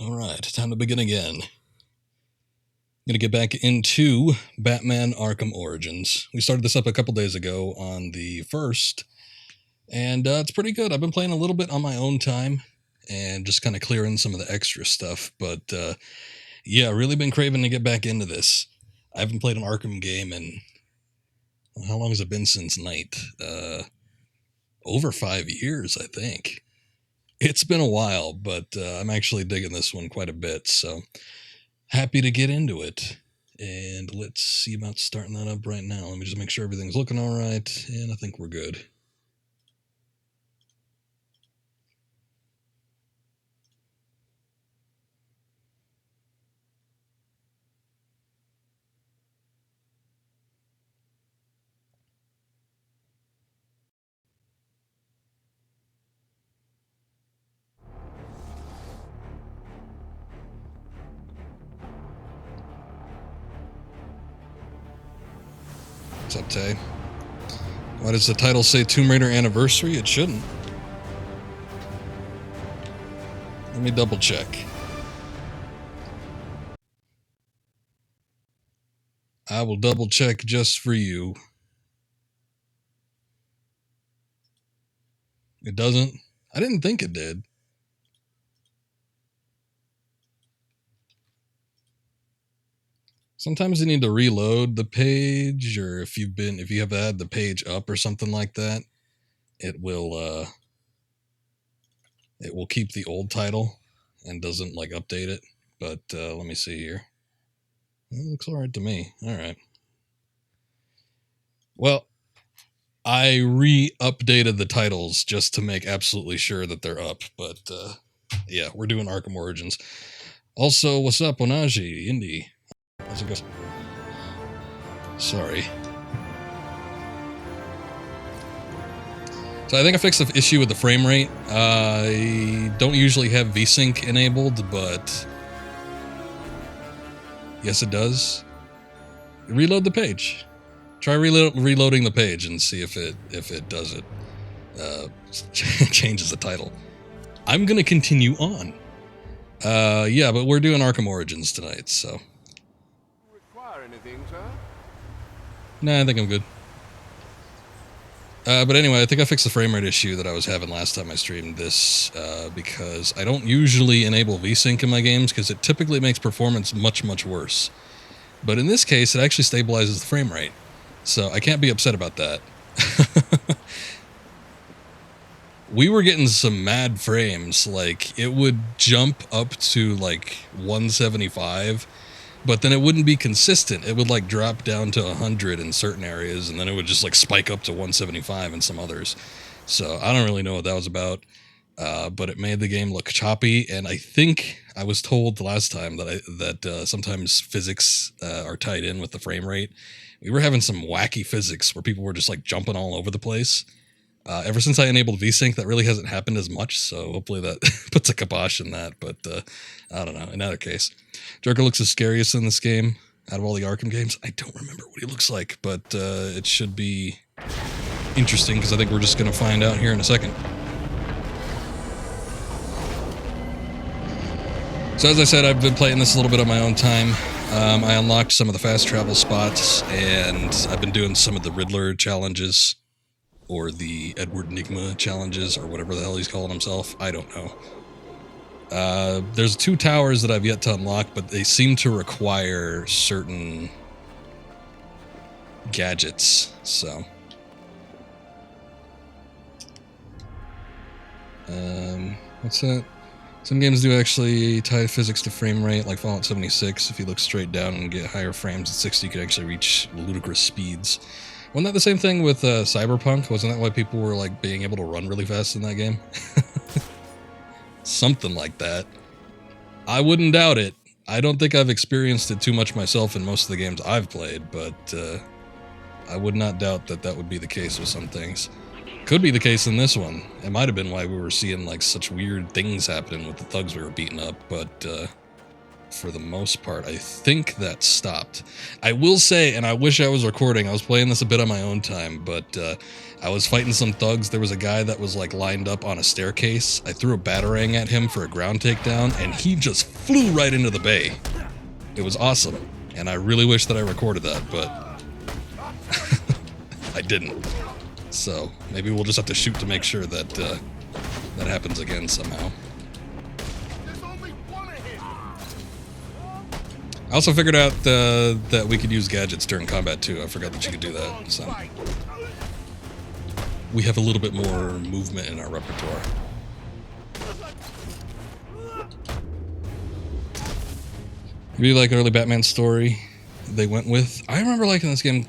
Alright, time to begin again. I'm gonna get back into Batman Arkham Origins. We started this up a couple days ago on the 1st, and it's pretty good. I've been playing a little bit on my own time, and just kind of clearing some of the extra stuff, but yeah, really been craving to get back into this. I haven't played an Arkham game in, how long has it been since Night? Over 5 years, I think. It's been a while, but I'm actually digging this one quite a bit, so happy to get into it. And let's see about starting that up right now. Let me just make sure everything's looking all right, and I think we're good. What's up, Tay? Why does the title say Tomb Raider Anniversary? It shouldn't. Let me double check. I will double check just for you. It doesn't? I didn't think it did. Sometimes you need to reload the page, or if you have had the page up or something like that, it will keep the old title and doesn't like update it. But let me see here. It looks alright to me. Alright. Well, I re-updated the titles just to make absolutely sure that they're up. But yeah, we're doing Arkham Origins. Also, what's up, Onaji, Indy? How's it go? Sorry. So I think I fixed the issue with the frame rate. I don't usually have VSync enabled, but yes, it does. Reload the page. Try reloading the page and see if it does it. Changes the title. I'm gonna continue on. Yeah, but we're doing Arkham Origins tonight, so. Require anything, sir? Nah, I think I'm good. But anyway, I think I fixed the frame rate issue that I was having last time I streamed this, because I don't usually enable VSync in my games, because it typically makes performance much, much worse. But in this case, it actually stabilizes the frame rate, so I can't be upset about that. We were getting some mad frames, like, it would jump up to, like, 175, but then it wouldn't be consistent. It would, like, drop down to 100 in certain areas, and then it would just, like, spike up to 175 in some others. So I don't really know what that was about, but it made the game look choppy, and I think I was told the last time that sometimes physics are tied in with the frame rate. We were having some wacky physics where people were just, like, jumping all over the place. Ever since I enabled VSync, that really hasn't happened as much, so hopefully that puts a kibosh in that, but I don't know. In either case, Joker looks the scariest in this game out of all the Arkham games. I don't remember what he looks like, but it should be interesting, because I think we're just going to find out here in a second. So as I said, I've been playing this a little bit on my own time. I unlocked some of the fast travel spots, and I've been doing some of the Riddler challenges, or the Edward Enigma challenges, or whatever the hell he's calling himself. I don't know. There's 2 towers that I've yet to unlock, but they seem to require certain gadgets, so. What's that? Some games do actually tie physics to frame rate, like Fallout 76. If you look straight down and get higher frames at 60, you could actually reach ludicrous speeds. Wasn't that the same thing with Cyberpunk? Wasn't that why people were like being able to run really fast in that game? Something like that. I wouldn't doubt it. I don't think I've experienced it too much myself in most of the games I've played, but I would not doubt that that would be the case with some things. Could be the case in this one. It might have been why we were seeing like such weird things happening with the thugs we were beating up, but for the most part. I think that stopped. I will say, and I wish I was recording, I was playing this a bit on my own time, but I was fighting some thugs. There was a guy that was like lined up on a staircase. I threw a batarang at him for a ground takedown, and he just flew right into the bay. It was awesome, and I really wish that I recorded that, but I didn't. So maybe we'll just have to shoot to make sure that that happens again somehow. I also figured out that we could use gadgets during combat too. I forgot that you could do that. So we have a little bit more movement in our repertoire. Maybe like early Batman story they went with. I remember liking this game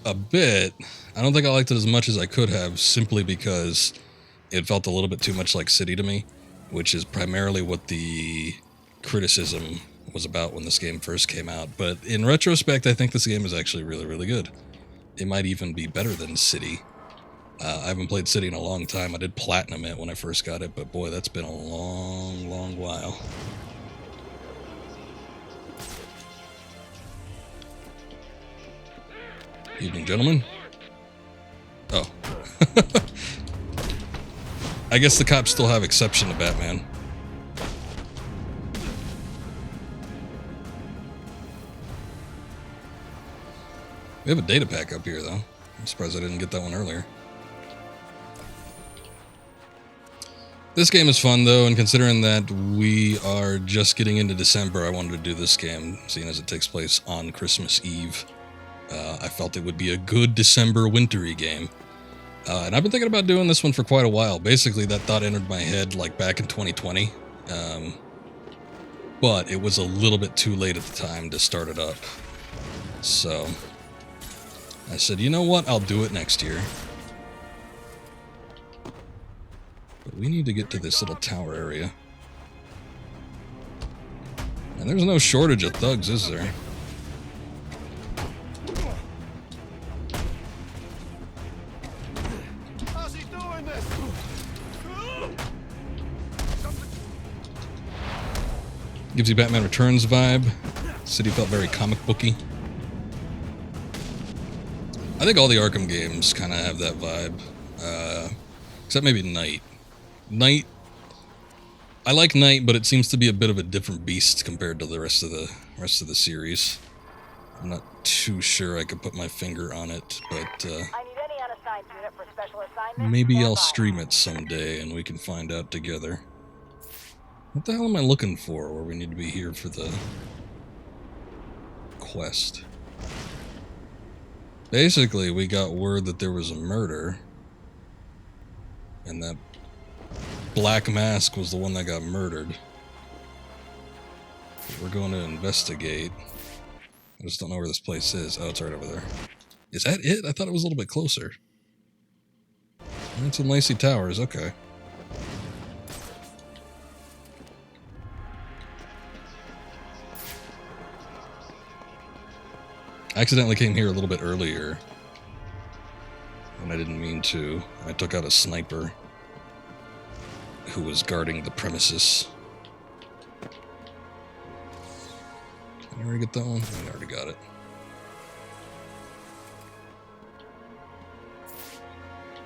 a bit. I don't think I liked it as much as I could have, simply because it felt a little bit too much like City to me, which is primarily what the criticism was about when this game first came out. But in retrospect, I think this game is actually really, really good. It might even be better than City. I haven't played City in a long time. I did platinum it when I first got it, but boy, that's been a long, long while. Evening, gentlemen. Oh. I guess the cops still have exception to Batman. We have a data pack up here, though. I'm surprised I didn't get that one earlier. This game is fun, though, and considering that we are just getting into December, I wanted to do this game, seeing as it takes place on Christmas Eve. I felt it would be a good December wintry game. And I've been thinking about doing this one for quite a while. Basically, that thought entered my head like back in 2020. But it was a little bit too late at the time to start it up. So I said, you know what? I'll do it next year. But we need to get to this little tower area. And there's no shortage of thugs, is there? Gives you Batman Returns vibe. City felt very comic booky. I think all the Arkham games kind of have that vibe, except maybe Knight. Knight, I like Knight, but it seems to be a bit of a different beast compared to the rest of the series. I'm not too sure I could put my finger on it, but I need any unassigned unit for special assignment. maybe I'll stream it someday and we can find out together. What the hell am I looking for where we need to be here for the quest? Basically, we got word that there was a murder, and that Black Mask was the one that got murdered. We're going to investigate. I just don't know where this place is. Oh, it's right over there. Is that it? I thought it was a little bit closer. It's in Lacey Towers, okay. I accidentally came here a little bit earlier, and I didn't mean to. I took out a sniper who was guarding the premises. Can you already get that one? I already got it.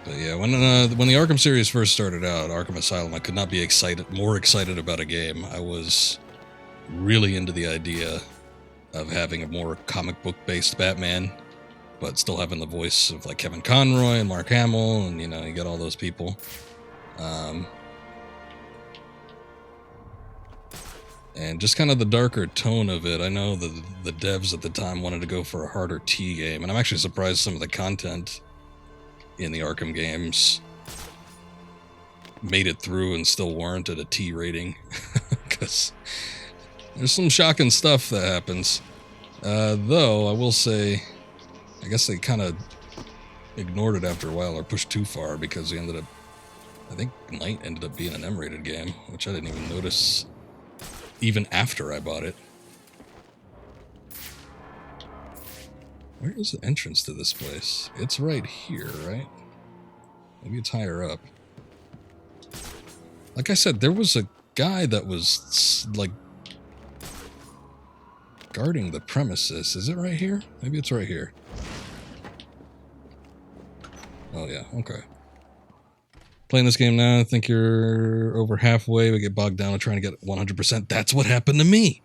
But yeah, when the Arkham series first started out, Arkham Asylum, I could not be more excited about a game. I was really into the idea of having a more comic book based Batman, but still having the voice of like Kevin Conroy and Mark Hamill, and you know, you got all those people. And just kind of the darker tone of it. I know the devs at the time wanted to go for a harder T game, and I'm actually surprised some of the content in the Arkham games made it through and still warranted a T rating, because there's some shocking stuff that happens. Though, I will say, I guess they kind of ignored it after a while, or pushed too far, because they ended up, I think Knight ended up being an M-rated game, which I didn't even notice even after I bought it. Where is the entrance to this place? It's right here, right? Maybe it's higher up. Like I said, there was a guy that was, like, Guarding the premises. Is it right here? Maybe it's right here. Oh, yeah. Okay. Playing this game now, I think you're over halfway. We get bogged down with trying to get 100%. That's what happened to me.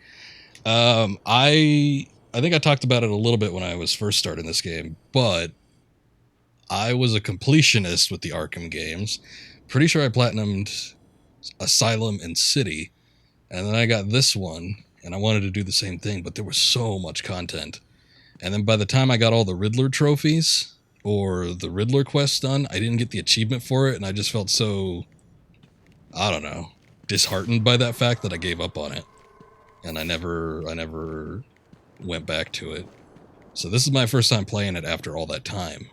I think I talked about it a little bit when I was first starting this game, but I was a completionist with the Arkham games. Pretty sure I platinumed Asylum and City, and then I got this one, and I wanted to do the same thing, but there was so much content. And then by the time I got all the Riddler trophies or the Riddler quest done, I didn't get the achievement for it, and I just felt so, I don't know, disheartened by that fact that I gave up on it. And I never went back to it. So this is my first time playing it after all that time.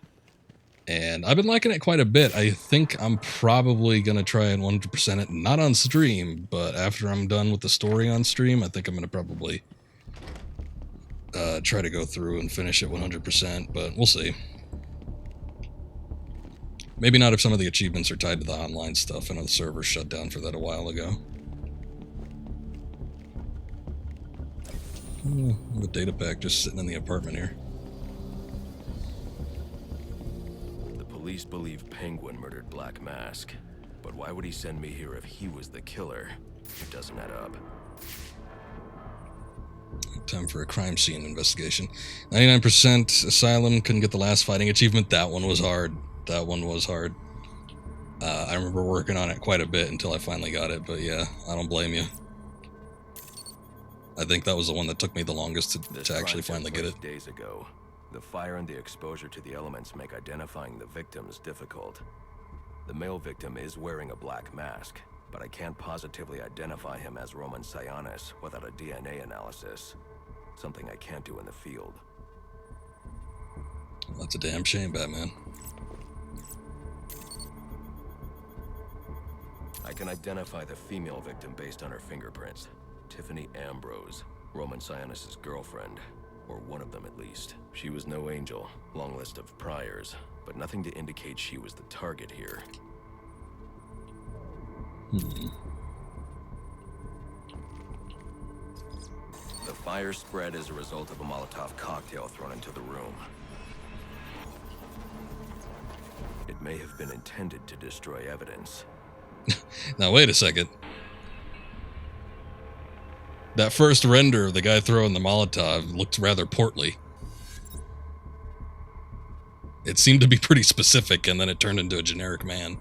And I've been liking it quite a bit. I think I'm probably going to try and 100% it, not on stream, but after I'm done with the story on stream, I think I'm going to probably try to go through and finish it 100%, but we'll see. Maybe not if some of the achievements are tied to the online stuff. I know the server shut down for that a while ago. The data pack just sitting in the apartment here. The police believe Penguin murdered Black Mask, but why would he send me here if he was the killer? It doesn't add up. Time for a crime scene investigation. 99% Asylum, couldn't get the last fighting achievement. That one was hard. That one was hard. I remember working on it quite a bit until I finally got it, but yeah, I don't blame you. I think that was the one that took me the longest to actually finally get it. Days ago, the fire and the exposure to the elements make identifying the victims difficult. The male victim is wearing a black mask, but I can't positively identify him as Roman Sionis without a DNA analysis. Something I can't do in the field. Well, that's a damn shame, Batman. I can identify the female victim based on her fingerprints. Tiffany Ambrose, Roman Sionis' girlfriend, or one of them at least. She was no angel, long list of priors, but nothing to indicate she was the target here. The fire spread as a result of a Molotov cocktail thrown into the room. It may have been intended to destroy evidence. Now wait a second. That first render of the guy throwing the Molotov looked rather portly. It seemed to be pretty specific, and then it turned into a generic man.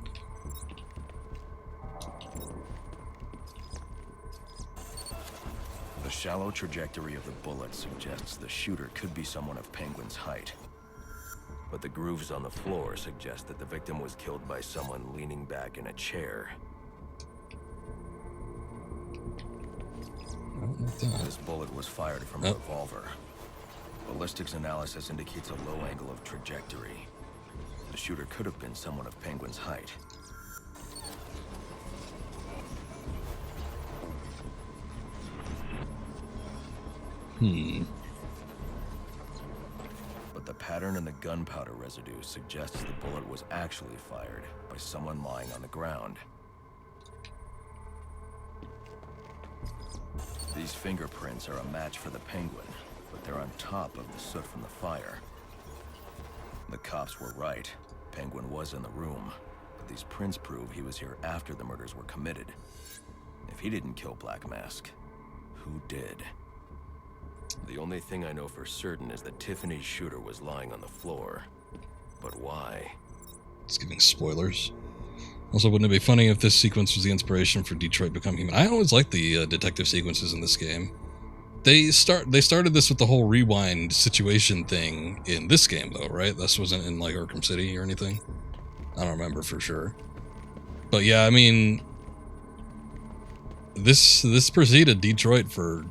The shallow trajectory of the bullet suggests the shooter could be someone of Penguin's height. But the grooves on the floor suggest that the victim was killed by someone leaning back in a chair. This bullet was fired from a revolver. Ballistics analysis indicates a low angle of trajectory. The shooter could have been someone of Penguin's height. But the pattern in the gunpowder residue suggests the bullet was actually fired by someone lying on the ground. These fingerprints are a match for the Penguin, but they're on top of the soot from the fire. The cops were right. Penguin was in the room, but these prints prove he was here after the murders were committed. If he didn't kill Black Mask, who did? The only thing I know for certain is that Tiffany's shooter was lying on the floor. But why? It's giving spoilers. Also, wouldn't it be funny if this sequence was the inspiration for Detroit Become Human? I always like the detective sequences in this game. They started this with the whole rewind situation thing in this game, though, right? This wasn't in, like, Arkham City or anything? I don't remember for sure. But yeah, I mean, this preceded Detroit for,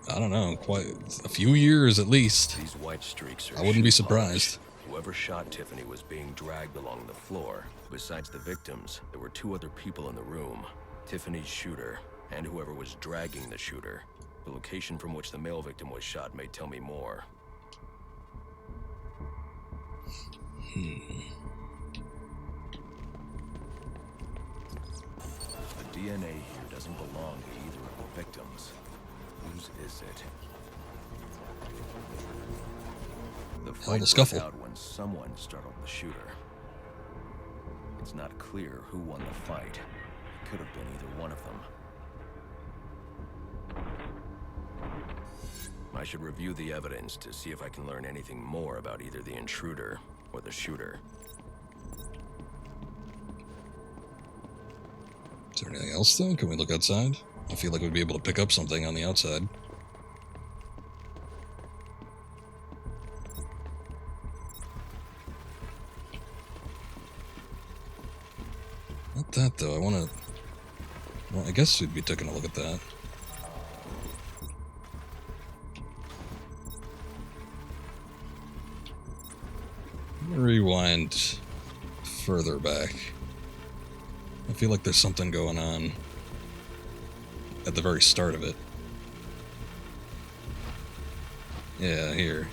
I don't know, quite a few years at least. These white streaks are I wouldn't be shoe polish. surprised. Whoever shot Tiffany was being dragged along the floor. Besides the victims, there were two other people in the room. Tiffany's shooter, and whoever was dragging the shooter. The location from which the male victim was shot may tell me more. The DNA here doesn't belong to either of the victims. We Whose is it? The Hell, fight the broke scuffle. out when someone startled the shooter. It's not clear who won the fight. It could have been either one of them. I should review the evidence to see if I can learn anything more about either the intruder or the shooter. Is there anything else, though? Can we look outside? I feel like we'd be able to pick up something on the outside. Not that, though. I want to... Well, I guess we'd be taking a look at that. Rewind further back. I feel like there's something going on at the very start of it. Yeah, here.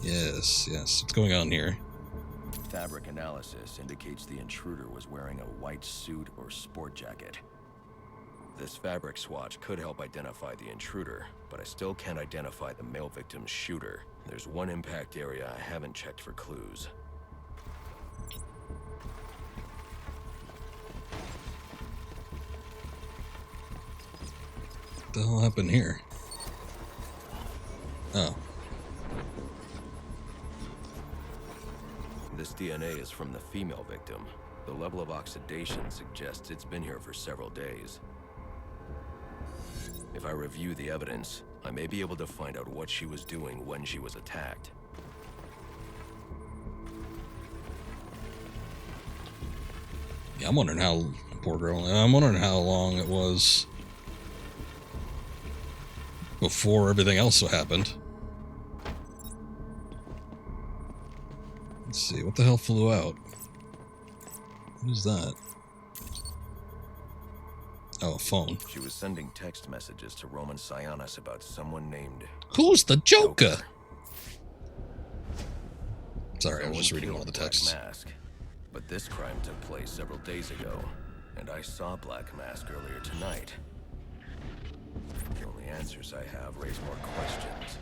Yes, what's going on here? Fabric analysis indicates the intruder was wearing a white suit or sport jacket. This fabric swatch could help identify the intruder, but I still can't identify the male victim's shooter. There's one impact area I haven't checked for clues. What the hell happened here? Oh. This DNA is from the female victim. The level of oxidation suggests it's been here for several days. If I review the evidence, I may be able to find out what she was doing when she was attacked. Yeah, I'm wondering how... Poor girl. I'm wondering how long it was before everything else happened. Let's see, what the hell flew out? What is that? Oh, a phone. She was sending text messages to Roman Sionis about someone named... Who's the Joker? Sorry, I was just reading one of the Black texts. Mask. But this crime took place several days ago, and I saw Black Mask earlier tonight. The only answers I have raise more questions.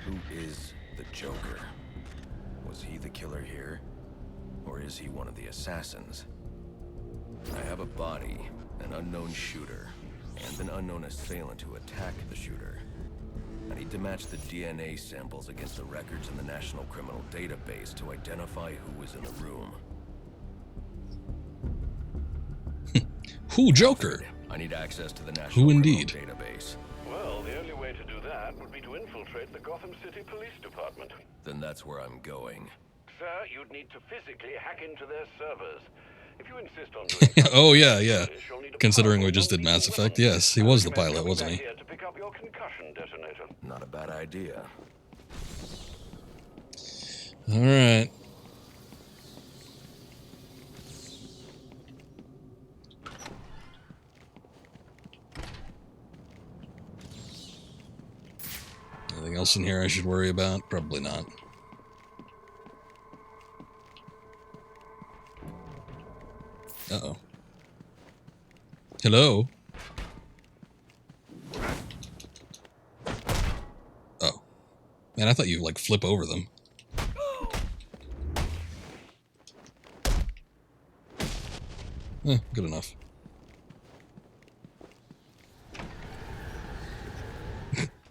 Who is the Joker? Was he the killer here? Or is he one of the assassins? I have a body, an unknown shooter, and an unknown assailant who attacked the shooter. I need to match the DNA samples against the records in the National Criminal Database to identify who was in the room. Who Joker? I need access to the National Who Criminal indeed? Database. Well, the only way to do that would be to infiltrate the Gotham City Police Department. Then that's where I'm going. Sir, you'd need to physically hack into their servers. If you insist on doing Oh, yeah. you'll need a Considering we powerful just did Mass non-lethal Effect, weapon. yes, he was the I pilot, recommend wasn't coming he? back here to pick up your concussion detonator. Not a bad idea. Alright. Anything else in here I should worry about? Probably not. Uh-oh. Hello? Oh. Man, I thought you'd, like, flip over them. Good enough.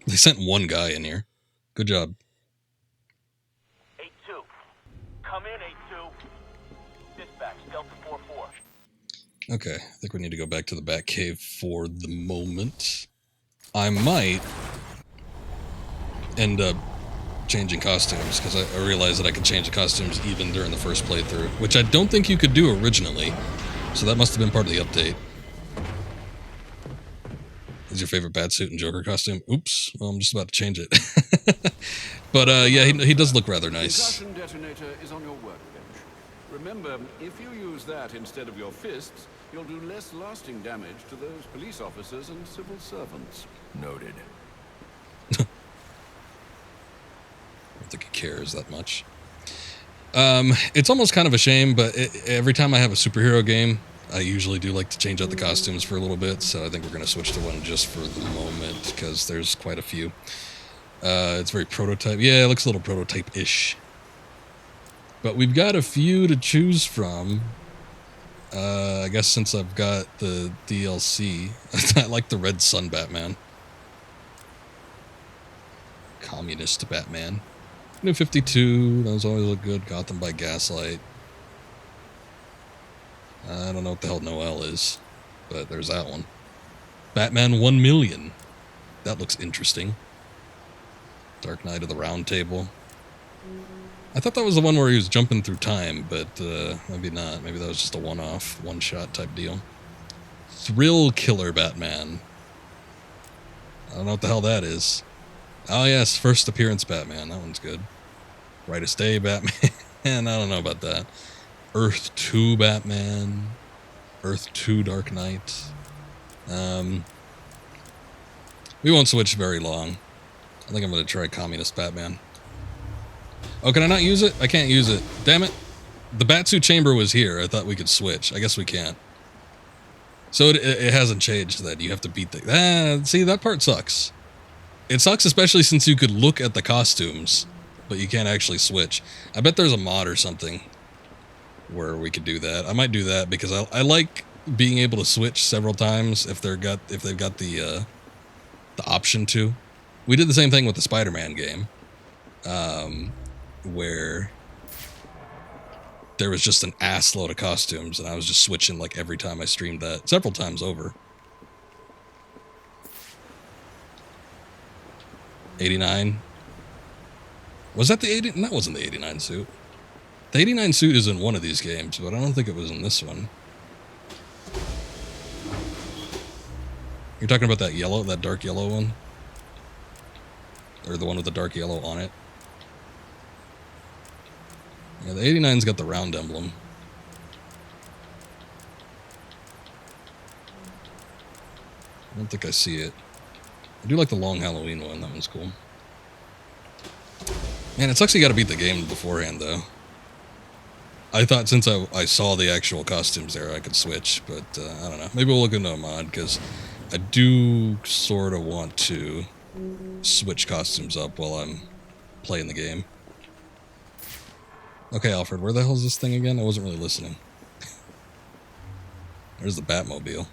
They sent one guy in here. Good job. 8-2. Come in, 8-2. Dispatch, Delta 4-4. Okay, I think we need to go back to the Batcave for the moment. I might end up changing costumes, because I realized that I could change the costumes even during the first playthrough, which I don't think you could do originally, so that must have been part of the update. Is your favorite Batsuit and Joker costume? Oops, well, I'm just about to change it. But yeah, he does look rather nice. Concussion detonator is on your workbench. Remember, if you use that instead of your fists, you'll do less lasting damage to those police officers and civil servants. Noted. I don't think he cares that much. It's almost kind of a shame, but every time I have a superhero game, I usually do like to change out the costumes for a little bit, so I think we're going to switch to one just for the moment, because there's quite a few. It's very prototype. Yeah, it looks a little prototype-ish. But we've got a few to choose from. I guess since I've got the DLC, I like the Red Sun Batman. Communist Batman. New 52, those always look good. Gotham by Gaslight. I don't know what the hell Noel is, but there's that one. Batman 1 Million. That looks interesting. Dark Knight of the Round Table. I thought that was the one where he was jumping through time, but maybe not. Maybe that was just a one-off, one-shot type deal. Thrill Killer Batman. I don't know what the hell that is. Oh yes, first appearance Batman. That one's good. Brightest Day Batman. I don't know about that. Earth 2 Batman. Earth 2 Dark Knight. We won't switch very long. I think I'm going to try Communist Batman. Oh, can I not use it? I can't use it. Damn it. The Batsuit chamber was here. I thought we could switch. I guess we can't. So it hasn't changed that. You have to beat the... see, that part sucks. It sucks especially since you could look at the costumes, but you can't actually switch. I bet there's a mod or something where we could do that. I might do that because I like being able to switch several times if they've got the option to. We did the same thing with the Spider-Man game. Where there was just an ass load of costumes, and I was just switching like every time I streamed that, several times over. 89. Was that the 80? That wasn't the 89 suit. The 89 suit is in one of these games, but I don't think it was in this one. You're talking about that yellow, that dark yellow one? Or the one with the dark yellow on it? Yeah, the 89's got the round emblem. I don't think I see it. I do like the long Halloween one. That one's cool. Man, it sucks you gotta beat the game beforehand, though. I thought since I saw the actual costumes there, I could switch, but I don't know. Maybe we'll look into a mod, because I do sort of want to switch costumes up while I'm playing the game. Okay, Alfred, where the hell is this thing again? I wasn't really listening. There's the Batmobile.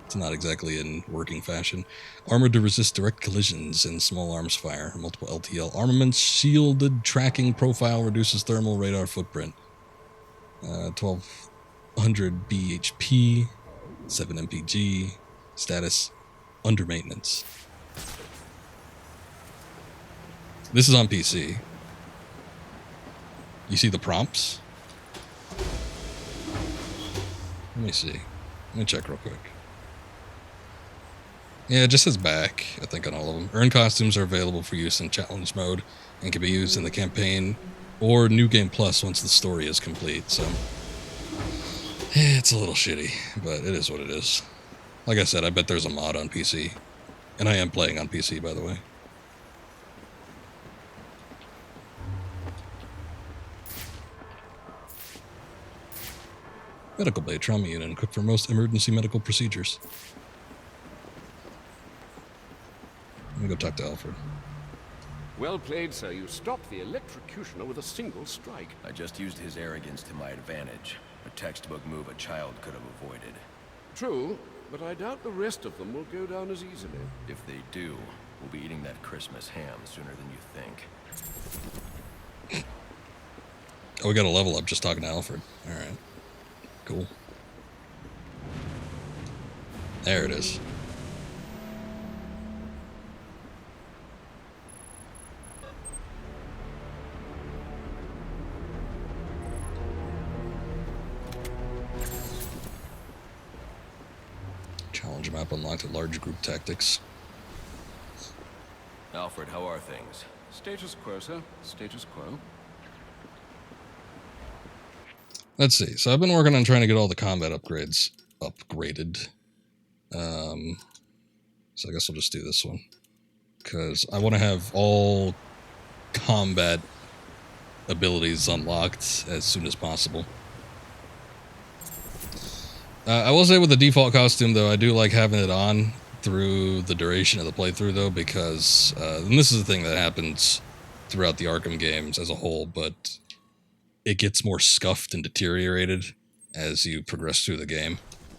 It's not exactly in working fashion. Armored to resist direct collisions and small arms fire. Multiple LTL armaments. Shielded tracking profile reduces thermal radar footprint. 1200 BHP. 7 MPG. Status under maintenance. This is on PC. You see the prompts? Let me see. Let me check real quick. Yeah, it just says back, I think, on all of them. Earn costumes are available for use in challenge mode and can be used in the campaign or New Game Plus once the story is complete, so... it's a little shitty, but it is what it is. Like I said, I bet there's a mod on PC. And I am playing on PC, by the way. Medical Bay Trauma Unit equipped for most emergency medical procedures. Let me go talk to Alfred. Well played, sir. You stopped the electrocutioner with a single strike. I just used his arrogance to my advantage. A textbook move a child could have avoided. True, but I doubt the rest of them will go down as easily. If they do, we'll be eating that Christmas ham sooner than you think. Oh, we got a level up just talking to Alfred. Alright. Cool. There it is. Challenge map unlocked at large group tactics. Alfred, how are things? Status quo, sir. Status quo. Let's see. So I've been working on trying to get all the combat upgrades upgraded. So I guess we'll just do this one. Because I want to have all combat abilities unlocked as soon as possible. I will say with the default costume, though, I do like having it on through the duration of the playthrough, though, because, and this is the thing that happens throughout the Arkham games as a whole, but it gets more scuffed and deteriorated as you progress through the game,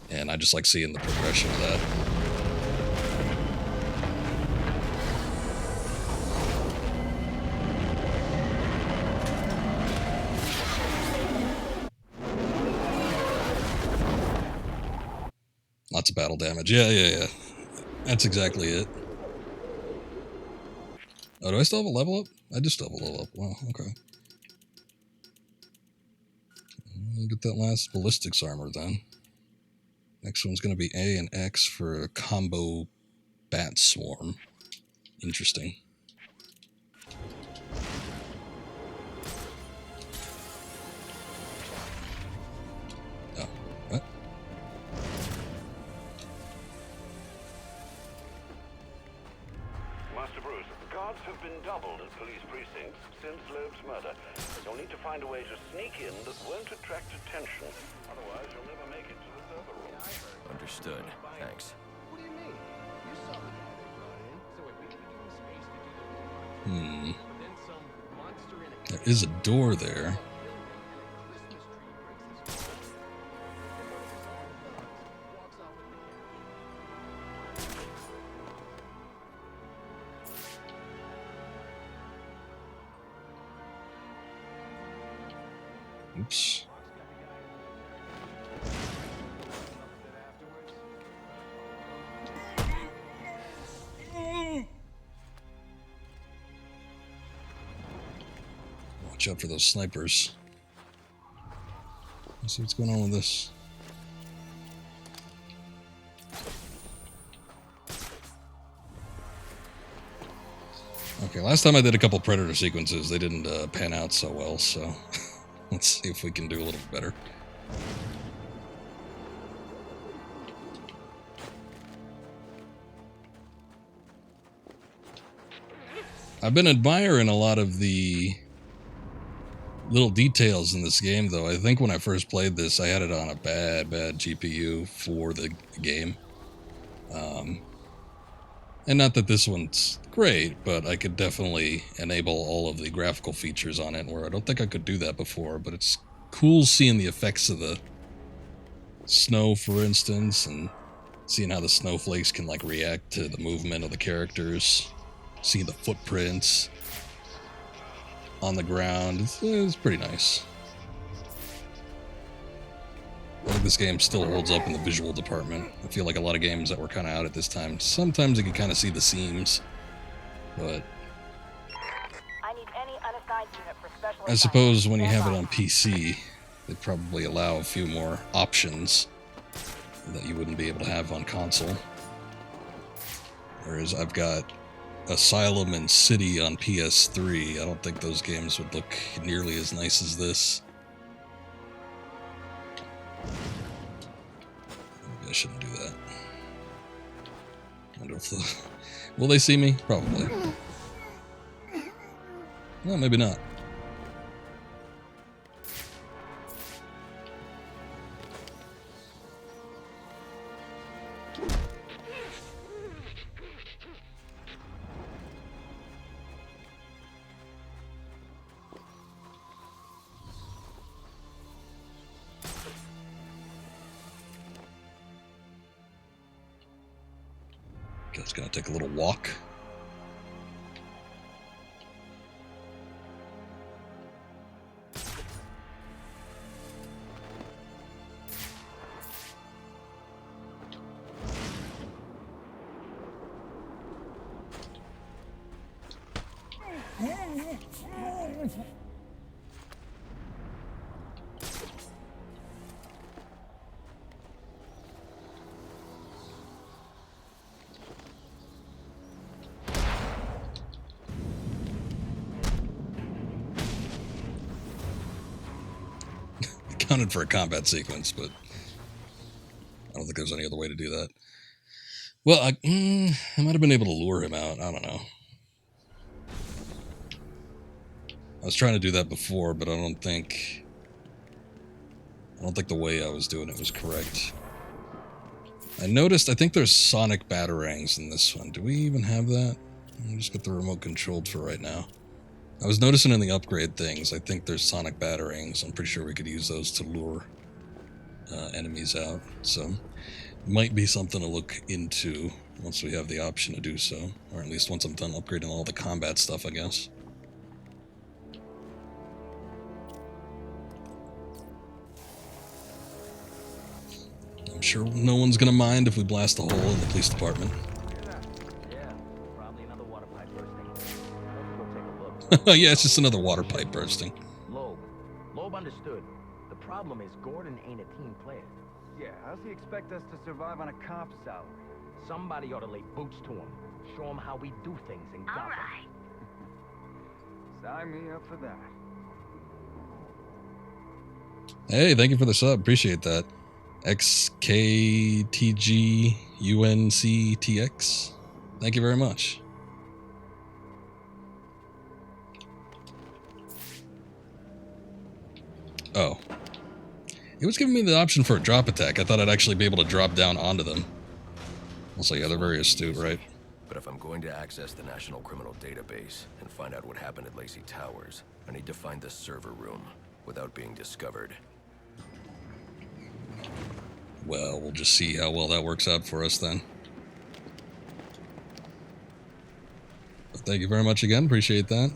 and I just like seeing the progression of that. Lots of battle damage. Yeah. That's exactly it. Oh, do I still have a level up? I do still have a level up. Wow, okay. I'll get that last ballistics armor then. Next one's going to be A and X for a combo bat swarm. Interesting. Oh, what? Master Bruce, guards have been doubled at police precincts since Loeb's murder. You'll need to find a way to sneak in that won't attract attention. Otherwise, you'll never make it to the server room. Understood. Thanks. What do you mean? You saw the guy they brought in, so it we give him space to do the remarks. But then some monster in a There is a door there. Oops. Watch out for those snipers. Let's see what's going on with this. Okay, last time I did a couple Predator sequences, they didn't pan out so well, so let's see if we can do a little better. I've been admiring a lot of the little details in this game, though. I think when I first played this, I had it on a bad GPU for the game. And not that this one's great, but I could definitely enable all of the graphical features on it, where I don't think I could do that before, but it's cool seeing the effects of the snow, for instance, and seeing how the snowflakes can, like, react to the movement of the characters, seeing the footprints on the ground. It's pretty nice. I think this game still holds up in the visual department. I feel like a lot of games that were kind of out at this time, sometimes you can kind of see the seams, but I need any unassigned unit for special I suppose when you have it on PC, they probably allow a few more options that you wouldn't be able to have on console. Whereas I've got Asylum and City on PS3. I don't think those games would look nearly as nice as this. Maybe I shouldn't do that. I wonder if the... Will they see me? Probably. Well, maybe not. Just gonna take a little walk. Counted for a combat sequence, but I don't think there's any other way to do that. Well, I might have been able to lure him out. I don't know. I was trying to do that before, but I don't think the way I was doing it was correct. I noticed, I think there's sonic batarangs in this one. Do we even have that? I'll just get the remote controlled for right now. I was noticing in the upgrade things, I think there's sonic batarangs. I'm pretty sure we could use those to lure enemies out. So, might be something to look into once we have the option to do so. Or at least once I'm done upgrading all the combat stuff, I guess. I'm sure no one's gonna mind if we blast a hole in the police department. Yeah, probably another water pipe bursting. Let's go take a look. Yeah, it's just another water pipe bursting. Loeb understood. The problem is Gordon ain't a team player. Yeah, how's he expect us to survive on a cop's salary? Somebody ought to lay boots to him. Show him how we do things in Gotham. Sign me up for that. Hey, thank you for the sub. Appreciate that. XKTGUNCTX. Thank you very much. Oh. It was giving me the option for a drop attack. I thought I'd actually be able to drop down onto them. Also, yeah, they're very astute, right? But if I'm going to access the National Criminal Database and find out what happened at Lacey Towers, I need to find the server room without being discovered. Well, we'll just see how well that works out for us then. But thank you very much again. Appreciate that.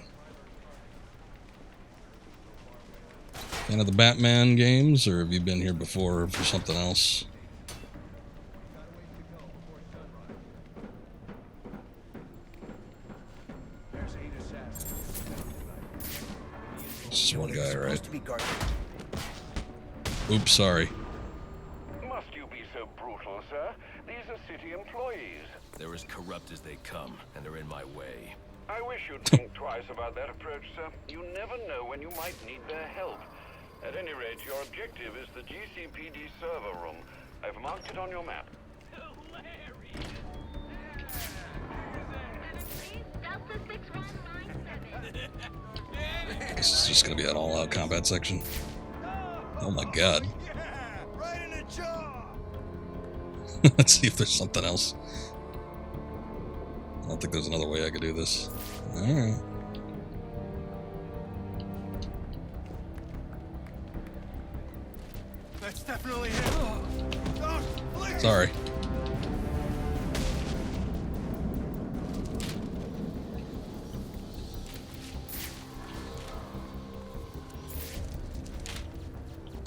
Fan of the Batman games, or have you been here before for something else? This is one guy, right? Oops, sorry. Must you be so brutal, sir? These are city employees. They're as corrupt as they come, and they're in my way. I wish you'd think twice about that approach, sir. You never know when you might need their help. At any rate, your objective is the Gcpd server room. I've marked it on your map. This is just going to be an all-out combat section. Oh my god. Right in the jaw. Let's see if there's something else. I don't think there's another way I could do this. Alright. That's definitely him. Don't Sorry.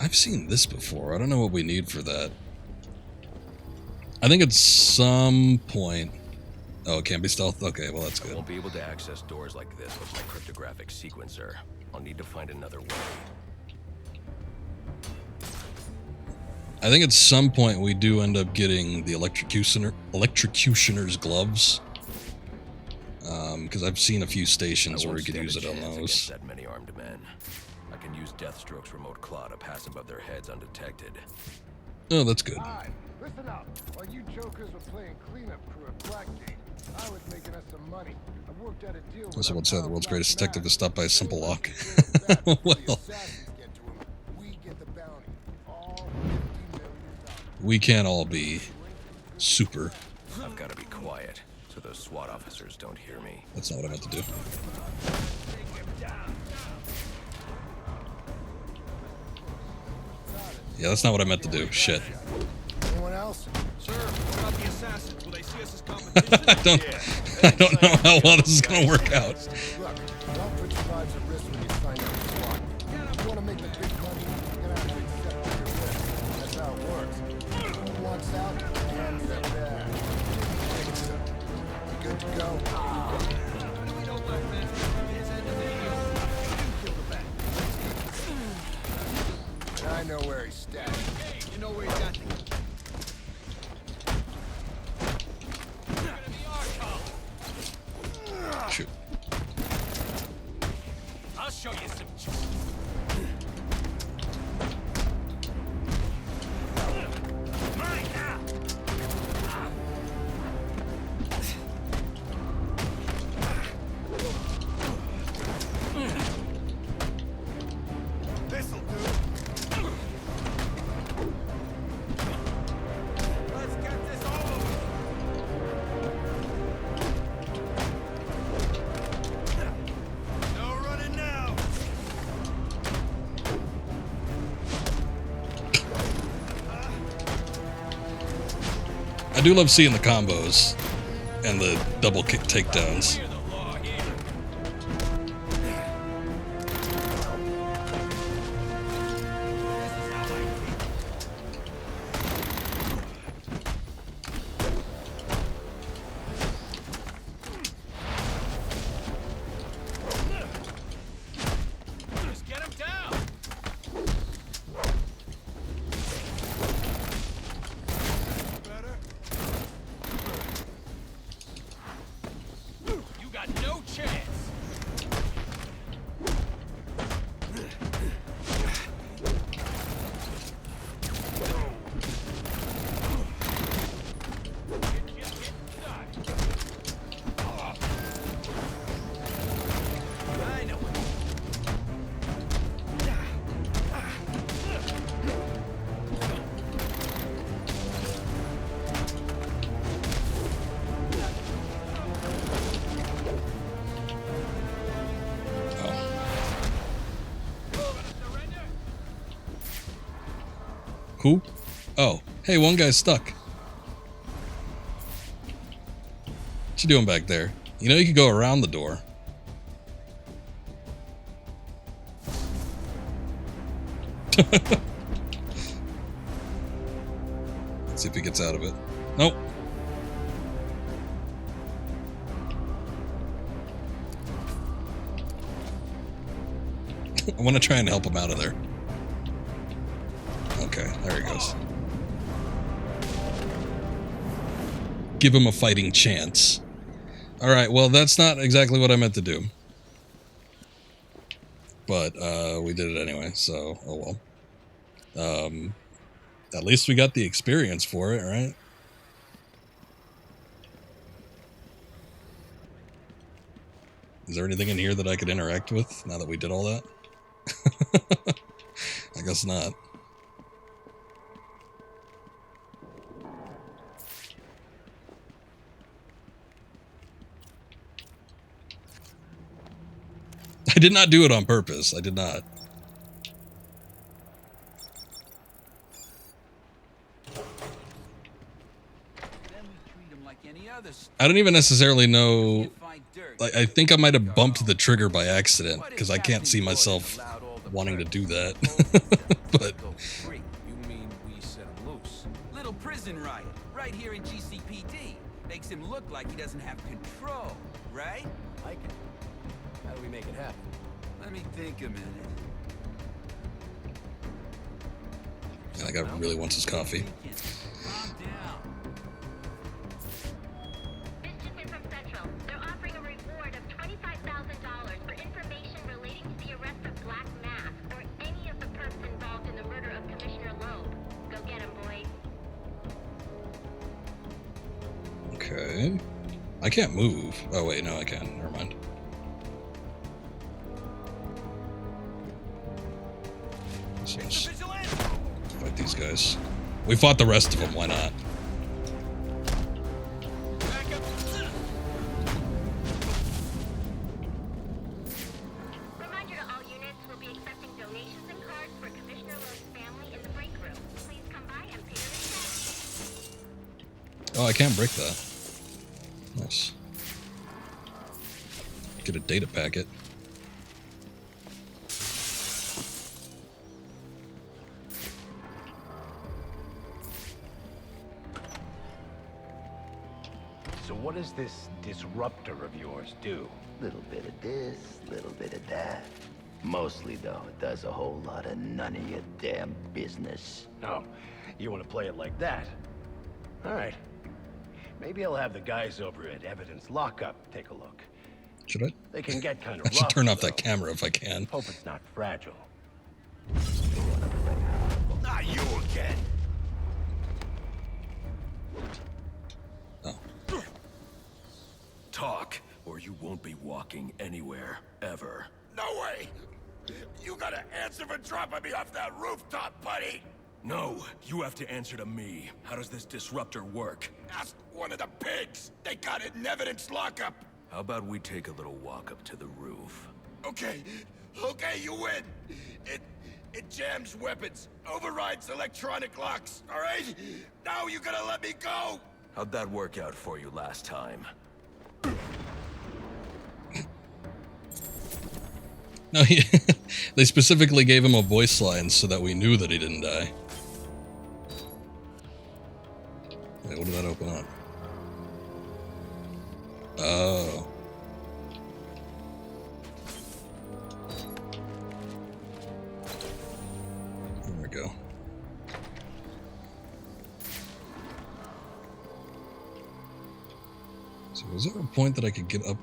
I've seen this before. I don't know what we need for that. I think at some point... Oh, it can't be stealth? Okay, well that's I good. won't be able to access doors like this with my cryptographic sequencer. I'll need to find another way. I think at some point we do end up getting the electrocutioner's gloves. Because I've seen a few stations where we could use it on those. That many armed men. I can use Deathstroke's remote claw to pass above their heads undetected. Oh, that's good. Alright, listen up. While you jokers were playing cleanup crew at Blackgate, I was making us some money. I worked out a deal with Also, once said the world's greatest detective is stopped by a simple lock. well, Well, we can't all be super. I've got to be quiet so those SWAT officers don't hear me. That's not what I meant to do. Yeah, that's not what I meant to do. Shit. Anyone else? Sir, what about the assassins? Will they see us as competition? I don't know how well this is gonna work out. Look, don't put your lives at risk when you find out the SWAT. You want to make the big money, you're gonna have to accept your risk. That's how it works. Who wants out? Hands up there. You good to go? I know where he's standing. You know where he's at. Shoot. I'll show you some. do love seeing the combos and the double kick takedowns. Just get him down. Better. You got no chance. I know. Who? Oh, hey, one guy's stuck. What you doing back there? You know you could go around the door. Let's see if he gets out of it. Nope. I want to try and help him out of there. Okay, there he goes. Give him a fighting chance. Alright, well, that's not exactly what I meant to do. But, we did it anyway, so, oh well. At least we got the experience for it, right? Is there anything in here that I could interact with now that we did all that? I guess not. I did not do it on purpose. I did not. I don't even necessarily know. Like, I think I might have bumped the trigger by accident because I can't see myself wanting to do that. But You mean we set him loose? Little prison riot, right here in Gcpd. Makes him look like he doesn't have control, right? Like it. How do we make it happen? Let me think a minute. that guy really wants his coffee. Calm down. This just in from Central. They're offering a reward of $25,000 for information relating to the arrest of Black Mask or any of the perps involved in the murder of Commissioner Loeb. Go get him, boys. Okay. I can't move. Oh, wait, no, I can. Never mind. So let's fight these guys. We fought the rest of them, why not? Reminder to all units, we'll be accepting donations and cards for Commissioner Loeb's family in the break room. Please come by and pay your respects. Oh, I can't break that. Nice. Get a data packet. So what does this disruptor of yours do? Little bit of this, little bit of that. Mostly, though, it does a whole lot of none of your damn business. Oh, you want to play it like that? All right. Maybe I'll have the guys over at Evidence Lockup take a look. Should I? They can get kind of I rough, should turn off that though. camera if I can. Hope it's not fragile. Not you again. Oh. Talk, or you won't be walking anywhere, ever. No way. You gotta answer for dropping me off that rooftop, buddy. No, you have to answer to me. How does this disruptor work? Ask one of the pigs. They got it in Evidence Lockup. How about we take a little walk up to the roof? Okay, you win. It jams weapons, overrides electronic locks, all right? Now you gotta let me go. How'd that work out for you last time? No, they specifically gave him a voice line so that we knew that he didn't die. Wait, what did that open up? Oh. There we go. So was there a point that I could get up?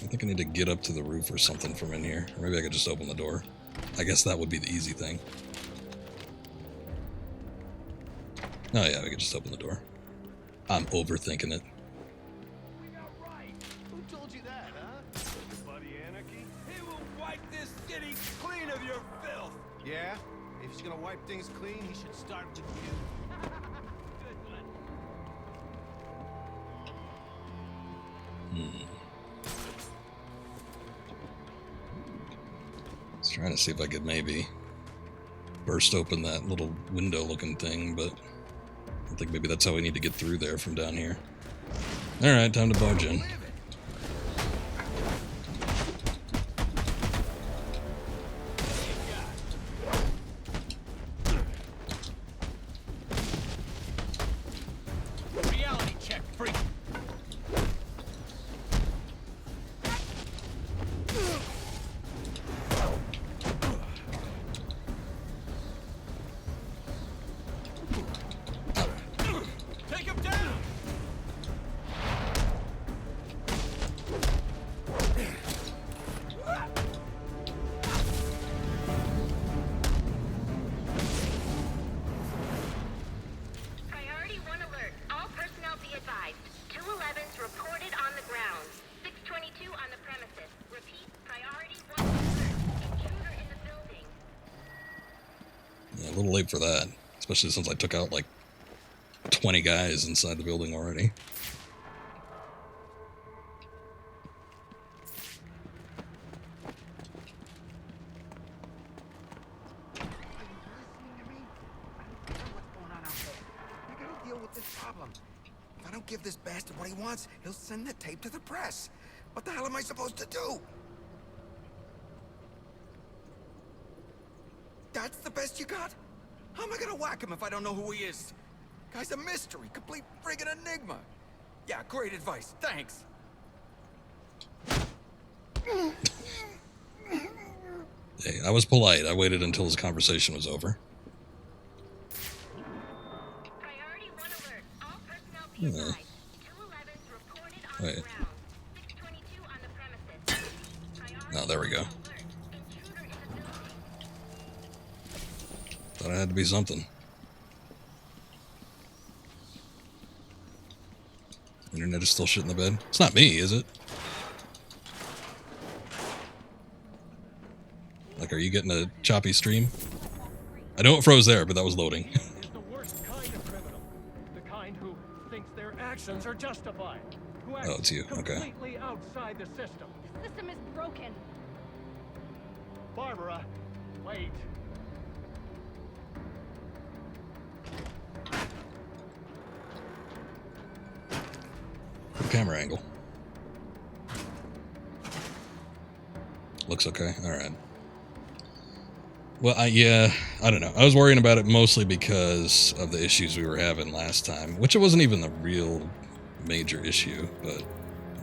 I think I need to get up to the roof or something from in here. Or maybe I could just open the door. I guess that would be the easy thing. Oh yeah, we could just open the door. I'm overthinking it. We got right. Who told you that, huh? Buddy Anarchy? He will wipe this city clean of your filth. Yeah? If he's gonna wipe things clean, he should start with you. Good one. I was trying to see if I could maybe burst open that little window looking thing, but I think maybe that's how we need to get through there from down here. Alright, time to barge in. Reality check, freak. Take him down. Priority 1 alert. All personnel be advised. 211's reported on the ground. 622 on the premises. Repeat, priority 1 alert. Intruder in the building. Yeah, a little late for that, especially since I took out like 20 guys inside the building already. If I don't give this bastard what he wants, he'll send the tape to the press. What the hell am I supposed to do? That's the best you got? How am I gonna whack him if I don't know who he is? Guy's a mystery, complete friggin' enigma. Yeah, great advice, thanks. Hey, I was polite. I waited until his conversation was over. Priority 1 alert. All personnel be advised. 211's reported on Wait. the ground. 622 on the premises. Priority Oh, there we go. 1 alert. Intruder in the building. Thought it had to be something. Internet is still shit in the bed. It's not me, is it? Like, are you getting a choppy stream? I know it froze there, but that was loading. Is the worst kind of criminal. The kind who thinks their actions are justified. Who acts it's you. Okay. completely outside the system. The system is broken. Barbara, wait. Good camera angle. Looks okay. All right. Well, yeah, I don't know. I was worrying about it mostly because of the issues we were having last time, which it wasn't even the real major issue, but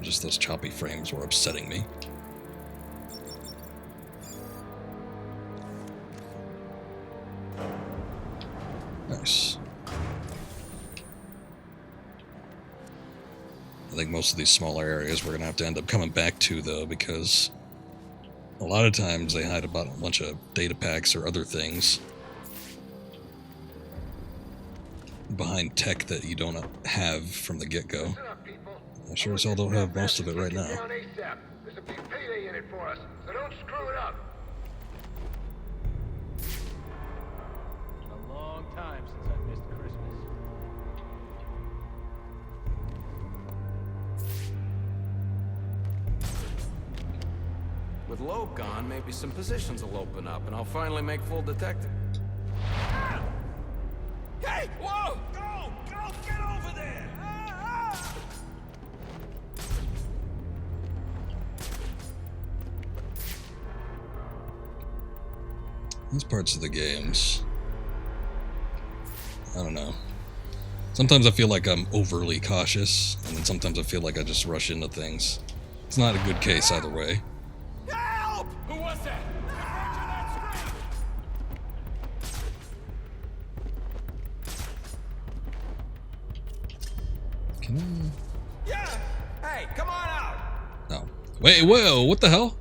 just those choppy frames were upsetting me. Nice. I think most of these smaller areas we're going to have to end up coming back to, though, because a lot of times they hide about a bunch of data packs or other things behind tech that you don't have from the get-go. I sure as hell don't have most of it right now. There's a big payday in it for us, so don't screw it up. A long time since I missed Christmas. With Loeb gone, maybe some positions will open up, and I'll finally make full detective. Hey! Whoa! Go! Go! Get over there! These parts of the games, I don't know. Sometimes I feel like I'm overly cautious, and then sometimes I feel like I just rush into things. It's not a good case either way. Help! Who was that? Can I? Yeah! Hey, come on out! Oh. Wait, whoa, what the hell?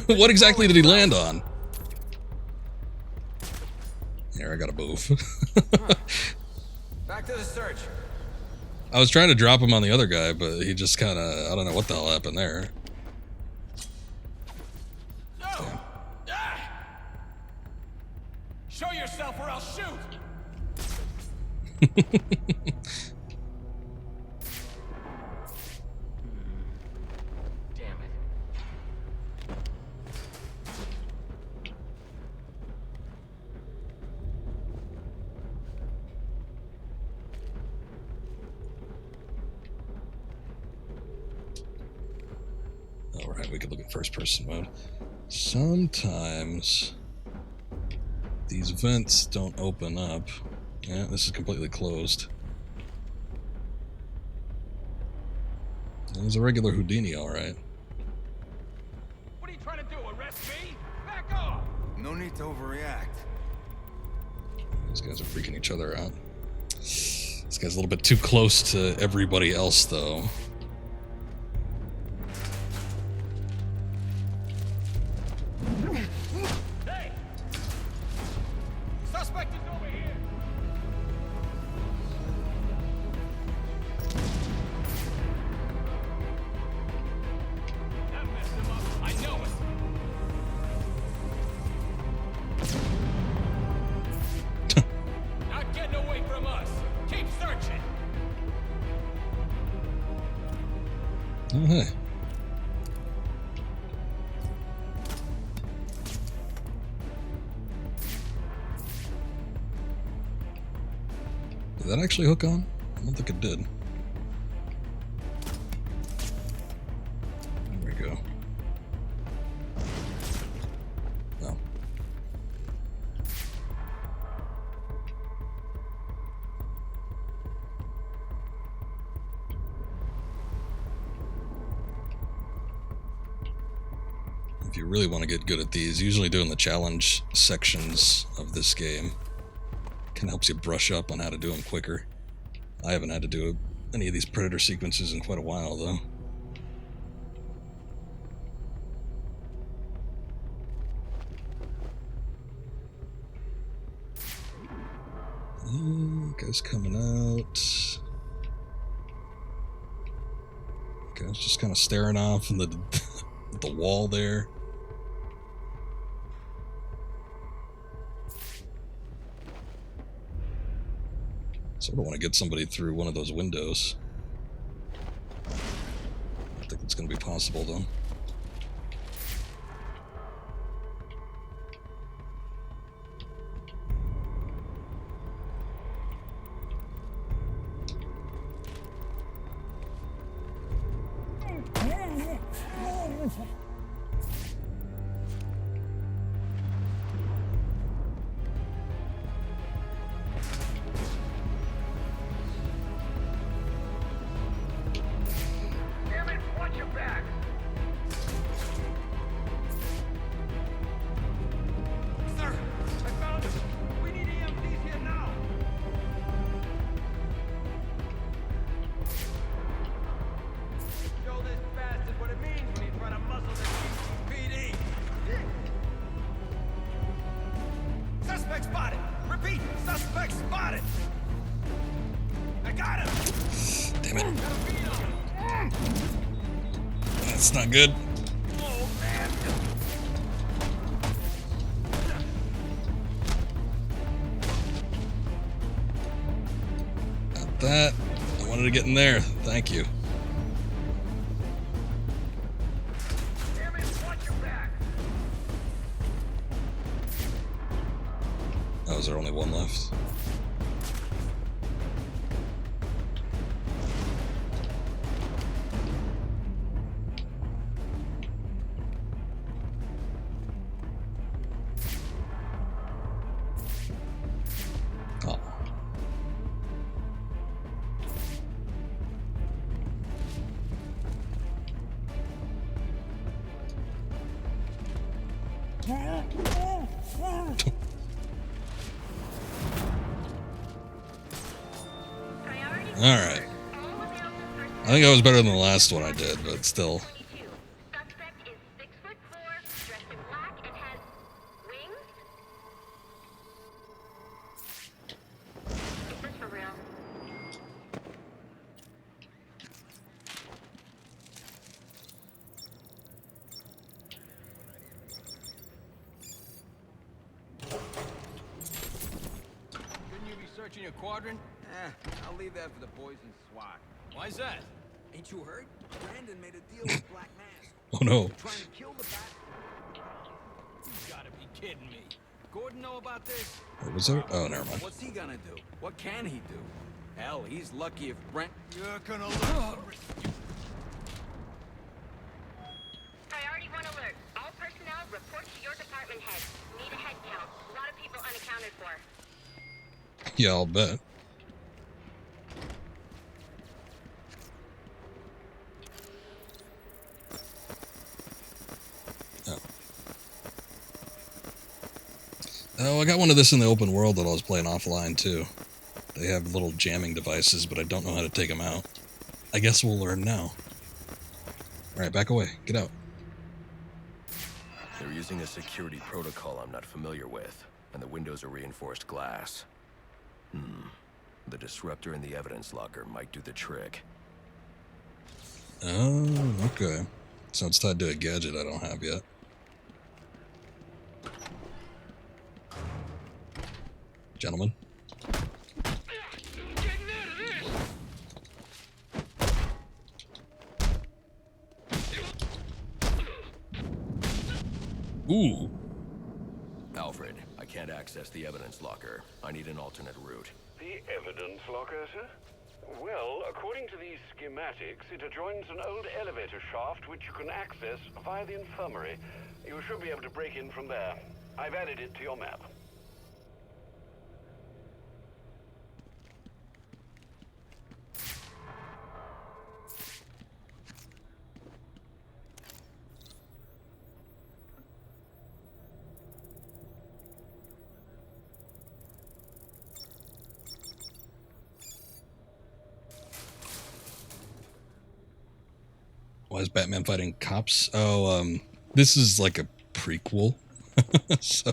What exactly did he land on? Here, I gotta move. Back to the search. I was trying to drop him on the other guy, but he just kind of, I don't know what the hell happened there. No! Ah! Show yourself or I'll shoot! Damn it. Alright, we could look at first person mode. Sometimes these vents don't open up. Yeah, this is completely closed. It was a regular Houdini, alright. What are you trying to do, arrest me? Back off! No need to overreact. These guys are freaking each other out. This guy's a little bit too close to everybody else, though. Hey! Suspect is over here! That messed him up. I know it. Not getting away from us. Keep searching. Oh, hey. Did that actually hook on? I don't think it did. There we go. Oh. If you really want to get good at these, usually doing the challenge sections of this game kind of helps you brush up on how to do them quicker. I haven't had to do any of these Predator sequences in quite a while, though. Guy's coming out. Guy's just kind of staring off in the wall there. Sort of want to get somebody through one of those windows. I don't think it's going to be possible, though. Damn it, watch your back! Sir, I found him. We need EMTs here now. Show this bastard what it means when you try to muzzle the Gcpd. Suspect spotted. Repeat, suspect spotted. I got him. Damn it. That's not good. Oh man. Got that. I wanted to get in there. Thank you. Damn it, watch your back. Oh, is there only one left? Alright. I think that was better than the last one I did, but still. Suspect is 6'4", dressed in black, and has wings. Is this for real? Shouldn't you be searching your quadrant? I'll leave that for the boys in SWAT. Why's that? Ain't you heard? Brandon made a deal with Black Mask. Oh no. Trying to kill the bat. You gotta be kidding me. Gordon know about this? What was there? Oh, never mind. What's he gonna do? What can he do? Hell, he's lucky if Brent... You're gonna learn. Priority 1 alert. All personnel report to your department head. Need a head count. A lot of people unaccounted for. Yeah, I'll bet. Oh, I got one of this in the open world that I was playing offline too. They have little jamming devices, but I don't know how to take them out. I guess we'll learn now. Alright, back away. Get out. They're using a security protocol I'm not familiar with, and the windows are reinforced glass. The disruptor in the evidence locker might do the trick. Oh, okay. So it's tied to a gadget I don't have yet. Gentlemen. Ooh. Alfred, I can't access the evidence locker. I need an alternate route. The evidence locker, sir? Well, according to these schematics, it adjoins an old elevator shaft which you can access via the infirmary. You should be able to break in from there. I've added it to your map. Why is Batman fighting cops? Oh, this is like a prequel. So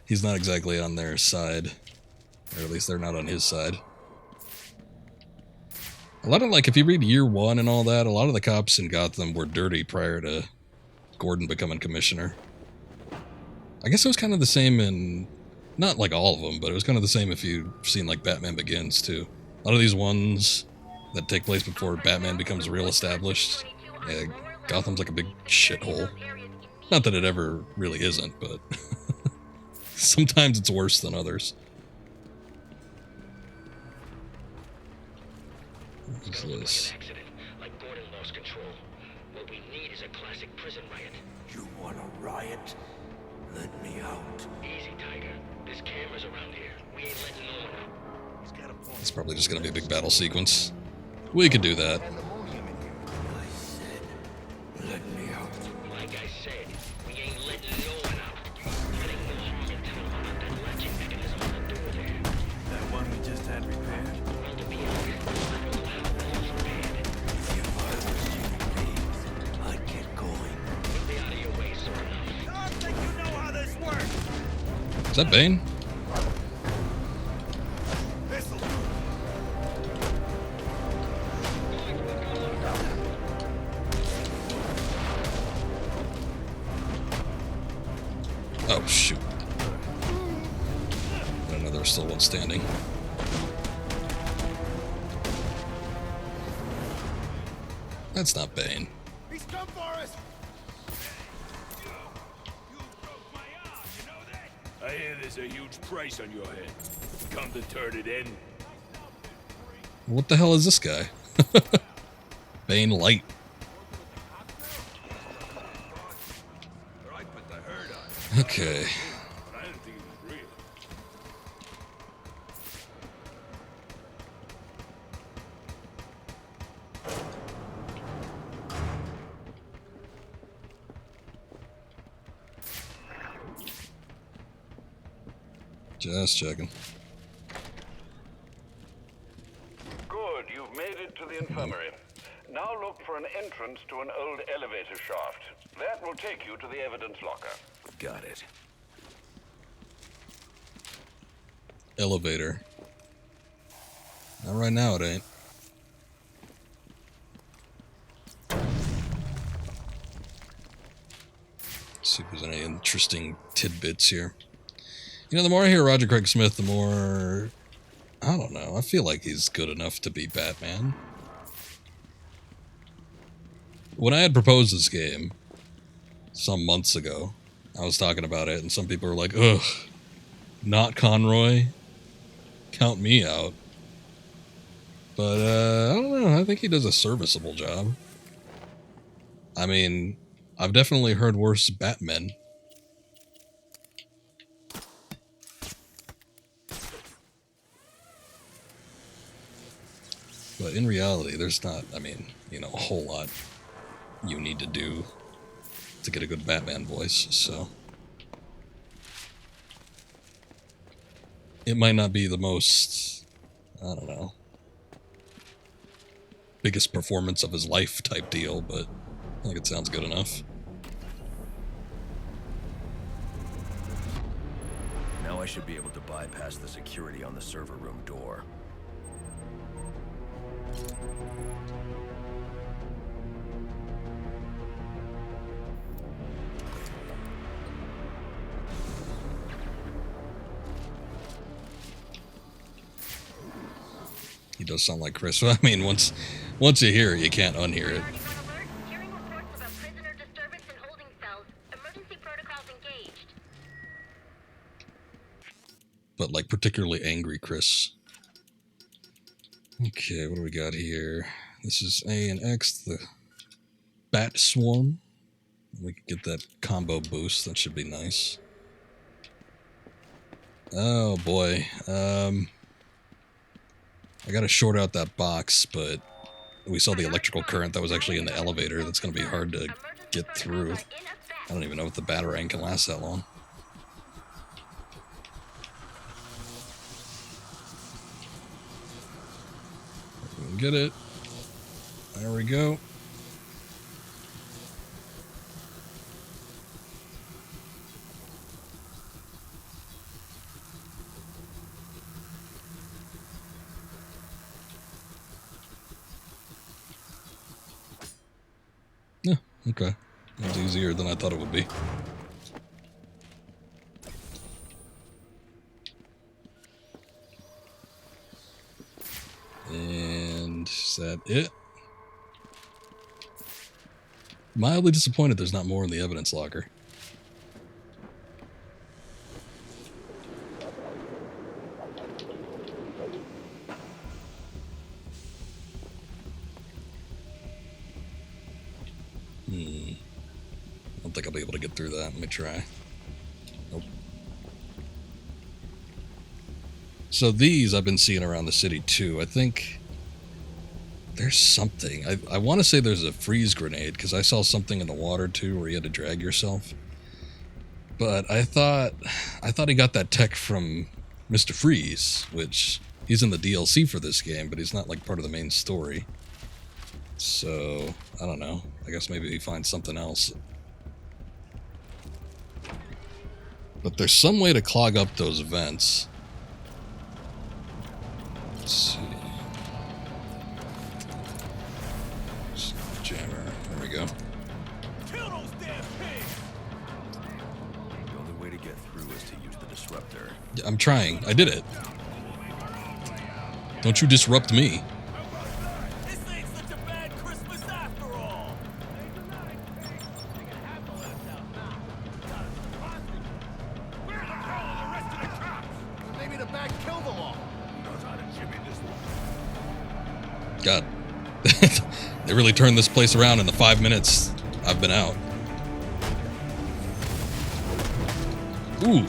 he's not exactly on their side. Or at least they're not on his side. A lot of, like, if you read Year One and all that, a lot of the cops in Gotham were dirty prior to Gordon becoming commissioner. I guess it was kind of the same in, not like all of them, but it was kind of the same if you've seen, like, Batman Begins, too. A lot of these ones that take place before Batman becomes real established, yeah, Gotham's like a big shithole. Not that it ever really isn't, but sometimes it's worse than others. What's this? Like Gordon lost control. What we need is a classic prison riot. You want a riot? Let me out. Easy, Tiger. There's cameras around here. We ain't letting no one out. He's got a point. It's probably just gonna be a big battle sequence. We could do that. I said, let me out. Like I said, we ain't letting no one out. There ain't no harm in telling them about that latching mechanism on the door there. That one we just had repaired. Well, to be honest, I don't know how well it's repaired. If I was you, Biggs, I'd get going. Stay out of your way, sir. I think you know how this works. Is that Bane? This'll do. Oh, shoot. I don't know, there's still one standing. That's not Bane. He's come for us! I hear there's a huge price on your head. Come to turn it in. What the hell is this guy? Bane Light. Or I put the herd on. Okay. I didn't think it was real. Just checking. Good, you've made it to the infirmary. Now look for an entrance to an old elevator shaft. That will take you to the evidence locker. Got it. Elevator. Not right now, it ain't. See if there's any interesting tidbits here. You know, the more I hear Roger Craig Smith, the more... I don't know. I feel like he's good enough to be Batman. When I had proposed this game some months ago, I was talking about it, and some people were like, ugh, not Conroy? Count me out. But, I don't know. I think he does a serviceable job. I mean, I've definitely heard worse Batmen. But in reality, there's not, I mean, you know, a whole lot you need to do to get a good Batman voice, so... It might not be the most, I don't know, biggest performance of his life type deal, but I think it sounds good enough. Now I should be able to bypass the security on the server room door. He does sound like Chris. I mean, once you hear it, you can't unhear it. Hearing reports of a prisoner disturbance in holding cells. Emergency protocols engaged. But like particularly angry Chris. Okay, what do we got here? This is A and X, the Bat Swarm. We could get that combo boost. That should be nice. Oh boy. I gotta short out that box, but we saw the electrical current that was actually in the elevator. That's gonna be hard to get through. I don't even know if the batarang can last that long. Get it. There we go. Yeah, okay. That was easier than I thought it would be. And is that it? Mildly disappointed there's not more in the evidence locker. I don't think I'll be able to get through that. Let me try. Nope. So these I've been seeing around the city too. I think there's something. I want to say there's a freeze grenade because I saw something in the water too where you had to drag yourself. But I thought he got that tech from Mr. Freeze, which he's in the DLC for this game, but he's not like part of the main story. So, I don't know. I guess maybe he finds something else. But there's some way to clog up those vents. Let's see. Jammer. There we go. Kill those damn pigs! The only way to get through is to use the disruptor. Yeah, I'm trying. I did it. Don't you disrupt me. This ain't such a bad Christmas after all! Maybe the back killed them all. Knows how to jimmy this one. God. They really turned this place around in the 5 minutes I've been out. Ooh.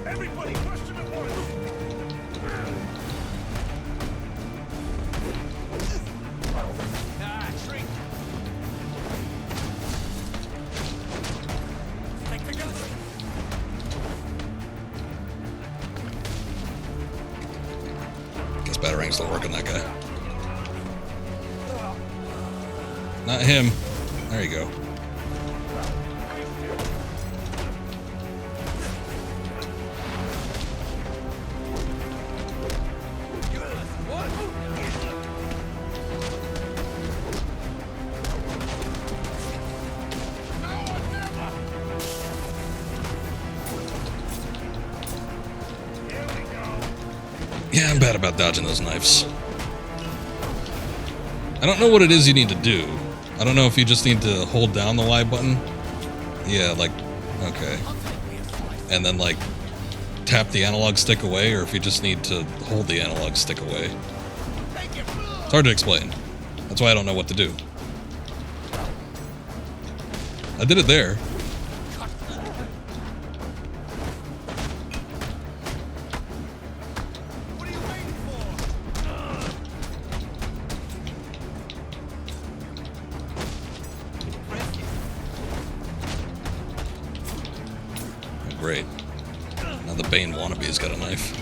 Everybody question at once! Batarangs don't work on that guy. Not him. There you go. Yeah, I'm bad about dodging those knives. I don't know what it is you need to do. I don't know if you just need to hold down the Y button. Yeah, like, okay. And then, like, tap the analog stick away, or if you just need to hold the analog stick away. It's hard to explain. That's why I don't know what to do. I did it there. Great. Now the Bane wannabe's got a knife.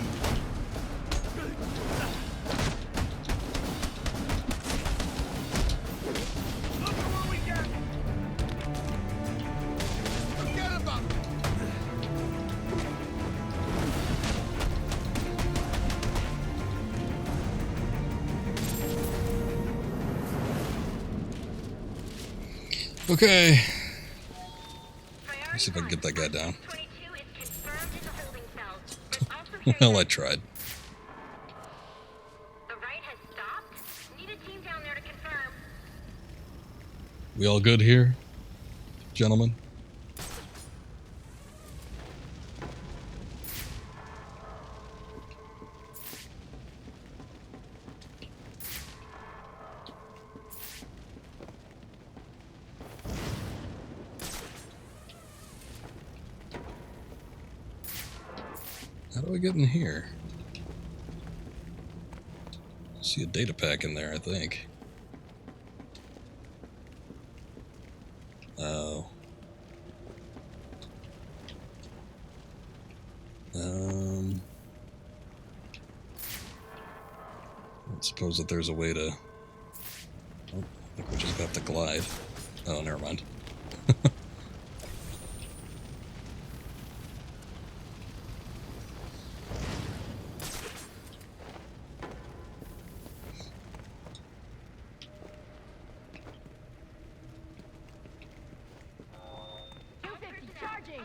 Okay. Let's see if I can get that guy down. Well, I tried. The right has stopped. Need a team down there to confirm. We all good here, gentlemen? How do I get in here? I see a data pack in there, I think. Oh. I suppose that there's a way to... Oh, I think we just got the glide. Oh, never mind.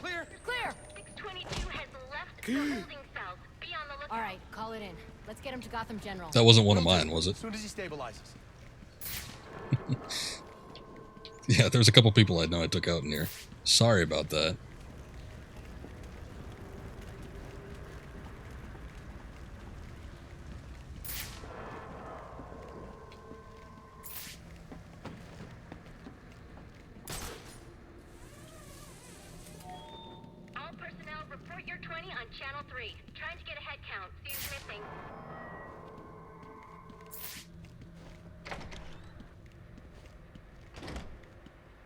Clear! Clear! 622 has left the holding cells. Be on the lookout. All right, call it in. Let's get him to Gotham General. That wasn't one of mine, was it? As soon as he stabilizes. Yeah, there's a couple people I know I took out in here. Sorry about that. All personnel, report your 20 on Channel 3. Trying to get a head count. See who's missing.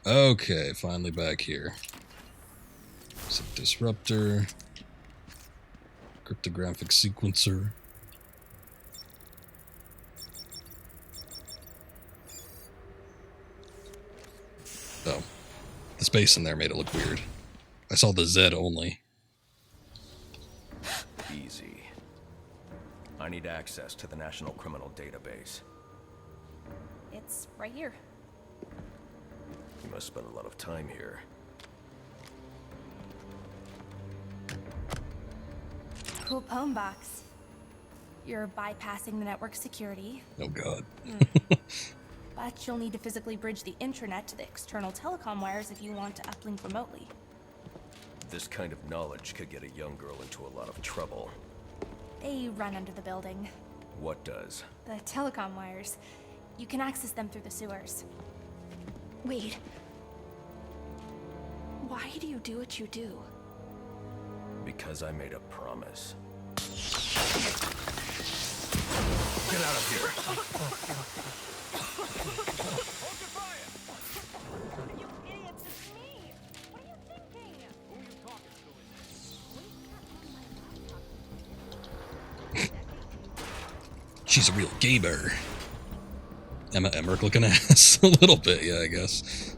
Okay, finally back here. It's a disruptor. Cryptographic sequencer. Oh. The space in there made it look weird. I saw the Z only. Easy. I need access to the National Criminal Database. It's right here. You must spend a lot of time here. Cool poem box. You're bypassing the network security. Oh god. But you'll need to physically bridge the intranet to the external telecom wires if you want to uplink remotely. This kind of knowledge could get a young girl into a lot of trouble. They run under the building. What does? The telecom wires. You can access them through the sewers. Wait. Why do you do what you do? Because I made a promise. Get out of here! You idiots, it's me! What are you thinking? Who are you talking to in She's a real gamer. Emma Emmerich looking ass. A little bit, yeah, I guess.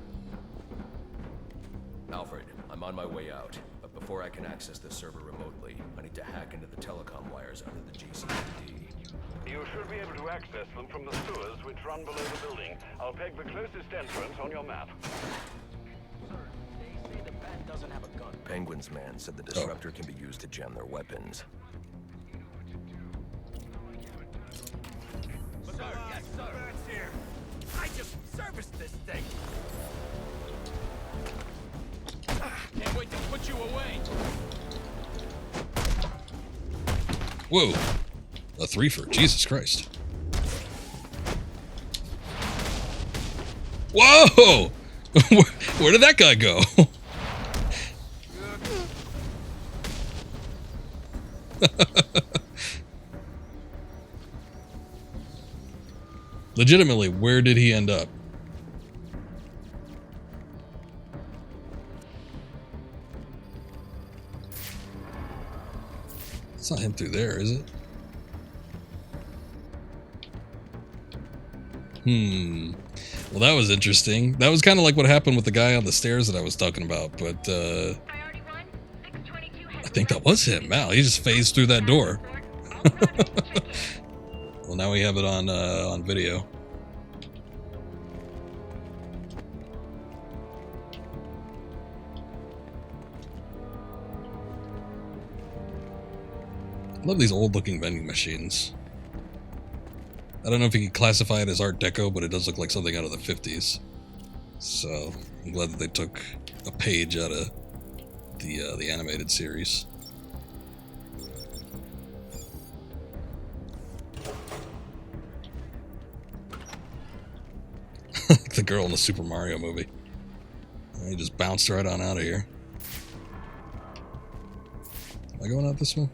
Alfred, I'm on my way out. But before I can access the server remotely, I need to hack into the telecom wires under the Gcpd. You should be able to access them from the sewers which run below the building. I'll peg the closest entrance on your map. Sir, they say the bat doesn't have a gun. Penguin's man said the disruptor can be used to jam their weapons. Sir, yes, sir. That's here. I just serviced this thing. Can't wait to put you away. Whoa. A threefer. Jesus Christ. Whoa! Where did that guy go? Legitimately, where did he end up? It's not him through there, is it? Well, that was interesting. That was kind of like what happened with the guy on the stairs that I was talking about, but I think that was him. Wow, he just phased through that door. Well, now we have it on video. I love these old-looking vending machines. I don't know if you can classify it as Art Deco, but it does look like something out of the 50s. So I'm glad that they took a page out of the animated series. Like the girl in the Super Mario movie. He just bounced right on out of here. Am I going out this way?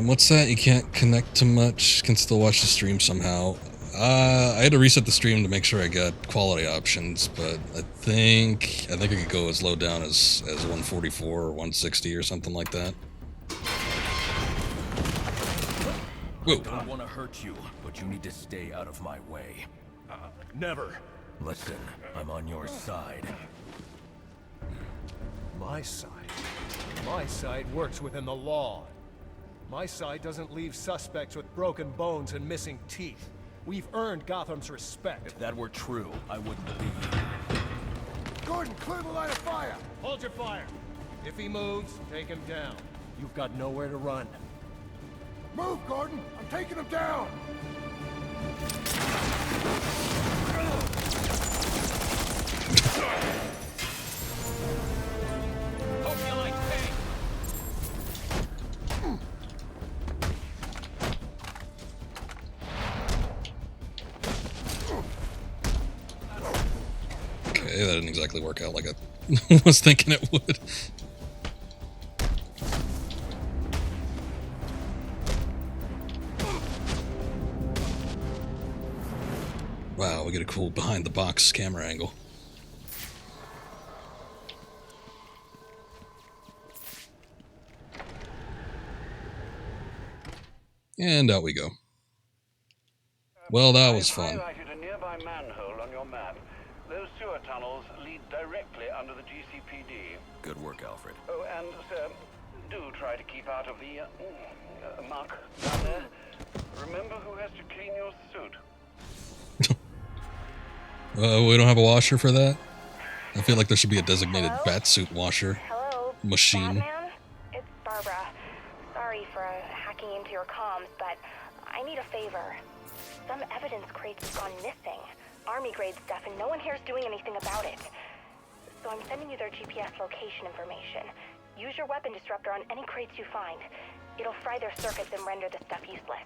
What's that? You can't connect to much, can still watch the stream somehow. I had to reset the stream to make sure I got quality options, but I think I could go as low down as 144 or 160 or something like that. Whoa. I don't want to hurt you, but you need to stay out of my way. Never. Listen, I'm on your side. My side? My side works within the law. My side doesn't leave suspects with broken bones and missing teeth. We've earned Gotham's respect. If that were true, I wouldn't believe you. Gordon, clear the line of fire! Hold your fire. If he moves, take him down. You've got nowhere to run. Move, Gordon! I'm taking him down! Hope you like pain. Okay, that didn't exactly work out like I was thinking it would. Wow, we get a cool behind-the-box camera angle. And out we go. Well, that was fun. I've highlighted a nearby manhole on your map. Those sewer tunnels lead directly under the Gcpd. Good work, Alfred. Oh, and, sir, do try to keep out of the muck down there. Remember who has to clean your suit. We don't have a washer for that? I feel like there should be a designated batsuit washer machine. Batman? It's Barbara. Sorry for hacking into your comms, but I need a favor. Some evidence crates have gone missing. Army-grade stuff, and no one here's doing anything about it. So I'm sending you their GPS location information. Use your weapon disruptor on any crates you find. It'll fry their circuits and render the stuff useless.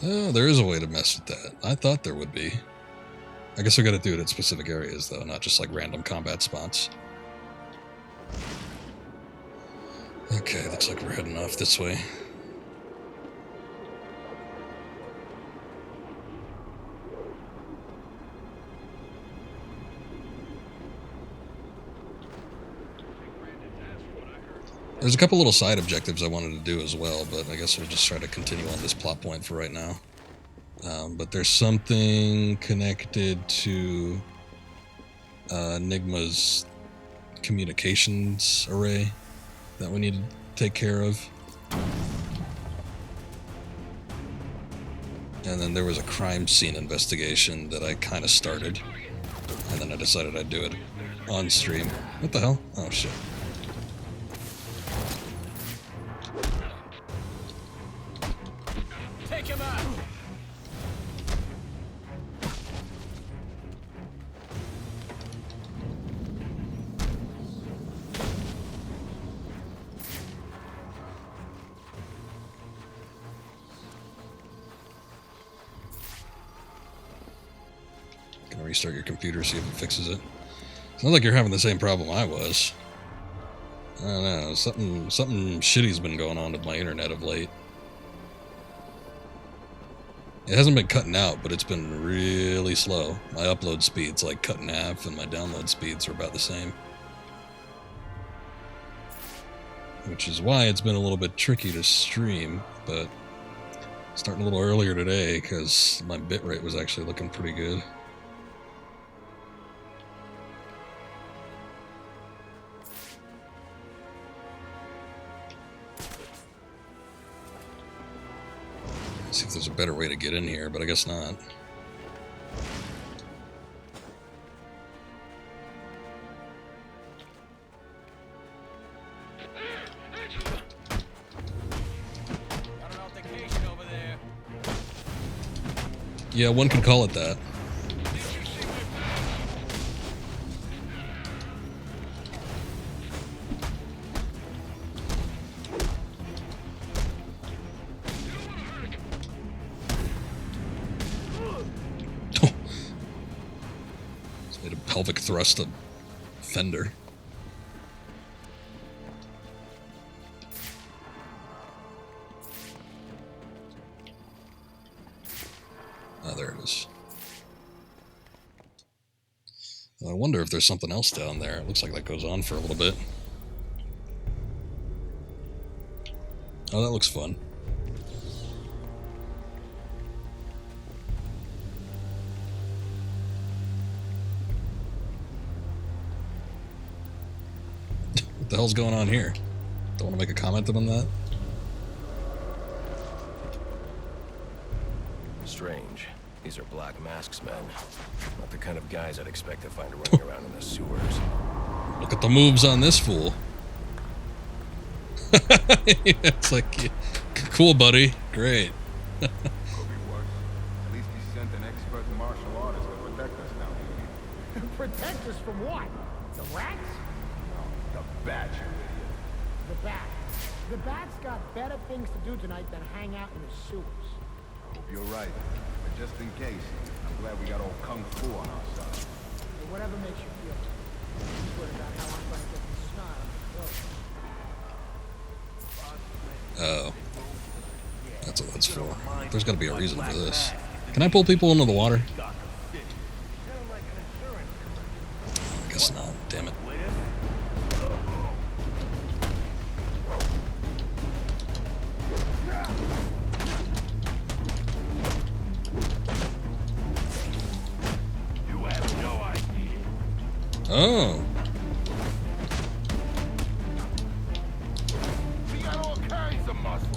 Oh, there is a way to mess with that. I thought there would be. I guess we gotta do it in specific areas, though, not just like random combat spots. Okay, looks like we're heading off this way. There's a couple little side objectives I wanted to do as well, but I guess we'll just try to continue on this plot point for right now. But there's something connected to Enigma's communications array that we need to take care of. And then there was a crime scene investigation that I kind of started, and then I decided I'd do it on stream. What the hell? Oh shit. Take him out! Gonna restart your computer, see if it fixes it. Sounds like you're having the same problem I was. I don't know, something shitty's been going on with my internet of late. It hasn't been cutting out, but it's been really slow. My upload speed's like cut in half, and my download speeds are about the same. Which is why it's been a little bit tricky to stream, but starting a little earlier today because my bitrate was actually looking pretty good. See if there's a better way to get in here, but I guess not. Got an altercation over there. Yeah, one could call it that. Pelvic thrust a fender. Ah, there it is. I wonder if there's something else down there. It looks like that goes on for a little bit. Oh, that looks fun. What the hell's going on here? Don't want to make a comment on that? Strange. These are Black Mask's men. Not the kind of guys I'd expect to find running around in the sewers. Look at the moves on this fool. It's like, yeah, cool, buddy. Great. Could be worse. At least he sent an expert martial artist to protect us down here. Protect us from what? The rats? The bat, you idiot. The bat. The bat's got better things to do tonight than hang out in the sewers. I hope you're right. But just in case, I'm glad we got old Kung Fu on our side. Or whatever makes you feel. I swear to God, how I'm gonna get the snot on the throat. Oh. That's what that's for. There's got to be a reason for this. Can I pull people into the water? I guess not. Damn it. Oh. We got all kinds of muscle.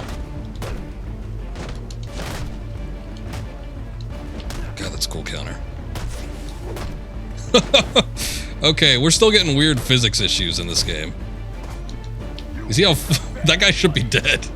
God, that's a cool counter. Okay, we're still getting weird physics issues in this game. You see how that guy should be dead.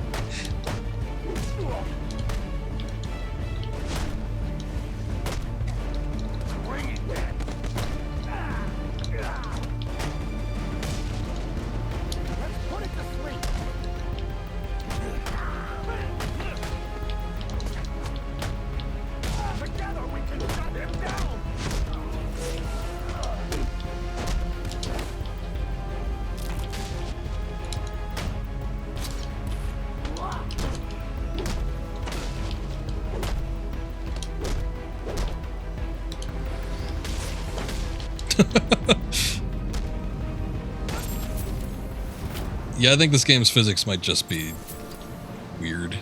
Yeah, I think this game's physics might just be weird.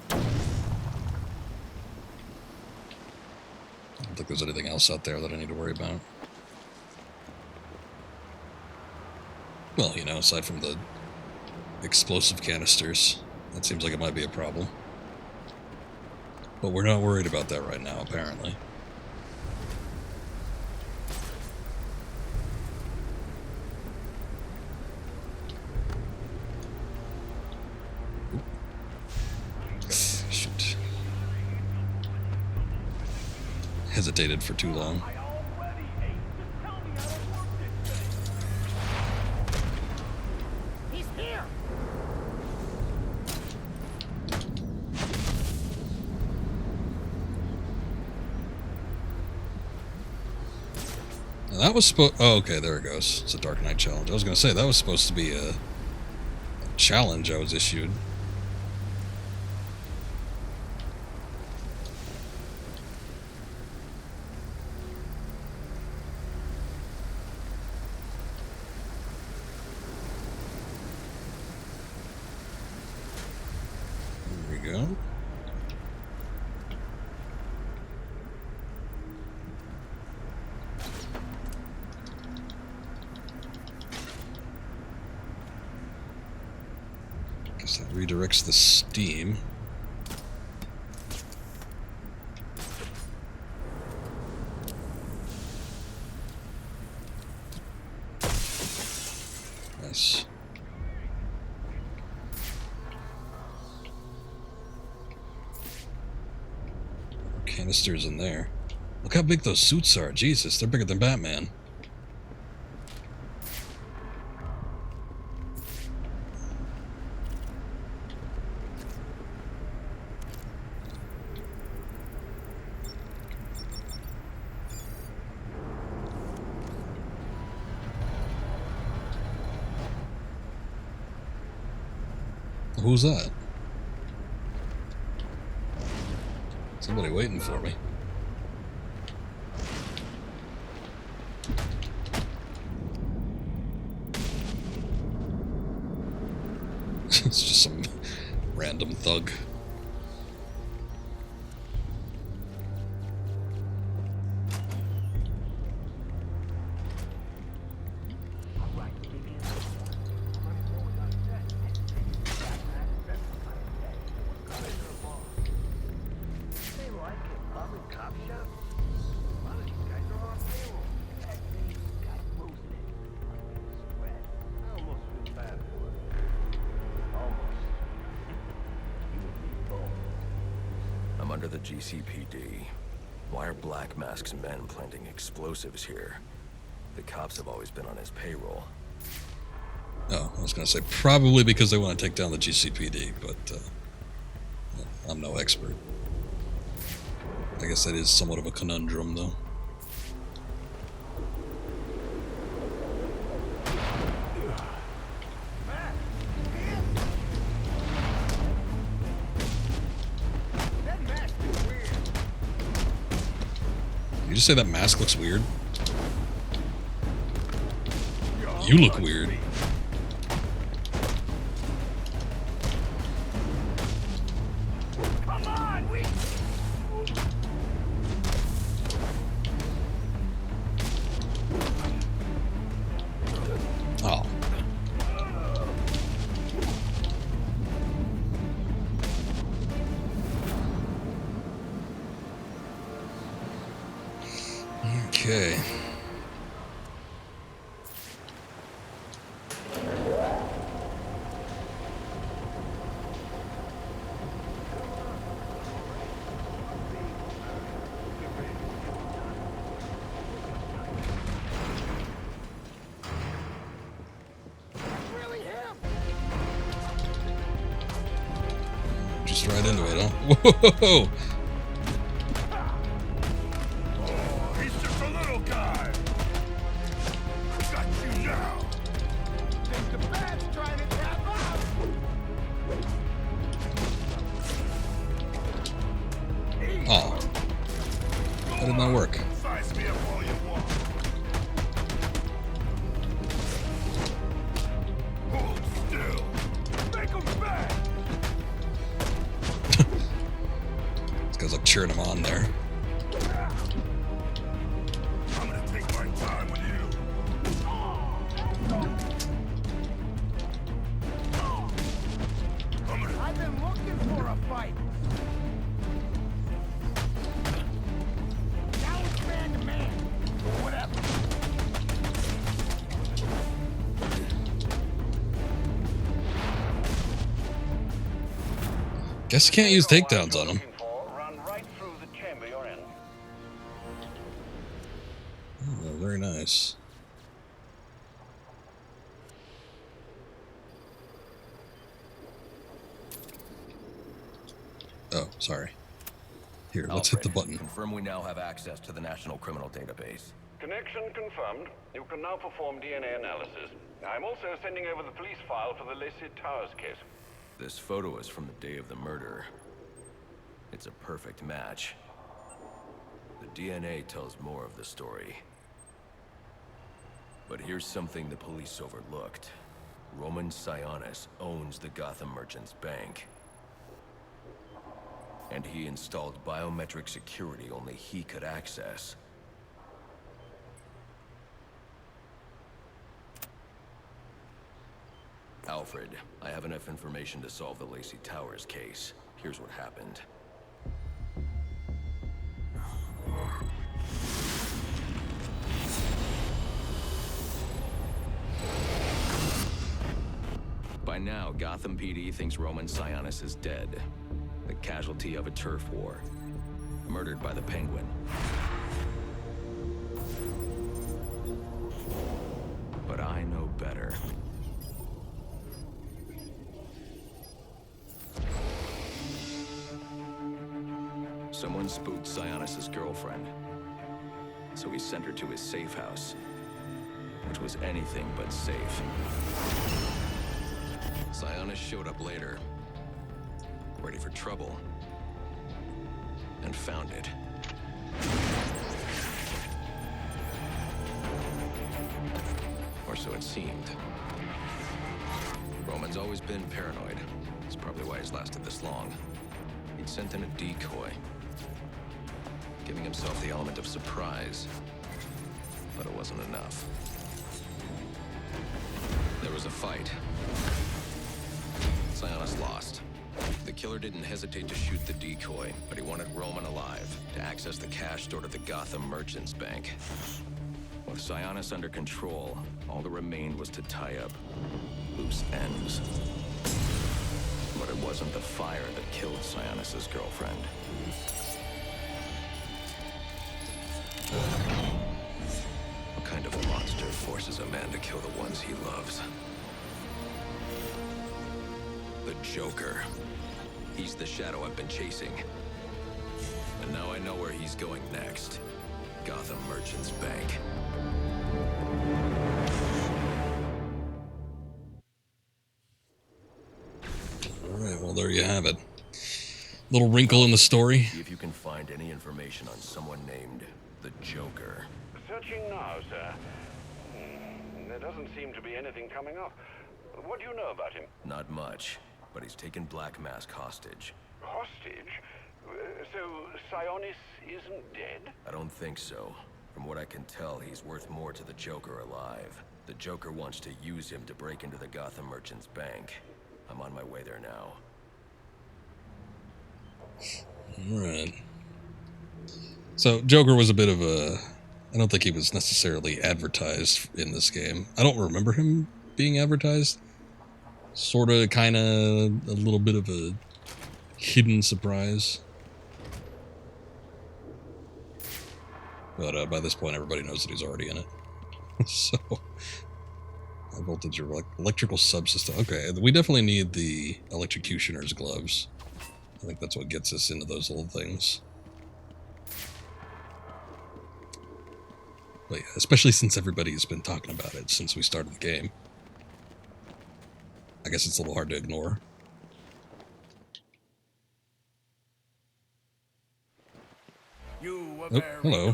I don't think there's anything else out there that I need to worry about. Well, you know, aside from the explosive canisters, that seems like it might be a problem. But we're not worried about that right now, apparently. Shoot. Hesitated for too long. He's here! Now that was supposed... Oh, okay, there it goes. It's a Dark Knight challenge. I was going to say, that was supposed to be a challenge I was issued. There we go. Guess that redirects the steam. Nice. Canisters in there. Look how big those suits are. Jesus, they're bigger than Batman. Who's that? Somebody waiting for me. It's just some random thug. I'm under the Gcpd. Why are Black Mask's men planting explosives here? The cops have always been on his payroll. Oh, I was going to say probably because they want to take down the GCPD, but I'm no expert. I guess that is somewhat of a conundrum, though. Did you just say that mask looks weird? You look weird. Come on, we... Oh. Okay. Just right into it, huh? Whoa! He's just a little guy. Got you now. Think the bad's trying to did not work? Size me up all you want. Hold still. Make 'em back. It's because I'm cheering him on there. I'm gonna take my time with you. I've been looking for a fight. Now it's man to man. Whatever. Guess you can't use takedowns on him. Run right through the chamber you're in. Oh, very nice. Oh, sorry. Here, let's hit the button. Confirm we now have access to the National Criminal Database. Connection confirmed. You can now perform DNA analysis. I'm also sending over the police file for the Lacey Towers case. This photo is from the day of the murder. It's a perfect match. The DNA tells more of the story. But here's something the police overlooked. Roman Sionis owns the Gotham Merchants Bank. And he installed biometric security only he could access. Alfred, I have enough information to solve the Lacey Towers case. Here's what happened. By now, Gotham PD thinks Roman Sionis is dead. The casualty of a turf war. Murdered by the Penguin. But I know better. Someone spooked Sionis' girlfriend. So he sent her to his safe house. Which was anything but safe. Sionis showed up later. Ready for trouble. And found it. Or so it seemed. Roman's always been paranoid. That's probably why he's lasted this long. He'd sent in a decoy. Giving himself the element of surprise. But it wasn't enough. There was a fight. Sionis lost. The killer didn't hesitate to shoot the decoy, but he wanted Roman alive to access the cash stored at the Gotham Merchants Bank. With Sionis under control, all that remained was to tie up loose ends. But it wasn't the fire that killed Sionis' girlfriend. What kind of a monster forces a man to kill the ones he loves? The Joker. He's the shadow I've been chasing. And now I know where he's going next. Gotham Merchants Bank. Alright, well there you have it. Little wrinkle in the story. See if you can find any information on someone named the Joker. Searching now, sir. There doesn't seem to be anything coming up. What do you know about him? Not much, but he's taken Black Mask hostage. Hostage? So Sionis isn't dead? I don't think so. From what I can tell, he's worth more to the Joker alive. The Joker wants to use him to break into the Gotham Merchants Bank. I'm on my way there now. Alright. So, Joker was a bit of a... I don't think he was necessarily advertised in this game. I don't remember him being advertised. Sorta, kinda, a little bit of a hidden surprise. But by this point, everybody knows that he's already in it. So, high voltage or electrical subsystem. Okay, we definitely need the electrocutioner's gloves. I think that's what gets us into those little things. But yeah, especially since everybody's been talking about it since we started the game. I guess it's a little hard to ignore. You were Oh, very hello.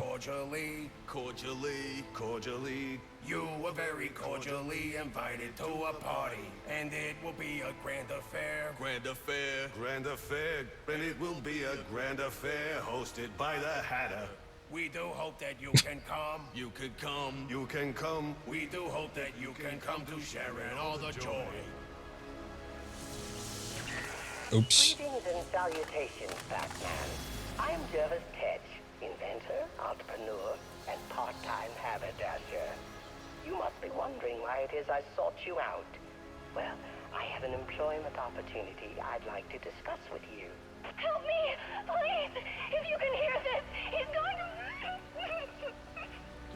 cordially. You were very cordially invited to a party, and it will be a grand affair. Grand affair, and it will be a grand affair hosted by the Hatter. We do hope that you can come. You can come. We do hope that you can come to share in all the joy. Oops. Greetings and salutations, Batman. I'm Jervis Tetch, inventor, entrepreneur, and part-time haberdasher. You must be wondering why it is I sought you out. Well, I have an employment opportunity I'd like to discuss with you. Help me! Please! If you can hear this, he's going to...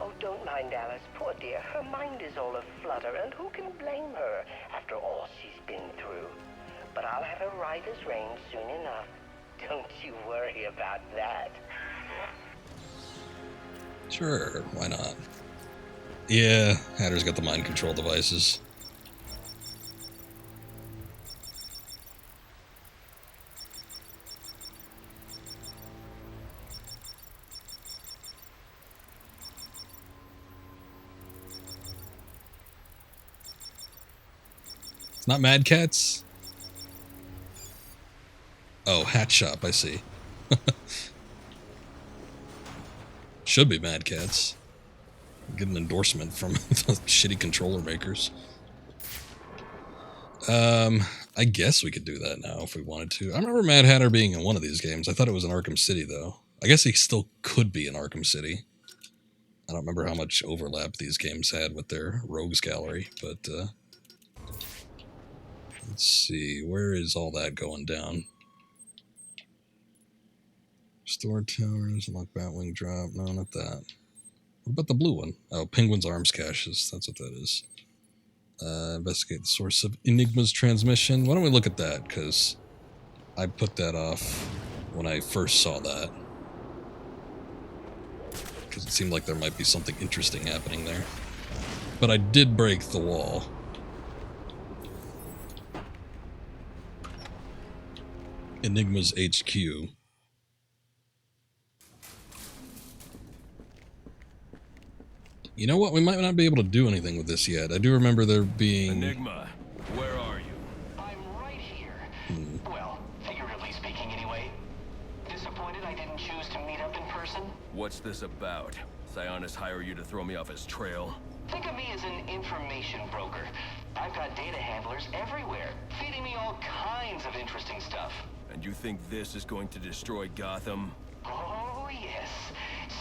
Oh, don't mind Alice, poor dear. Her mind is all aflutter, and who can blame her after all she's been through? But I'll have her right as rain soon enough. Don't you worry about that. Sure, why not? Yeah, Hatter's got the mind control devices. It's not Mad Cats? Oh, Hat Shop, I see. Should be Mad Cats. Get an endorsement from the shitty controller makers. I guess we could do that now if we wanted to. I remember Mad Hatter being in one of these games. I thought it was in Arkham City, though. I guess he still could be in Arkham City. I don't remember how much overlap these games had with their Rogues Gallery, but, let's see. Where is all that going down? Store towers, unlock Batwing drop. No, not that. What about the blue one? Oh, Penguin's arms caches. That's what that is. Investigate the source of Enigma's transmission. Why don't we look at that? Because I put that off when I first saw that. Because it seemed like there might be something interesting happening there. But I did break the wall. Enigma's HQ. You know what? We might not be able to do anything with this yet. I do remember there being... Enigma, where are you? I'm right here. Well, figuratively speaking anyway. Disappointed I didn't choose to meet up in person? What's this about? Sionis hire you to throw me off his trail? Think of me as an information broker. I've got data handlers everywhere, feeding me all kinds of interesting stuff. And you think this is going to destroy Gotham? Oh, yes.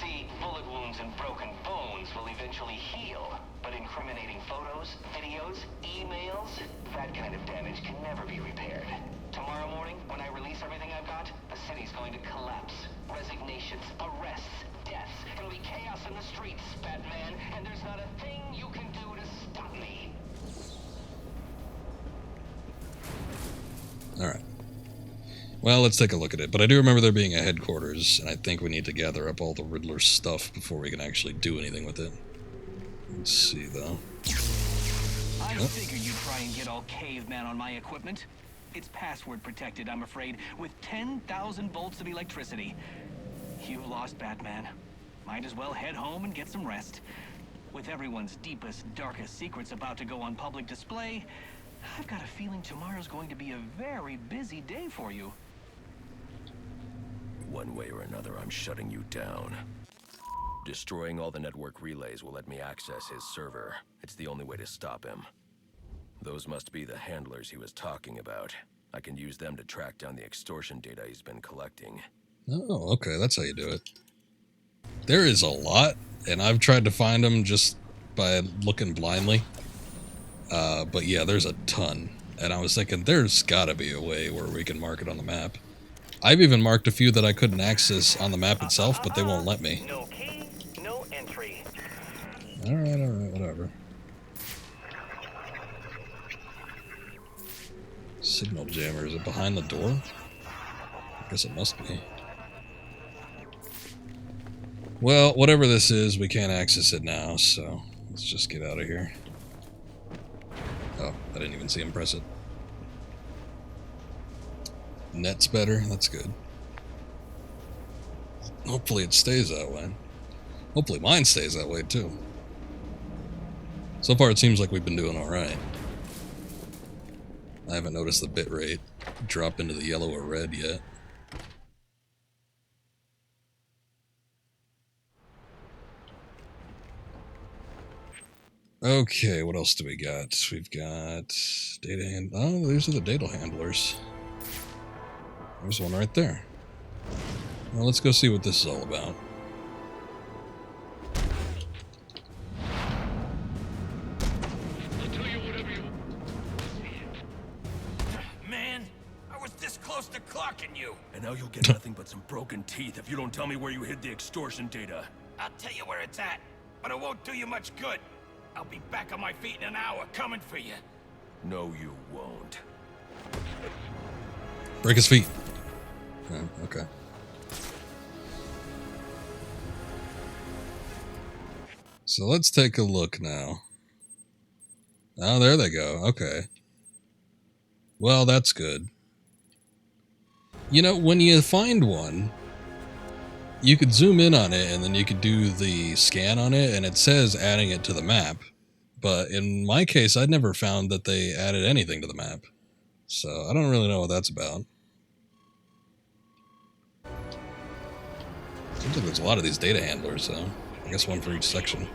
See, bullet wounds and broken bones will eventually heal, but incriminating photos, videos, emails, that kind of damage can never be repaired. Tomorrow morning, when I release everything I've got, the city's going to collapse. Resignations, arrests, deaths. It'll be chaos in the streets, Batman, and there's not a thing you can do to stop me. Alright. Well, let's take a look at it. But I do remember there being a headquarters, and I think we need to gather up all the Riddler's stuff before we can actually do anything with it. Let's see, though. I figure you try and get all caveman on my equipment. It's password protected, I'm afraid, with 10,000 volts of electricity. You lost, Batman. Might as well head home and get some rest. With everyone's deepest, darkest secrets about to go on public display, I've got a feeling tomorrow's going to be a very busy day for you. One way or another, I'm shutting you down. Destroying all the network relays will let me access his server. It's the only way to stop him. Those must be the handlers he was talking about. I can use them to track down the extortion data he's been collecting. Oh, okay, that's how you do it. There is a lot, and I've tried to find them just by looking blindly. But yeah, there's a ton. And I was thinking, there's gotta be a way where we can mark it on the map. I've even marked a few that I couldn't access on the map itself, but they won't let me. No key, no entry. Alright, whatever. Signal jammer, is it behind the door? I guess it must be. Well, whatever this is, we can't access it now, so let's just get out of here. Oh, I didn't even see him press it. Net's better, that's good. Hopefully it stays that way. Hopefully mine stays that way too. So far it seems like we've been doing alright. I haven't noticed the bitrate drop into the yellow or red yet. Okay, what else do we got? We've got data oh, these are the data handlers. There's one right there. Well, let's go see what this is all about. Man, I was this close to clocking you. And now you'll get nothing but some broken teeth if you don't tell me where you hid the extortion data. I'll tell you where it's at, but it won't do you much good. I'll be back on my feet in an hour, coming for you. No, you won't. Break his feet. Oh, okay. So let's take a look now. Oh, there they go. Okay. Well, that's good. You know, when you find one, you could zoom in on it and then you could do the scan on it and it says adding it to the map. But in my case, I'd never found that they added anything to the map. So I don't really know what that's about. Seems like there's a lot of these data handlers, though. I guess one for each section.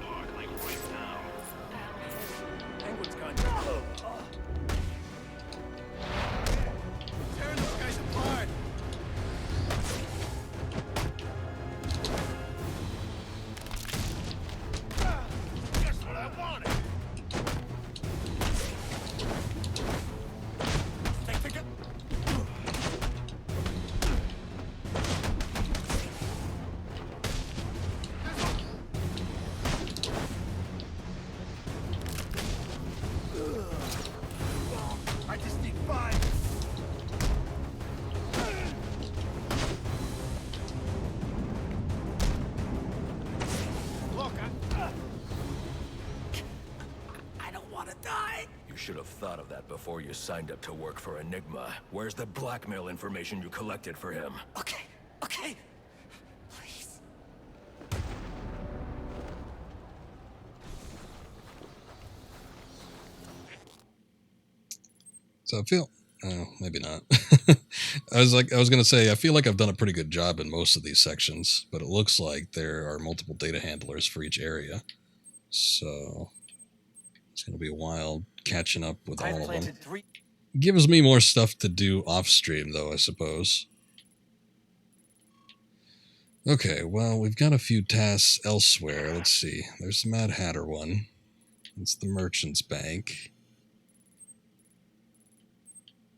Should have thought of that before you signed up to work for Enigma. Where's the blackmail information you collected for him? Okay, please. So I feel, oh, maybe not. I was gonna say, I feel like I've done a pretty good job in most of these sections, but it looks like there are multiple data handlers for each area. So it's gonna be a while catching up with all of them. Gives me more stuff to do off stream, though, I suppose. Okay, well, we've got a few tasks elsewhere. Let's see. There's the Mad Hatter one. It's the Merchant's Bank.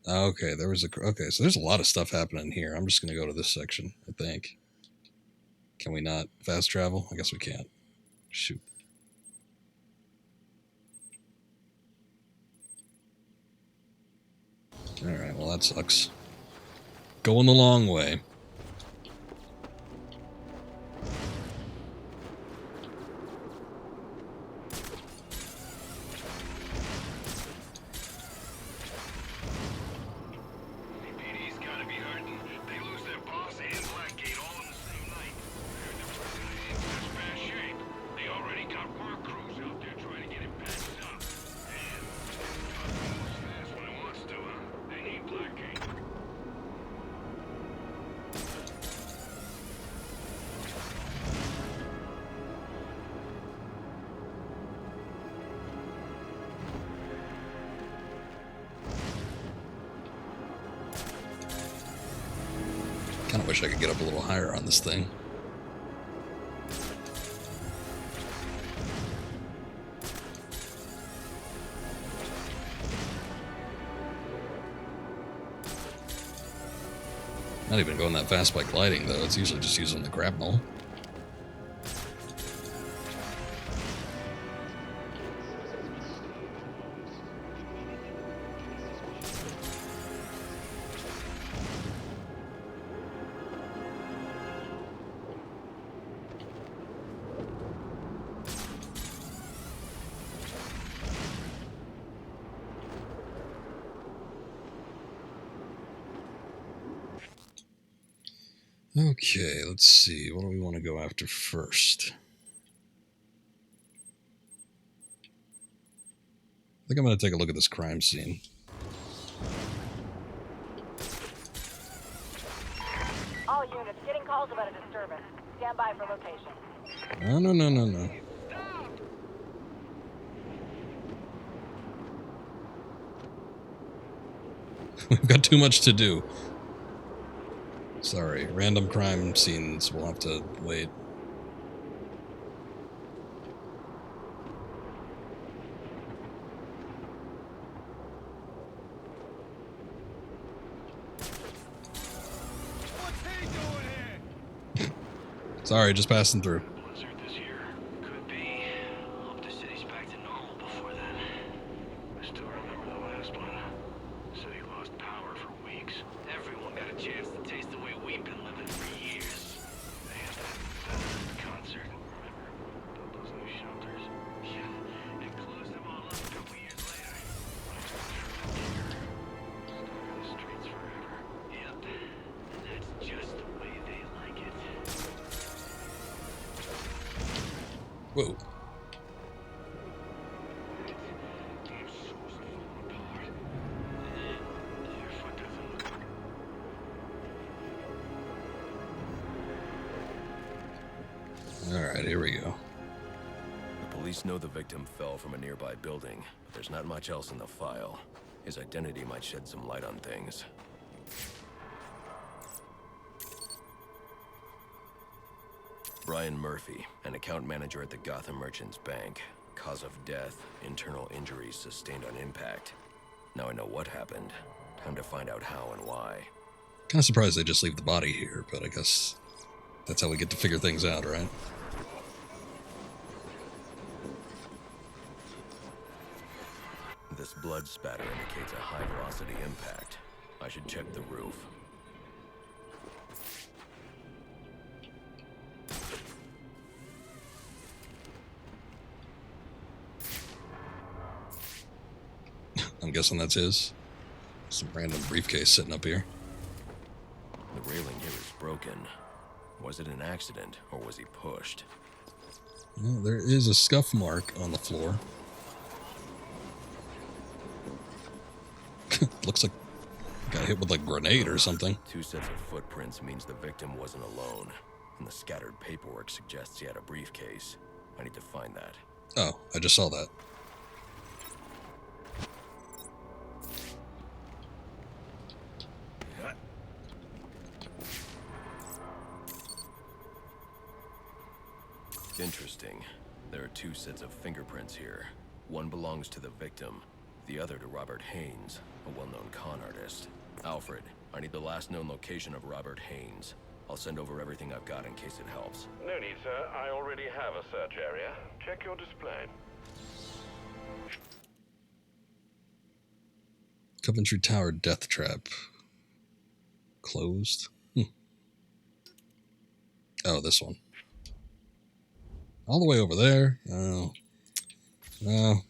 Okay, okay, so there's a lot of stuff happening here. I'm just going to go to this section, I think. Can we not fast travel? I guess we can't. Shoot. Alright, well that sucks. Going the long way. CPD's gotta be hurting. They lose their boss and Blackgate all in the same night. They're in such bad shape. They already got work crews out there trying to get it patched up. And moves fast when it wants to, huh? They need Blackgate. Kind of wish I could get up a little higher on this thing. Not even going that fast by gliding, though. It's usually just using the grapnel. Okay, let's see. What do we want to go after first? I think I'm going to take a look at this crime scene. All units getting calls about a disturbance. Stand by for location. No. We've got too much to do. Sorry, random crime scenes will have to wait. Sorry, just passing through. Blizzard this year. Could be. Hope the city's back to normal before then. I still remember the last one. City lost power for weeks. Everyone got a chance to taste the way we've been living for years. They had that concert, remember? Built those new shelters. Yeah, and closed them all up a couple years later. Stuck in the streets forever. Yep. And that's just the way they like it. Whoa. Alright, here we go. The police know the victim fell from a nearby building, but there's not much else in the file. His identity might shed some light on things. Brian Murphy, an account manager at the Gotham Merchants Bank. Cause of death, internal injuries sustained on impact. Now I know what happened. Time to find out how and why. Kind of surprised they just leave the body here, but I guess that's how we get to figure things out, right? This blood spatter indicates a high-velocity impact. I should check the roof. I'm guessing that's his. Some random briefcase sitting up here. The railing here is broken. Was it an accident, or was he pushed? Well, there is a scuff mark on the floor. Looks like got hit with a grenade or something. 2 sets of footprints means the victim wasn't alone, and the scattered paperwork suggests he had a briefcase. I need to find that. Oh, I just saw that. Interesting. There are 2 sets of fingerprints here. One belongs to the victim, the other to Robert Haynes, a well-known con artist. Alfred, I need the last known location of Robert Haynes. I'll send over everything I've got in case it helps. No need, sir. I already have a search area. Check your display. Coventry Tower Death Trap. Closed? Oh, this one. All the way over there? Oh. Well,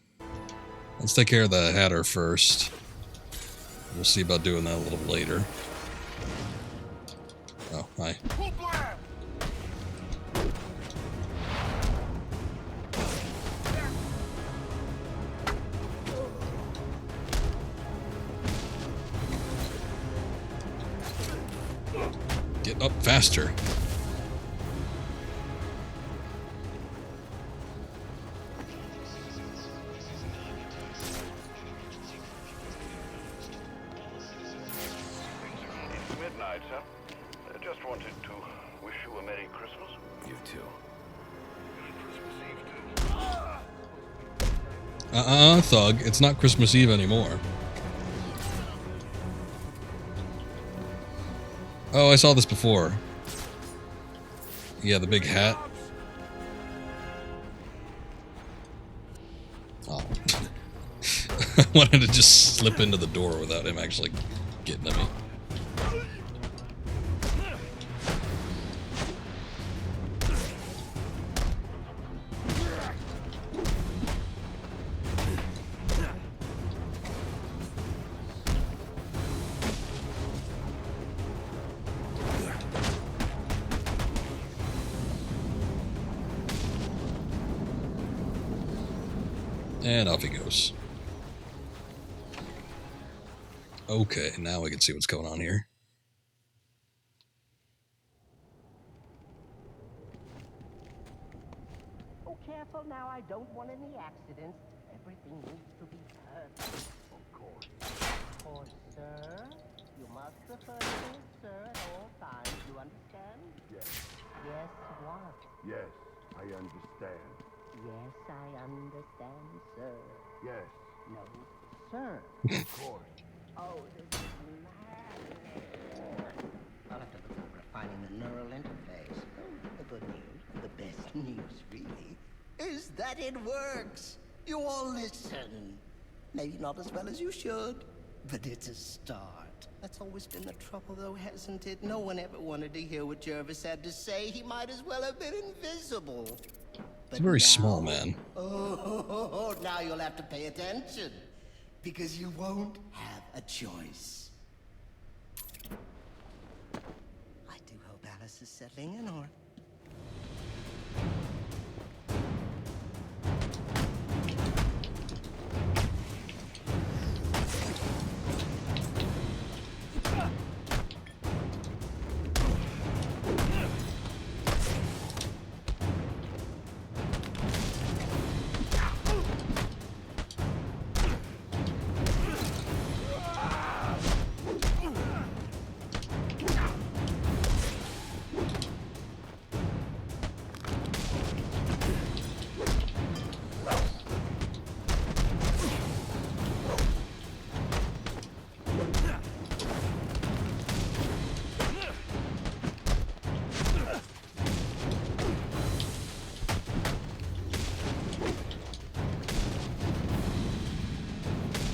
let's take care of the Hatter first. We'll see about doing that a little later. Oh, hi. Get up faster. It's midnight, sir. I just wanted to wish you a Merry Christmas. You too. Thug. It's not Christmas Eve anymore. Oh, I saw this before. Yeah, the big hat. Oh. I wanted to just slip into the door without him actually getting at me. And off he goes. Okay, now we can see what's going on here. Oh, careful now. I don't want any accidents. Everything needs to be perfect. Of course. Of course, sir. You must refer to me, sir, at all times. You understand? Yes. Yes, what? Yes, I understand. Yes, I understand, sir. Yes. No, sir. Of course. Oh, this is madness. I'll have to look over finding the neural interface. Oh, the good news, the best news, really, is that it works. You all listen. Maybe not as well as you should, but it's a start. That's always been the trouble, though, hasn't it? No one ever wanted to hear what Jervis had to say. He might as well have been invisible. He's a very small man. Oh, now you'll have to pay attention, because you won't have a choice. I do hope Alice is settling in, or...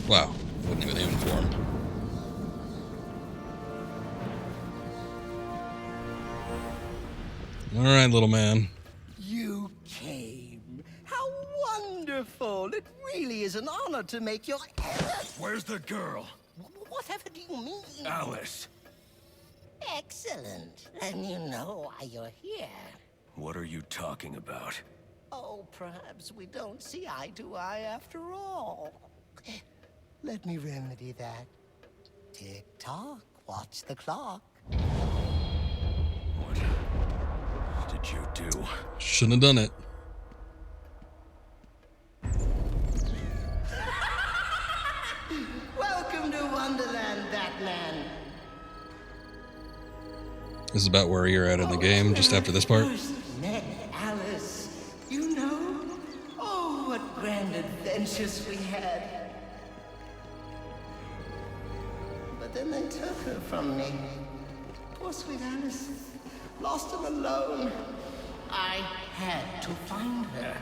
Wow, wasn't even aiming for him. All right, little man. You came. How wonderful. It really is an honor to make your... Where's the girl? Whatever do you mean? Alice. Excellent. And you know why you're here. What are you talking about? Oh, perhaps we don't see eye to eye after all. Let me remedy that. Tick-tock. Watch the clock. What did you do? Shouldn't have done it. Welcome to Wonderland, Batman. This is about where you're at in the game, just after this part. Met Alice. You know? Oh, what grand adventures we had. But then they took her from me. Poor sweet Alice. Lost and alone. I had to find her.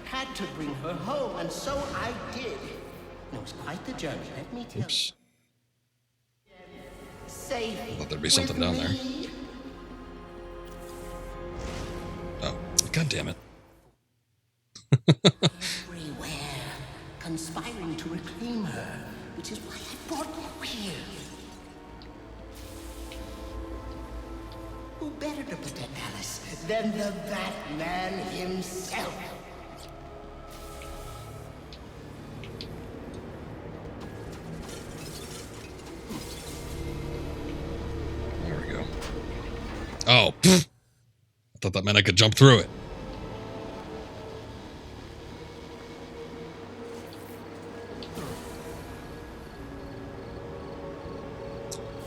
Had to bring her home, and so I did. And it was quite the journey, let me tell you. Safe. Thought there'd be something down there. Oh, god damn it. Everywhere, conspiring to reclaim her, which is why I brought you here. Who better to protect Alice than the Batman himself? There we go. Oh, pfft. I thought that meant I could jump through it.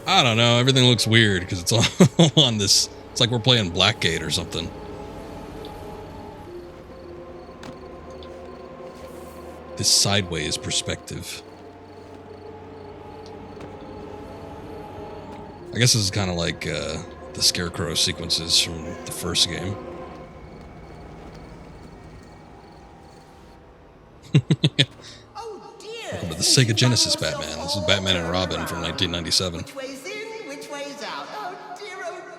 I don't know. Everything looks weird because it's all on this. It's like we're playing Blackgate or something. This sideways perspective. I guess this is kind of like the Scarecrow sequences from the first game. Welcome to the Sega Genesis Batman. This is Batman and Robin from 1997. Which way's in, which way's out? Oh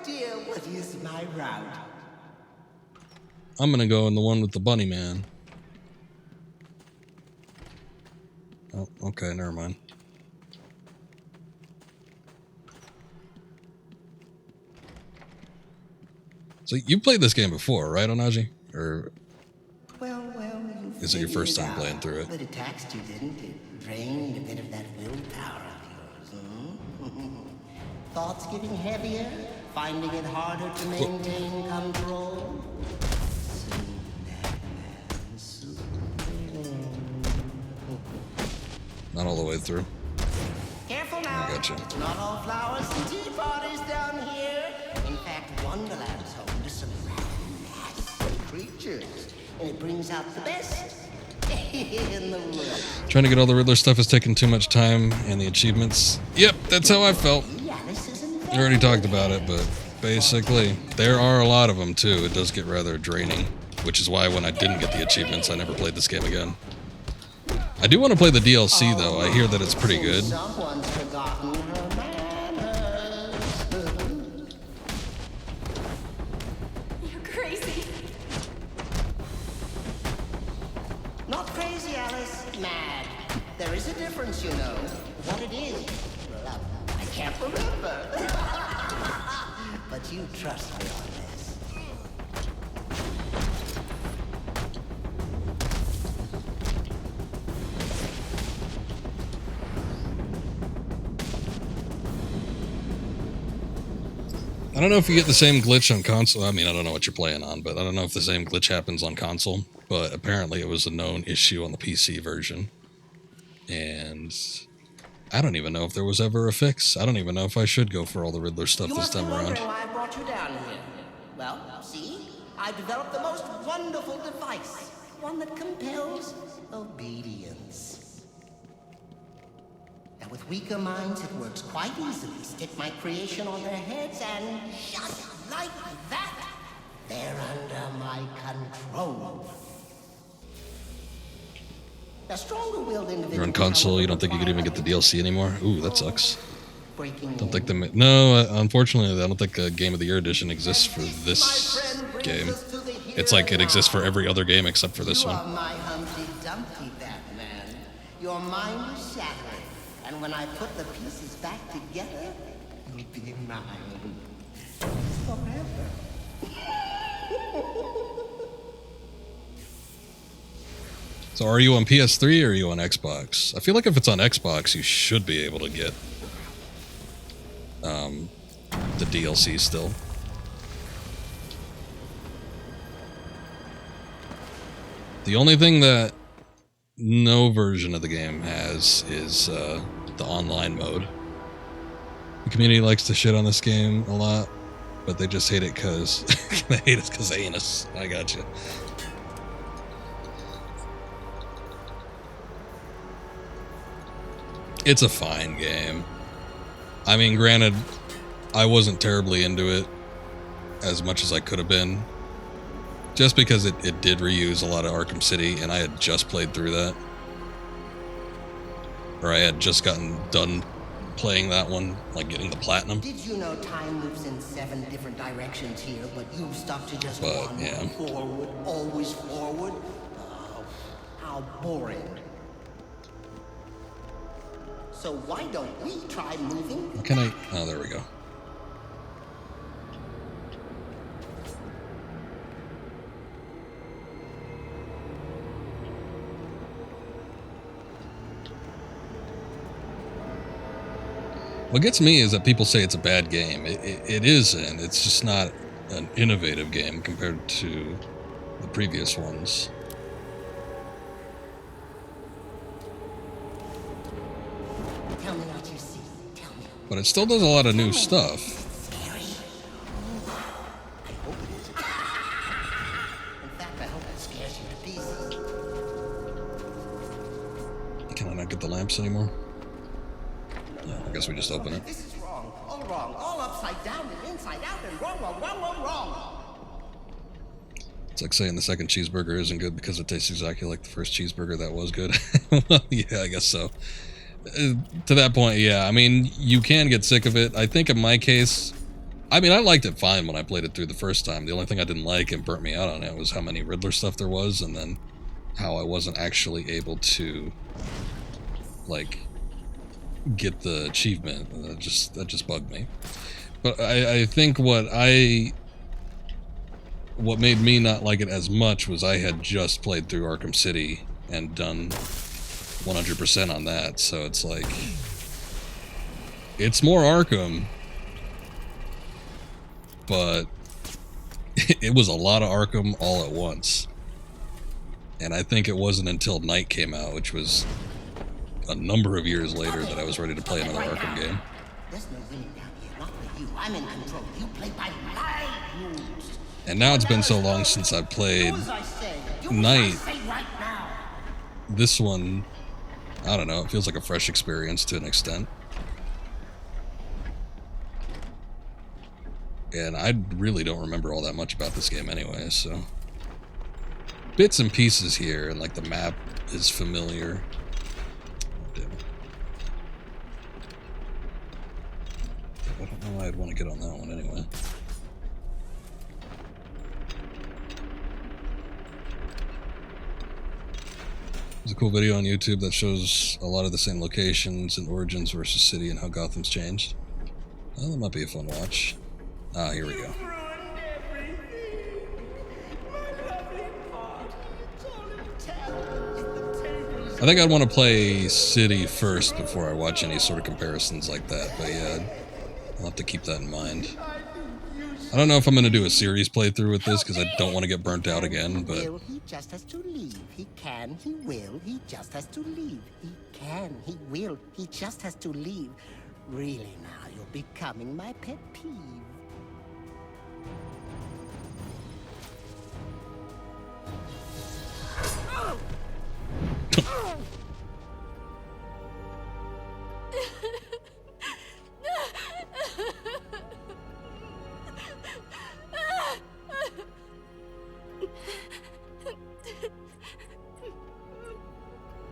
dear, what is my route? I'm gonna go in the one with the bunny man. Oh, okay, never mind. So you played this game before, right, Onaji? Or Well, Is it your first time playing through it? But it taxed you, didn't it? Drained a bit of that willpower of yours, Thoughts getting heavier? Finding it harder to maintain control? Not all the way through. Careful now. I gotcha. It's not all flowers and tea parties down here. In fact, Wonderland's home to some nasty creatures. And it brings out the best in the world. Trying to get all the Riddler stuff is taking too much time, and the achievements. Yep, that's how I felt. I already talked about it, but basically, there are a lot of them too. It does get rather draining, which is why when I didn't get the achievements, I never played this game again. I do want to play the DLC though. I hear that it's pretty good. Someone's forgotten her manners. You're crazy. Not crazy, Alice. Mad. There is a difference, you know. What it is, well, I can't remember. But you trust me on this. I don't know if you get the same glitch on console. I mean, I don't know what you're playing on, but I don't know if the same glitch happens on console. But apparently it was a known issue on the PC version. And I don't even know if there was ever a fix. I don't even know if I should go for all the Riddler stuff this time around. Why I brought you down here. Well, see? I developed the most wonderful device. One that compels obedience. Now, with weaker minds, it works quite easily. Stick my creation on their heads and just like that, they're under my control. Now, stronger-willed individuals... You're on console, you don't think you could even get the DLC anymore? Ooh, that sucks. Don't think the... No, unfortunately, I don't think a Game of the Year edition exists for this game. It's like it exists for every other game except for this You one. are my Humpty Dumpty, Batman. Your mind is shattered. And when I put the pieces back together, you'll be mine. Forever. So are you on PS3 or are you on Xbox? I feel like if it's on Xbox, you should be able to get the DLC still. The only thing that no version of the game has is the online mode. The community likes to shit on this game a lot, but they just hate it because they hate us because anus. I got you. It's a fine game. I mean, granted, I wasn't terribly into it as much as I could have been. Just because it did reuse a lot of Arkham City, and I had just played through that. Or I had just gotten done playing that one, like getting the platinum. Did you know time moves in 7 different directions here, but you stuck to just one? Yeah. Forward, always forward? Oh, how boring. So why don't we try moving? Can I? Oh, there we go. What gets me is that people say it's a bad game. It isn't. It's just not an innovative game compared to the previous ones. Tell me what you see. Tell me. But it still does a lot of new stuff. Scary. I hope it is. In fact, I hope it scares you to pieces. Can I not get the lamps anymore? Yeah, I guess we just open it. This is wrong. All upside down and inside out and wrong. It's like saying the second cheeseburger isn't good because it tastes exactly like the first cheeseburger that was good. Well, yeah, I guess so. To that point, yeah. I mean, you can get sick of it. I think in my case, I mean, I liked it fine when I played it through the first time. The only thing I didn't like and burnt me out on it was how many Riddler stuff there was, and then how I wasn't actually able to, like, get the achievement. That just bugged me. But I think what I what made me not like it as much was I had just played through Arkham City and done 100% on that, so it's like, it's more Arkham, but it was a lot of Arkham all at once. And I think it wasn't until Night came out, which was a number of years later, that I was ready to play another Arkham game. There's no winning down here, not for you. I'm in control. You play by my rules. And now it's been so long since I've played Night. This one, I don't know, it feels like a fresh experience to an extent. And I really don't remember all that much about this game anyway, so... Bits and pieces here, and like the map is familiar. Damn it. I don't know why I'd want to get on that one anyway. There's a cool video on YouTube that shows a lot of the same locations in Origins versus City and how Gotham's changed. Well, that might be a fun watch. Ah, here we go. I think I'd want to play City first before I watch any sort of comparisons like that, but yeah, I'll have to keep that in mind. I don't know if I'm going to do a series playthrough with this, because I don't want to get burnt out again, but... He just has to leave. He can, he will, he just has to leave. He can, he will, he just has to leave. Really now, you're becoming my pet peeve.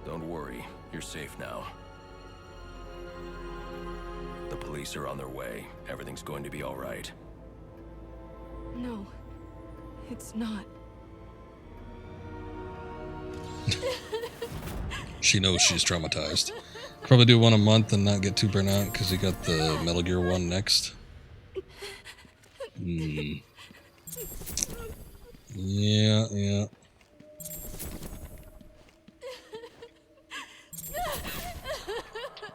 Don't worry, you're safe now. The police are on their way. Everything's going to be all right. No, it's not. She knows she's traumatized. Probably do one a month and not get too burnt out, because you got the Metal Gear 1 next. Yeah.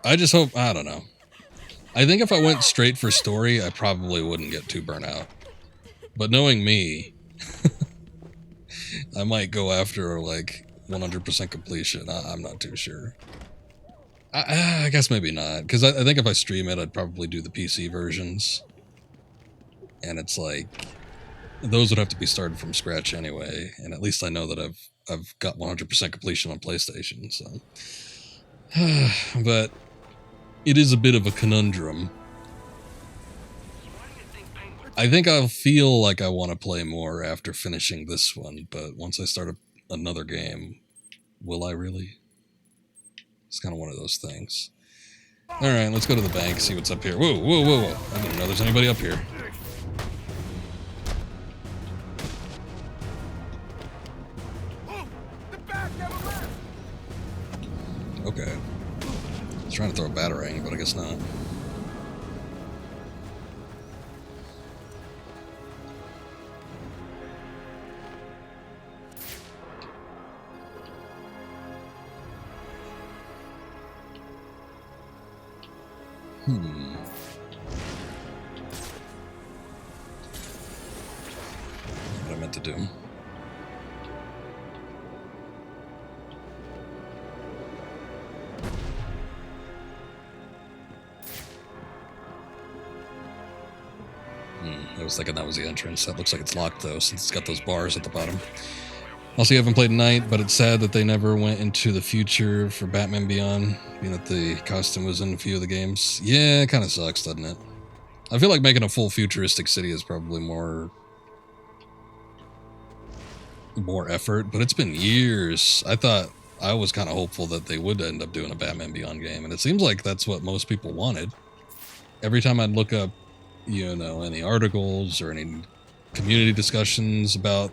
I just hope, I don't know. I think if I went straight for story, I probably wouldn't get too burnt out. But knowing me, I might go after like 100% completion. I'm not too sure. I guess maybe not, because I think if I stream it, I'd probably do the PC versions. And it's like, those would have to be started from scratch anyway, and at least I know that I've got 100% completion on PlayStation, so... But it is a bit of a conundrum. I think I'll feel like I want to play more after finishing this one, but once I start another game, will I really? It's kind of one of those things. Alright, let's go to the bank, see what's up here. Whoa. I didn't know there's anybody up here. Okay. I was trying to throw a batarang, but I guess not. What I meant to do. I was thinking that was the entrance. That looks like it's locked though, since it's got those bars at the bottom. Also, you haven't played Night, but it's sad that they never went into the future for Batman Beyond, being that the costume was in a few of the games. Yeah, it kind of sucks, doesn't it? I feel like making a full futuristic city is probably more effort, but it's been years. I was kind of hopeful that they would end up doing a Batman Beyond game, and it seems like that's what most people wanted. Every time I'd look up, you know, any articles or any community discussions about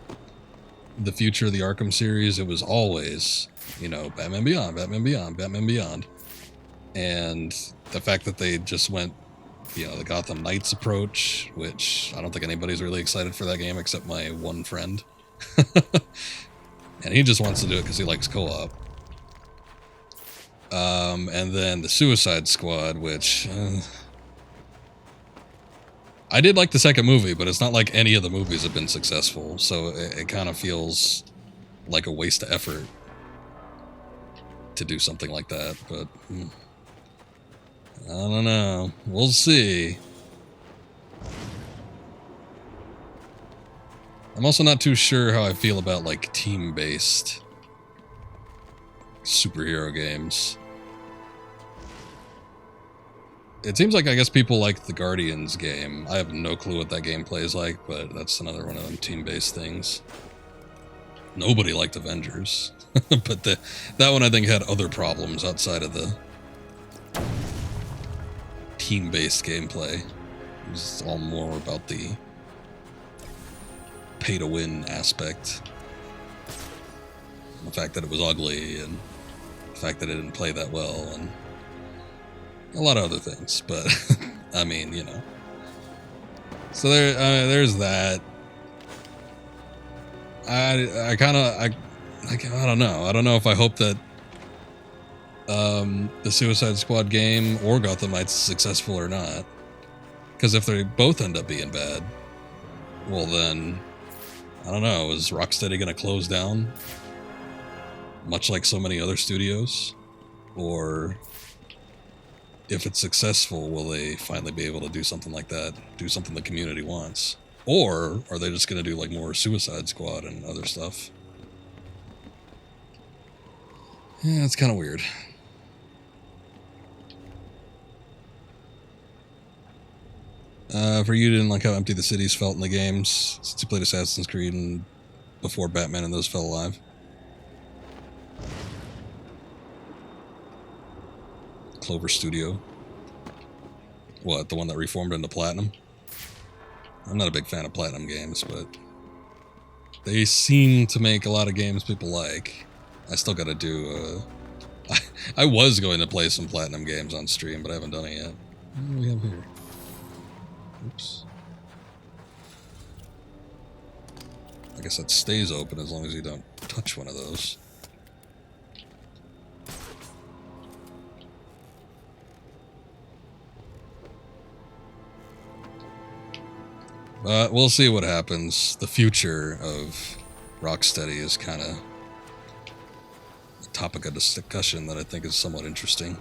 the future of the Arkham series, it was always, you know, Batman Beyond, Batman Beyond, Batman Beyond. And the fact that they just went the Gotham Knights approach, which I don't think anybody's really excited for that game except my one friend. And he just wants to do it because he likes co-op. And then the Suicide Squad, which... I did like the second movie, but it's not like any of the movies have been successful, so it kind of feels like a waste of effort to do something like that, but I don't know. We'll see. I'm also not too sure how I feel about like team-based superhero games. It seems like, I guess, people like the Guardians game. I have no clue what that game plays like, but that's another one of them team-based things. Nobody liked Avengers. But that one, I think, had other problems outside of the team-based gameplay. It was all more about the pay-to-win aspect. The fact that it was ugly, and the fact that it didn't play that well, and a lot of other things, but I mean, you know. So there's that. I don't know. I don't know if I hope that the Suicide Squad game or Gotham Knights is successful or not. Because if they both end up being bad, well then, I don't know. Is Rocksteady going to close down, much like so many other studios, or if it's successful, will they finally be able to do something like that? Do something the community wants? Or are they just going to do like more Suicide Squad and other stuff? Yeah, it's kind of weird. For you, didn't like how empty the cities felt in the games since you played Assassin's Creed and before Batman and those fell alive? Clover Studio. What, the one that reformed into Platinum? I'm not a big fan of Platinum games, but they seem to make a lot of games people like. I still gotta do, I was going to play some Platinum games on stream, but I haven't done it yet. What do we have here? Oops. I guess that stays open as long as you don't touch one of those. But we'll see what happens. The future of Rocksteady is kind of a topic of discussion that I think is somewhat interesting.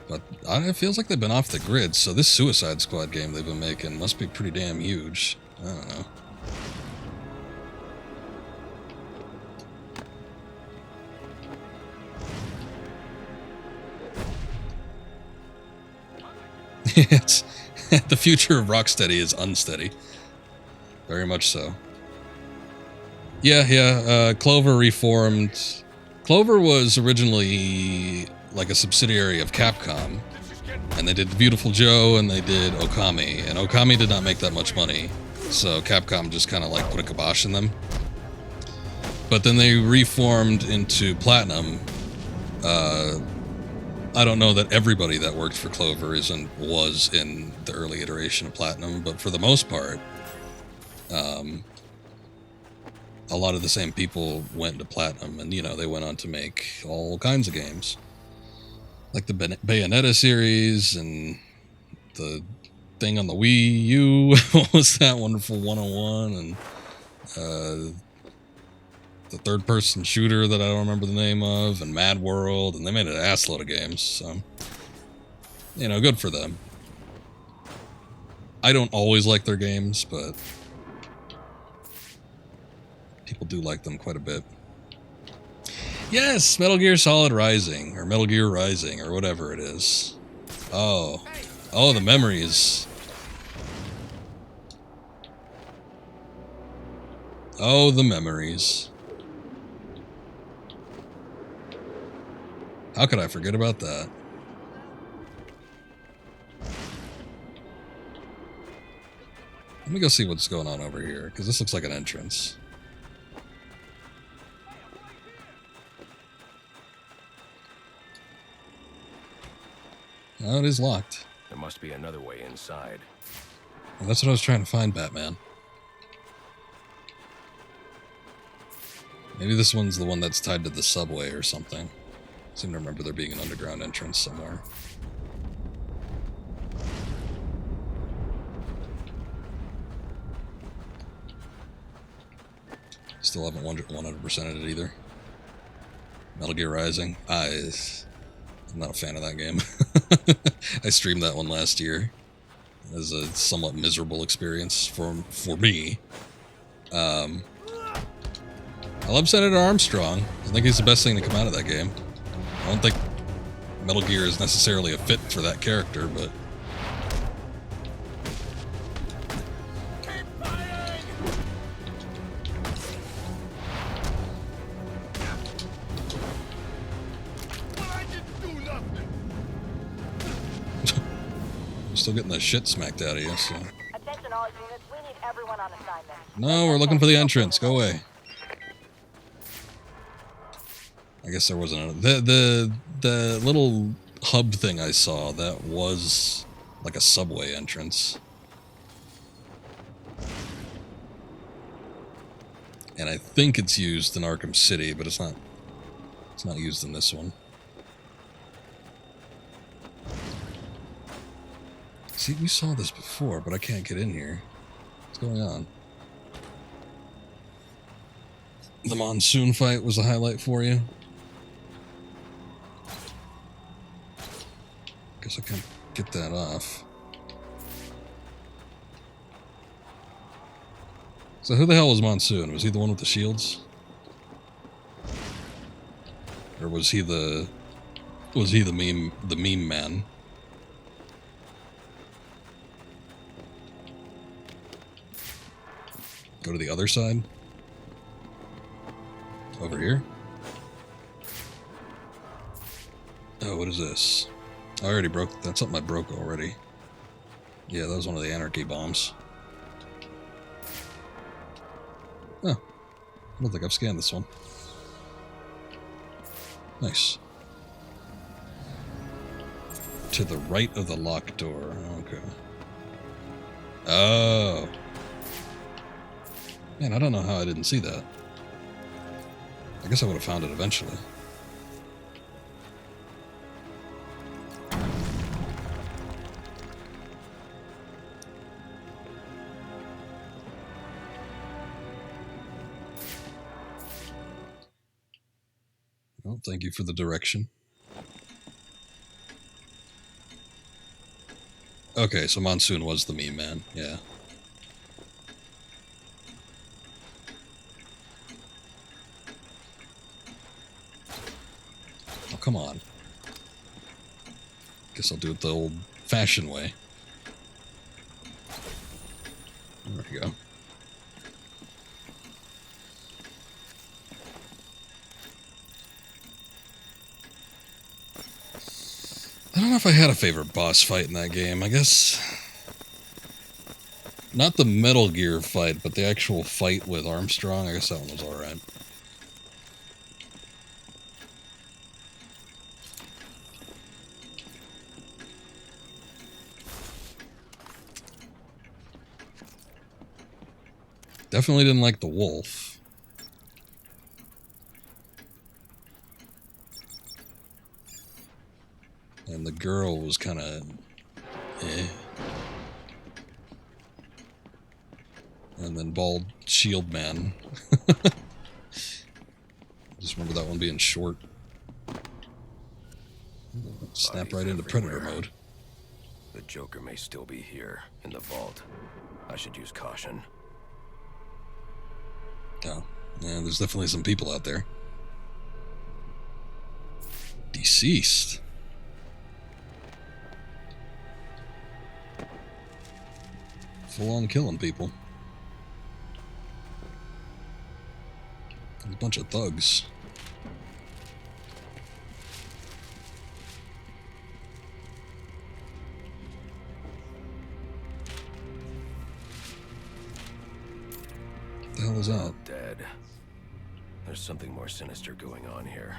But it feels like they've been off the grid, so this Suicide Squad game they've been making must be pretty damn huge. I don't know. It's the future of Rocksteady is unsteady. Very much so. Yeah. Clover reformed. Clover was originally like a subsidiary of Capcom, and they did Beautiful Joe and they did Okami, and Okami did not make that much money, so Capcom just kind of like put a kibosh in them. But then they reformed into Platinum. I don't know that everybody that worked for Clover was in the early iteration of Platinum, but for the most part, a lot of the same people went to Platinum, and, you know, they went on to make all kinds of games. Like the Bayonetta series, and the thing on the Wii U, what was that, Wonderful 101, and the third-person shooter that I don't remember the name of, and Mad World, and they made an assload of games, so, you know, good for them. I don't always like their games, but people do like them quite a bit. Yes, Metal Gear Solid Rising, or Metal Gear Rising, or whatever it is. Oh, the memories. Oh, the memories. How could I forget about that? Let me go see what's going on over here, because this looks like an entrance. Oh, it is locked. There must be another way inside. Well, that's what I was trying to find, Batman. Maybe this one's the one that's tied to the subway or something. I seem to remember there being an underground entrance somewhere. Still haven't 100%ed it either. Metal Gear Rising. I'm not a fan of that game. I streamed that one last year. It was a somewhat miserable experience for me. I love Senator Armstrong. I think he's the best thing to come out of that game. I don't think Metal Gear is necessarily a fit for that character, but... Still getting the shit smacked out of you, so... Attention all units, we need everyone on assignment. No, we're looking for the entrance. Go away. I guess there wasn't the little hub thing I saw, that was like a subway entrance. And I think it's used in Arkham City, but it's not used in this one. See, we saw this before, but I can't get in here. What's going on? The monsoon fight was a highlight for you? Guess I can't get that off. So who the hell was Monsoon? Was he the one with the shields? Or was he the meme man? Go to the other side? Over here? Oh, what is this? I already broke. That's something I broke already. Yeah, that was one of the anarchy bombs. Oh. I don't think I've scanned this one. Nice. To the right of the locked door. Okay. Oh. Man, I don't know how I didn't see that. I guess I would have found it eventually. Well, thank you for the direction. Okay, so Monsoon was the meme man, yeah. Oh, come on. Guess I'll do it the old-fashioned way. There we go. I don't know if I had a favorite boss fight in that game. I guess... Not the Metal Gear fight, but the actual fight with Armstrong. I guess that one was alright. Definitely didn't like the wolf. And the girl was kind of... eh. And then Bald Shield Man. Just remember that one being short. Snap right into Predator mode. The Joker may still be here, in the vault. I should use caution. Oh, yeah, there's definitely some people out there. Deceased. Full on killing people. There's a bunch of thugs. What the hell is that? Dead. There's something more sinister going on here.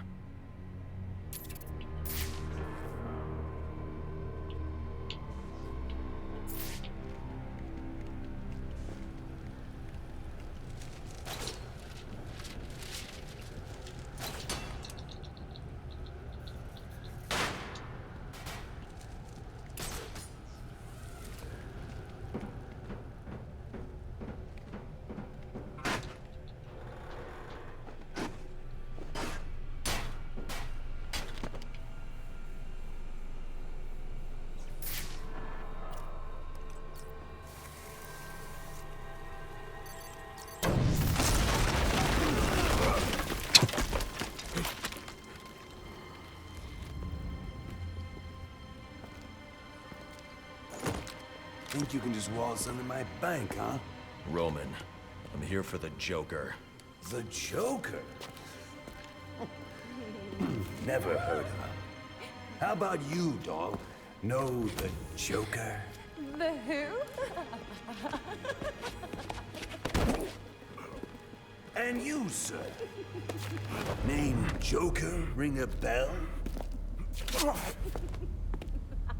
think you can just waltz into my bank, huh? Roman, I'm here for the Joker. The Joker? Never heard of him. How about you, dog? Know the Joker? The who? And you, sir? Name Joker ring a bell?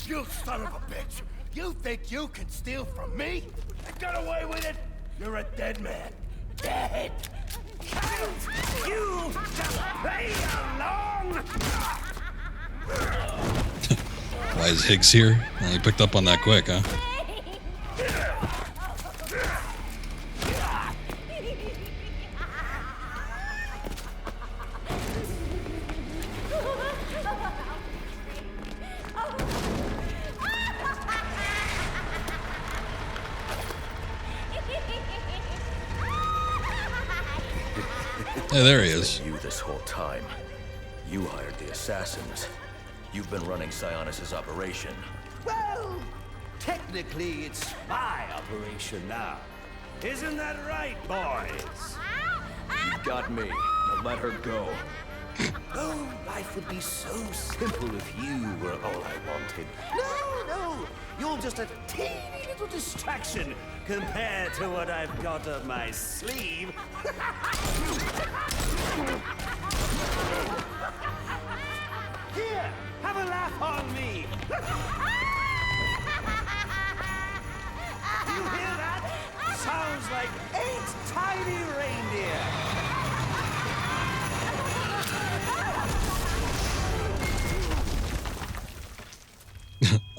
You son of a bitch! You think you can steal from me? I got away with it? You're a dead man. Dead! You just play along! Why is Higgs here? Well, he picked up on that quick, huh? Hey, there he is. You this whole time. You hired the assassins. You've been running Sionis' operation. Well, technically it's my operation now. Isn't that right, boys? You got me. Now let her go. Oh, life would be so simple if you were all I wanted. No, you're just a teeny little distraction compared to what I've got up my sleeve. Here, have a laugh on me. Do you hear that? Sounds like 8 tiny reindeer.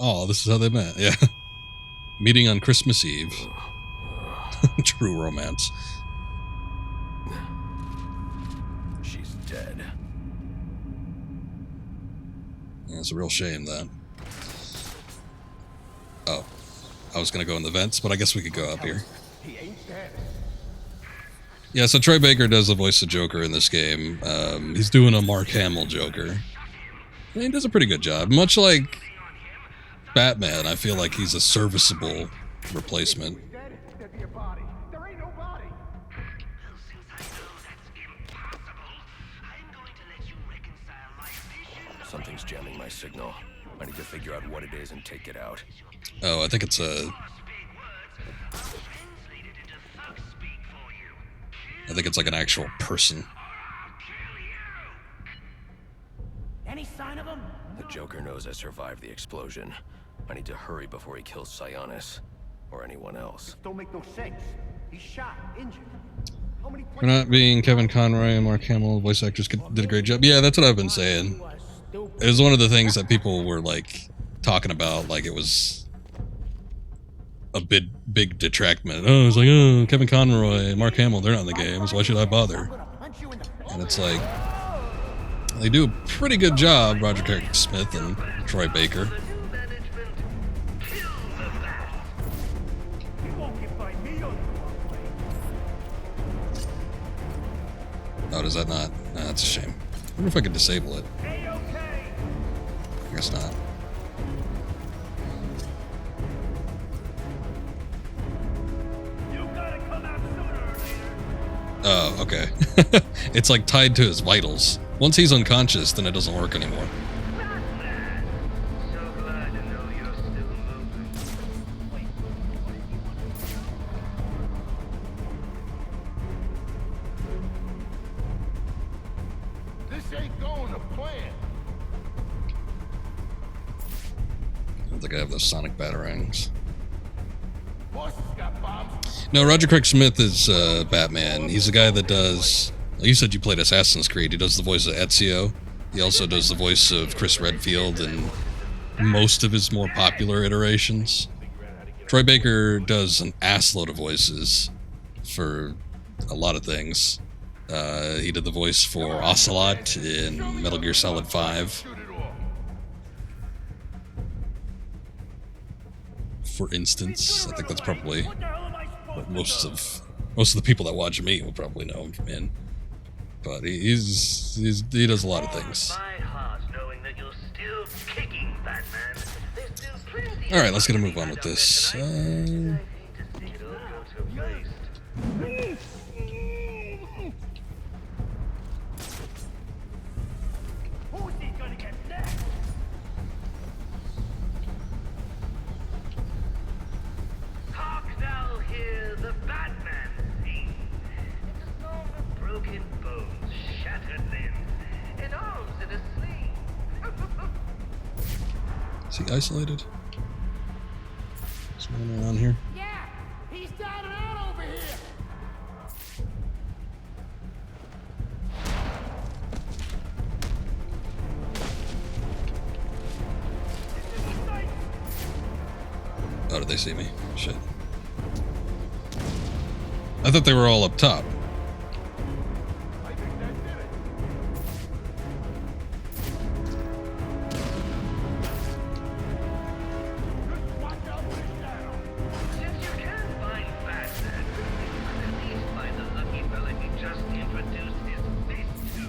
Oh, this is how they met. Yeah. Meeting on Christmas Eve. True romance. She's dead. Yeah, it's a real shame, that. Oh. I was going to go in the vents, but I guess we could go up here. He ain't dead. Yeah, so Troy Baker does the voice of Joker in this game. He's doing a Mark Hamill Joker. And he does a pretty good job. Much like Batman, I feel like he's a serviceable replacement. There'd be a body. There ain't no body. Something's jamming my signal. I need to figure out what it is and take it out. Oh, I think it's a... I think it's like an actual person. Any sign of him? The Joker knows I survived the explosion. I need to hurry before he kills Sionis. Or anyone else. Don't make no sense. He's shot, injured. How many For not being Kevin Conroy and Mark Hamill, voice actors did a great job. Yeah, that's what I've been saying. It was one of the things that people were like talking about, like it was a big detractment. Oh, it's like, oh, Kevin Conroy and Mark Hamill, they're not in the games. Why should I bother? And it's like, they do a pretty good job, Roger Craig Smith and Troy Baker. Oh, does that not? Nah, that's a shame. I wonder if I could disable it. I guess not. Oh, okay. It's like tied to his vitals. Once he's unconscious, then it doesn't work anymore. This ain't going to plan. I don't think I have those sonic batarangs. Boss has got bombs. No, Roger Craig Smith is Batman. He's the guy that does... You said you played Assassin's Creed. He does the voice of Ezio. He also does the voice of Chris Redfield in most of his more popular iterations. Troy Baker does an assload of voices for a lot of things. He did the voice for Ocelot in Metal Gear Solid 5. For instance, I think that's probably what most of the people that watch me will probably know him in. But he does a lot of things. My heart knowing that you're still kicking, Batman. There's still plenty Alright, let's get a move on with this. Hark thou hear the Batman sing. It is known of broken bones, shattered limbs, and arms in a sling. Is he isolated? Is anyone around here? Yeah, he's down and out over here. Oh, did they see me? Shit. I thought they were all up top. Since you can't find Batman, you could at least find the lucky fella he just introduced his fist to.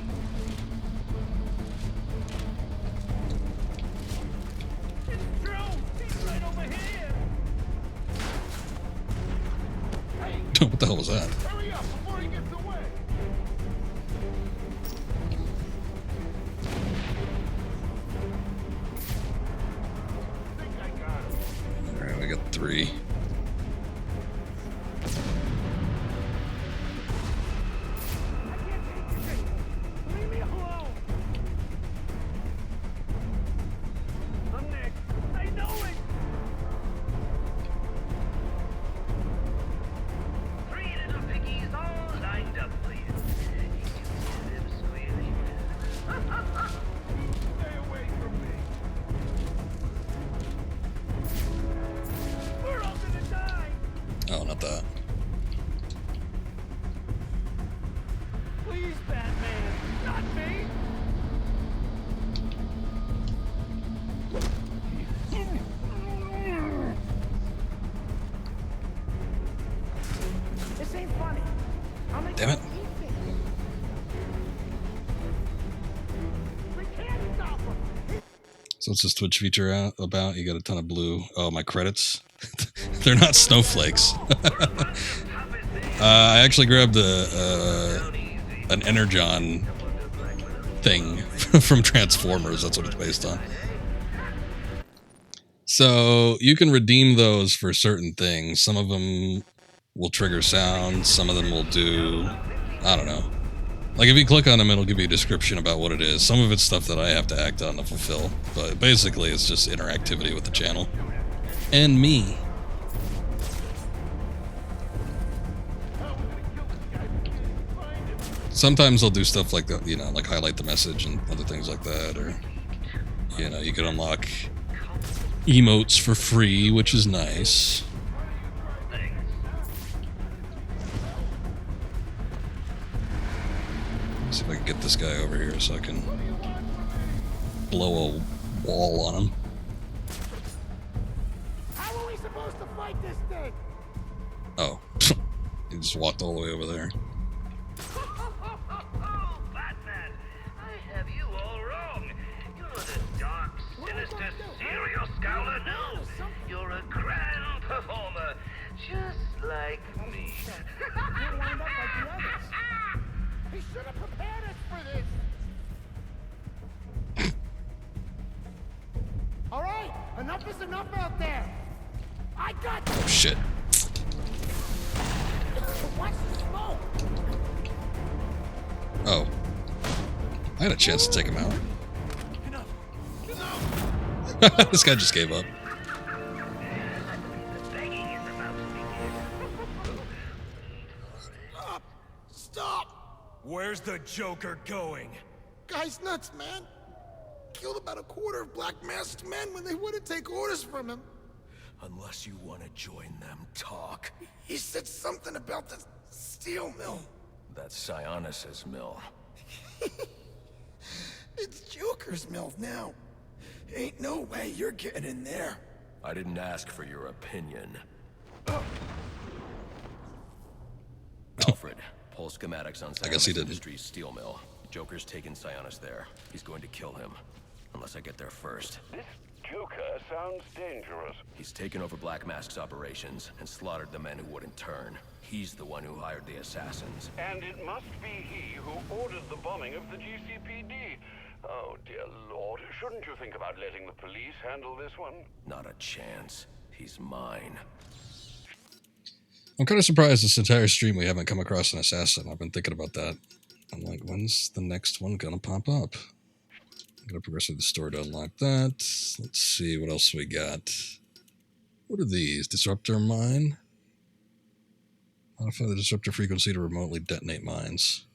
It's true! He's right over here! What the hell was that? Hurry up before he gets away. Alright, we got 3. Leave me alone. I'm next. I know it. Three little piggies all lined up for you. You can hear them squealing. Stay away from me. We're all gonna die. Oh, not that. Please, Batman, not me. This ain't funny. I'll make Damn it. We can't stop him. So what's this Twitch feature out about? You got a ton of blue. Oh, my credits. They're not snowflakes. I actually grabbed an Energon thing from Transformers. That's what it's based on. So you can redeem those for certain things. Some of them will trigger sounds. Some of them will do, I don't know. Like if you click on them, it'll give you a description about what it is. Some of it's stuff that I have to act on to fulfill. But basically, it's just interactivity with the channel. And me. Sometimes they'll do stuff like that, you know, like highlight the message and other things like that. Or, you know, you can unlock emotes for free, which is nice. Let's see if I can get this guy over here so I can blow a wall on him. How are we supposed to fight this thing? Oh, he just walked all the way over there. Batman, I have you all wrong. You're the dark, sinister, serial scowler. No, you're a grand performer, just like me. Can't wind up like the others. He should have prepared us for this. All right, enough is enough out there. I got you. Oh, shit. Watch the smoke. Oh. I had a chance to take him out. This guy just gave up. Stop! Where's the Joker going? Guy's nuts, man. Killed about a quarter of Black Masked men when they wouldn't take orders from him. Unless you want to join them, talk. He said something about the steel mill. That's Sionis's mill. It's Joker's mill now. Ain't no way you're getting in there. I didn't ask for your opinion. Alfred, pull schematics on I guess he Sionis didn't. Industries steel mill. Joker's taking Sionis there. He's going to kill him. Unless I get there first. This Joker sounds dangerous. He's taken over Black Mask's operations and slaughtered the men who wouldn't turn. He's the one who hired the assassins. And it must be he who ordered the bombing of the GCPD. Oh, dear Lord. Shouldn't you think about letting the police handle this one? Not a chance. He's mine. I'm kind of surprised this entire stream we haven't come across an assassin. I've been thinking about that. I'm like, when's the next one gonna pop up? I'm gonna progress through the story to unlock that. Let's see what else we got. What are these? Disruptor mine? Modify the disruptor frequency to remotely detonate mines.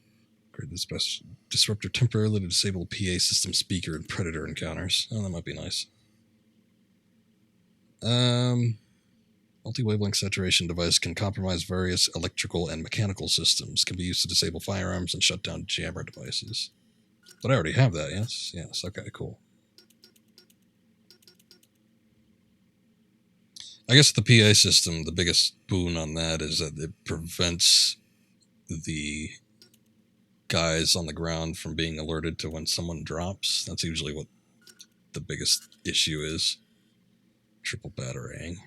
Create this best disruptor temporarily to disable a PA system speaker and predator encounters. Oh, that might be nice. Multi-wavelength saturation device can compromise various electrical and mechanical systems. Can be used to disable firearms and shut down jammer devices. But I already have that, yes? Yes, okay, cool. I guess the PA system, the biggest boon on that is that it prevents the guys on the ground from being alerted to when someone drops. That's usually what the biggest issue is. Triple batarang.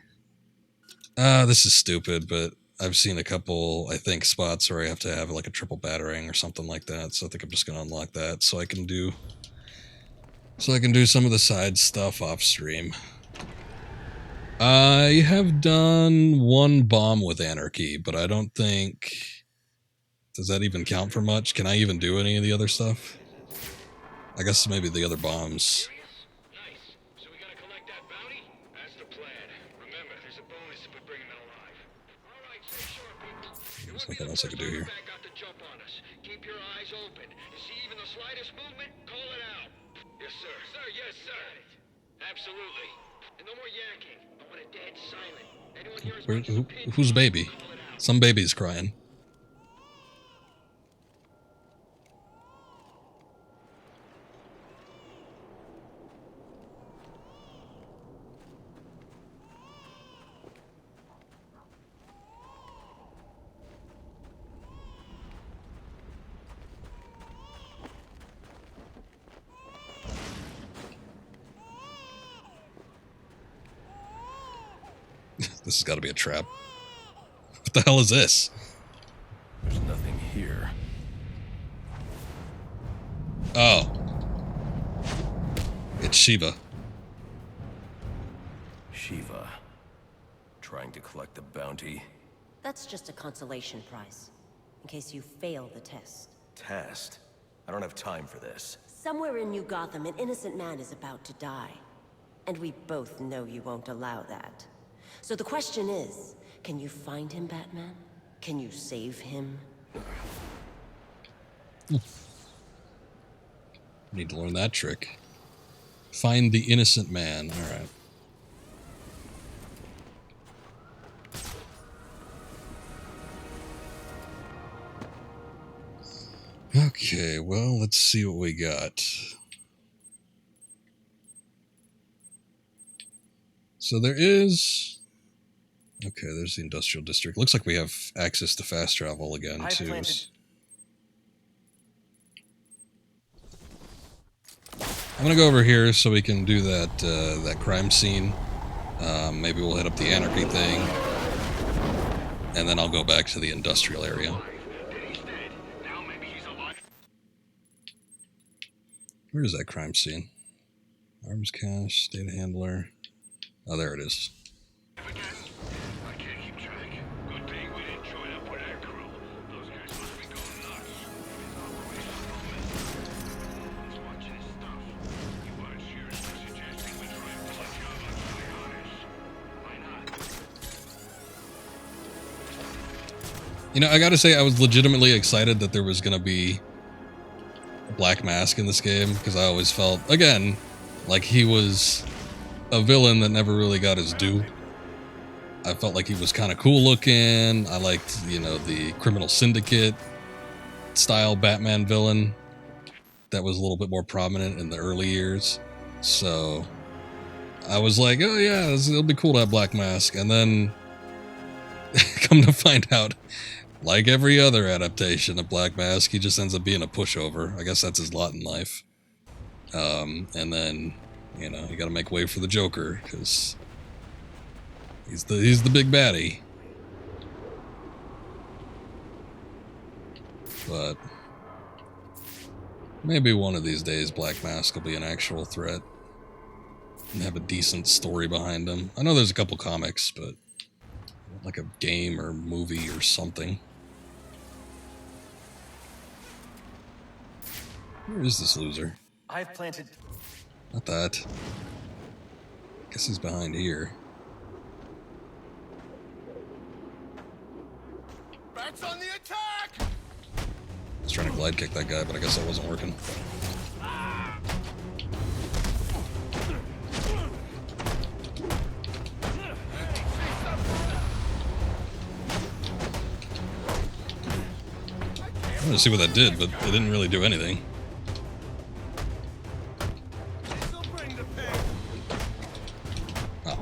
This is stupid, but I've seen a couple, I think, spots where I have to have like a triple batarang or something like that. So I think I'm just gonna unlock that so I can do some of the side stuff off stream. I have done one bomb with Anarchy, but I don't think... Does that even count for much? Can I even do any of the other stuff? I guess maybe the other bombs. There's nothing else I can do here. Keep your eyes open. You see even the slightest movement, call it out. Yes, sir. Sir, yes, sir. Absolutely. And no more yakking. I want it dead silent. Anyone here is Who's baby? Some baby's crying. This has got to be a trap. What the hell is this? There's nothing here. Oh. It's Shiva. Shiva. Trying to collect the bounty. That's just a consolation prize, in case you fail the test. Test? I don't have time for this. Somewhere in New Gotham, an innocent man is about to die. And we both know you won't allow that. So the question is, can you find him, Batman? Can you save him? Need to learn that trick. Find the innocent man. Alright. Okay, well, let's see what we got. So there is... Okay, there's the industrial district. Looks like we have access to fast travel again, too. I'm gonna go over here so we can do that that crime scene. Maybe we'll hit up the Anarchy thing. And then I'll go back to the industrial area. Where is that crime scene? Arms cache, data handler. Oh, there it is. You know, I gotta say, I was legitimately excited that there was gonna be a Black Mask in this game, because I always felt, again, like he was a villain that never really got his due. I felt like he was kind of cool looking. I liked, you know, the Criminal Syndicate style Batman villain that was a little bit more prominent in the early years. So I was like, oh yeah, it'll be cool to have Black Mask. And then come to find out, like every other adaptation of Black Mask, he just ends up being a pushover. I guess that's his lot in life. And then, You know, you got to make way for the Joker because he's the big baddie. But maybe one of these days Black Mask will be an actual threat and have a decent story behind him. I know there's a couple comics, but like a game or movie or something. Where is this loser? I've planted. Not that. Guess he's behind here. Bats on the attack! I was trying to glide kick that guy, but I guess that wasn't working. I wanted to see what that did, but it didn't really do anything. Oh.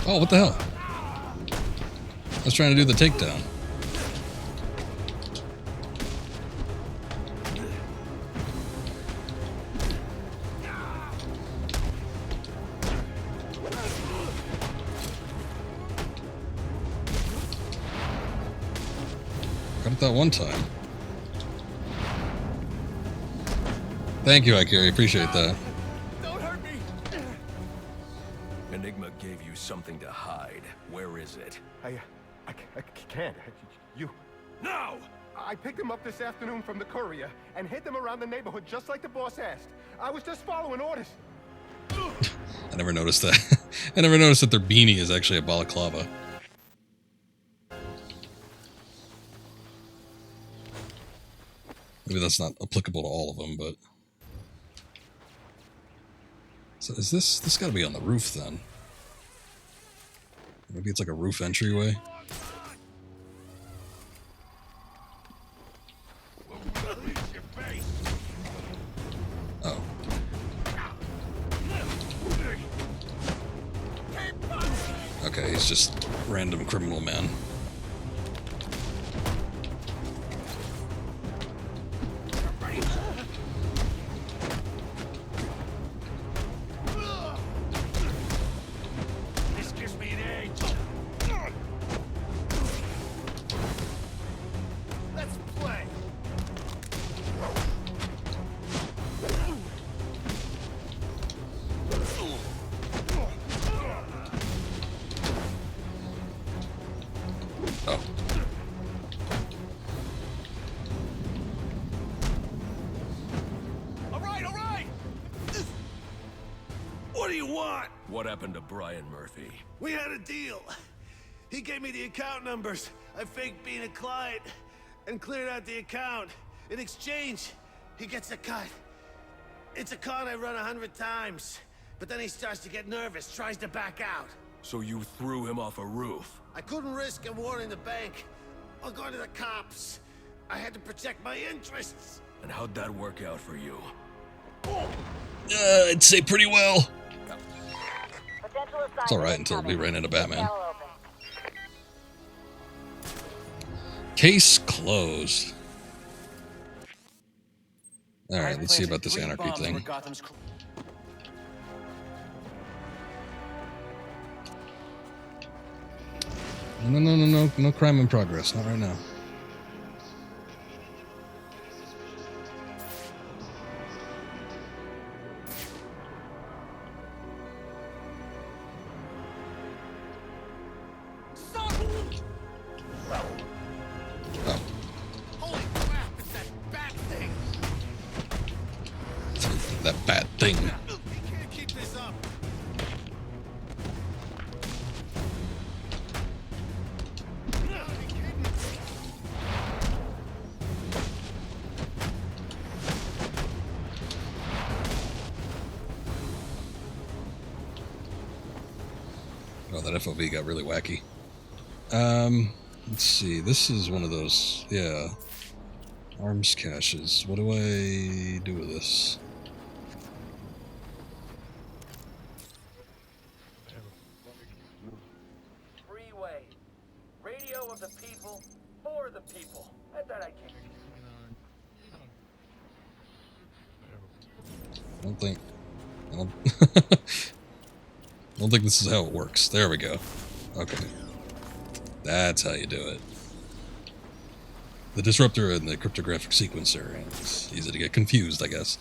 Oh, what the hell? I was trying to do the takedown. Got it that one time. Thank you, Ikari. Appreciate that. Enigma gave you something to hide. Where is it? I can't. You... No! I picked him up this afternoon from the courier and hid them around the neighborhood just like the boss asked. I was just following orders. I never noticed that. I never noticed that their beanie is actually a balaclava. Maybe that's not applicable to all of them, but... So is this gotta be on the roof then? Maybe it's like a roof entryway? Oh. Okay, he's just random criminal man. This gives me an edge. Let's play. Oh. All right. What do you want? What happened to Brian Murphy? We had a deal. He gave me the account numbers. I faked being a client and cleared out the account. In exchange, he gets a cut. It's a con I run 100 times. But then he starts to get nervous, tries to back out. So you threw him off a roof? I couldn't risk him warning the bank or going to the cops. I had to protect my interests. And how'd that work out for you? I'd say pretty well. Potential It's alright until we ran into Batman. Case closed. Alright, let's see about this anarchy thing. No crime in progress. Not right now. Holy crap, it's that bat thing. That bad thing. You can't keep this up. Oh, that FOV got really wacky. Let's see. This is one of those, yeah. Arms caches. What do I do with this? Radio of the people, for the people. I thought I'd keep it. I don't think this is how it works. There we go. Okay. That's how you do it. The disruptor and the cryptographic sequencer. And it's easy to get confused, I guess.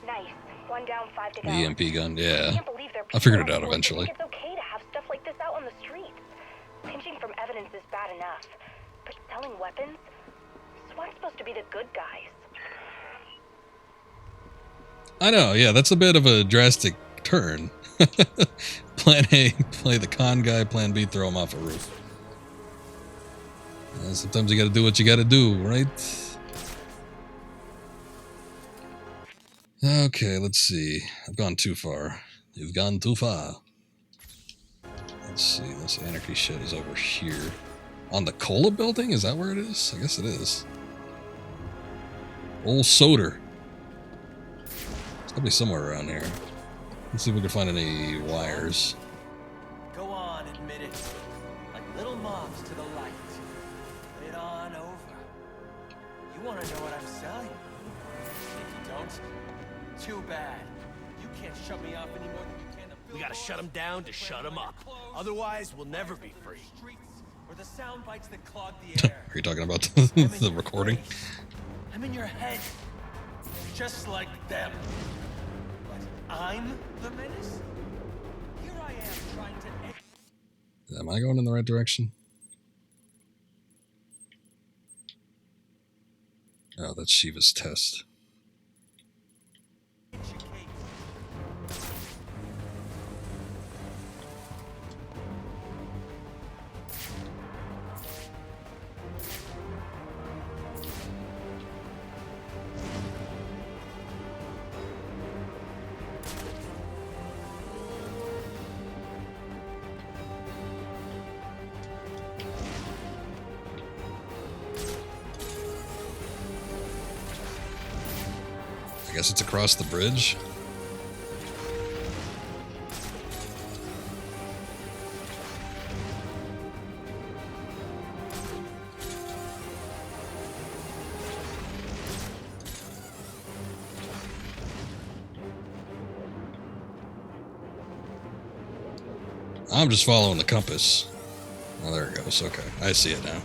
Nice. One down, 5 to go. The EMP gun, yeah. I can't believe they're I figured it people out who eventually. think it's okay to have stuff like this out on the street. Pinching from evidence is bad enough, but selling weapons? SWAT's supposed to be the good guys. I know, yeah, that's a bit of a drastic turn. Plan A, play the con guy. Plan B, throw him off a roof. Sometimes you gotta do what you gotta do, right? Okay, let's see. I've gone too far. You've gone too far. Let's see, this anarchy shit is over here. On the Cola building? Is that where it is? I guess it is. Old Soder. It's gotta be somewhere around here. Let's see if we can find any wires. Go on, admit it. Like little moths to the light. Put it on over. You want to know what I'm selling? If you don't, too bad. You can't shut me off any more than you can a We gotta shut him down to shut him up. Otherwise, we'll never be free. Or the sound bites that clog the air. Are you talking about the recording? I'm in your head. Just like them. But I'm the menace? Here I am trying to... Am I going in the right direction? Oh, that's Shiva's test. I guess it's across the bridge. I'm just following the compass. Oh, there it goes. Okay, I see it now.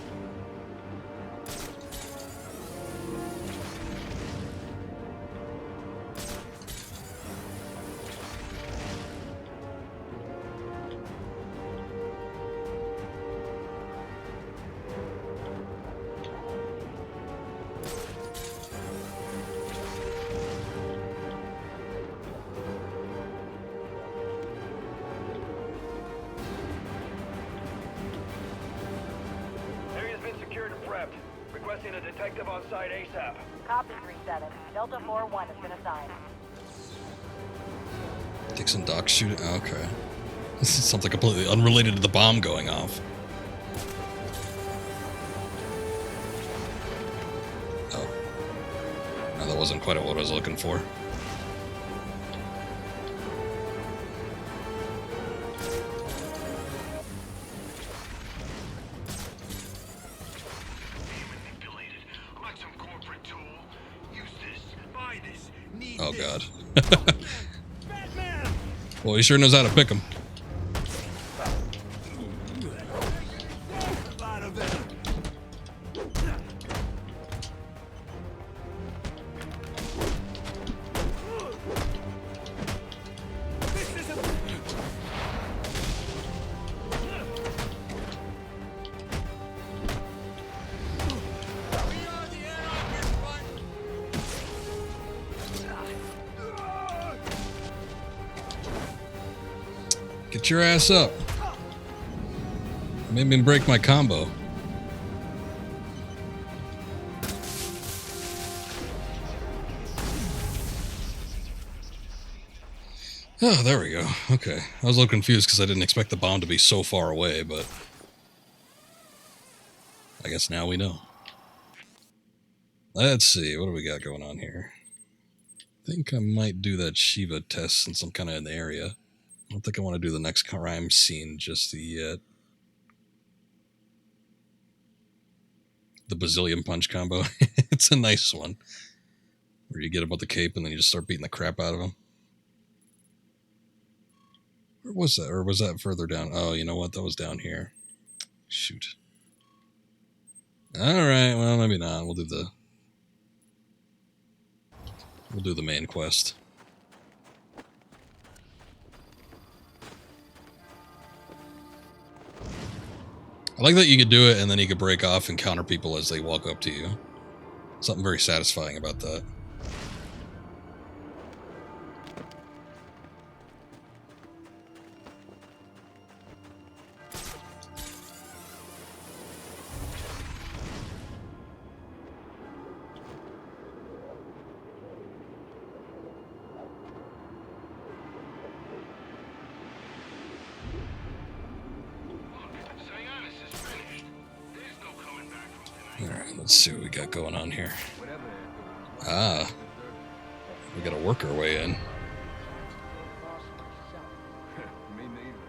Area's been secured and prepped. Requesting a detective on site ASAP. Copy 3-7. Delta 4-1 has been assigned. Dixon Dock shooting. Oh, okay. This is something completely unrelated to the bomb going off. Oh. No, that wasn't quite what I was looking for. Oh, God. Well, he sure knows how to pick them. Get your ass up. Made me break my combo. Oh, there we go. Okay. I was a little confused because I didn't expect the bomb to be so far away, but I guess now we know. Let's see. What do we got going on here? I think I might do that Shiva test since I'm kind of in the area. I don't think I want to do the next crime scene just yet. The bazillion punch combo. It's a nice one. Where you get him with the cape and then you just start beating the crap out of him. Where was that? Or was that further down? Oh, you know what? That was down here. Shoot. Alright, well, maybe not. We'll do the main quest. I like that you could do it and then you could break off and counter people as they walk up to you. Something very satisfying about that. Alright, let's see what we got going on here. Ah, we gotta work our way in. Me neither.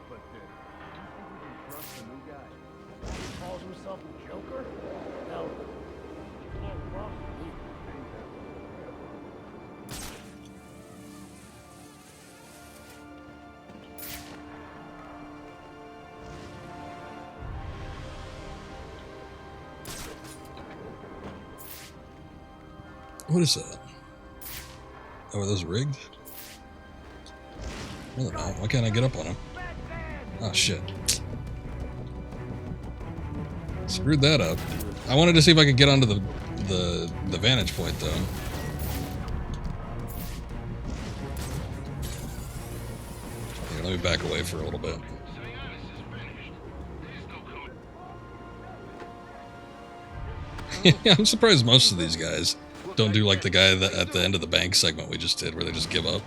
But you think we can trust the new guy? He calls himself the Joker? No. You can't trust me. What is that? Oh, are those rigged? No, they're not. Why can't I get up on them? Oh, shit. Screwed that up. I wanted to see if I could get onto the vantage point, though. Here, let me back away for a little bit. I'm surprised most of these guys don't do like the guy that at the end of the bank segment we just did, where they just give up.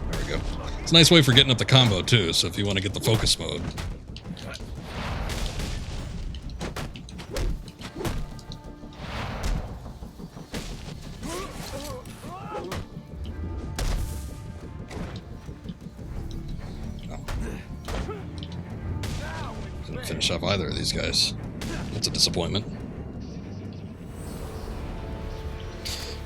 There we go. It's a nice way for getting up the combo too, so if you want to get the focus mode. Finish off either of these guys. That's a disappointment.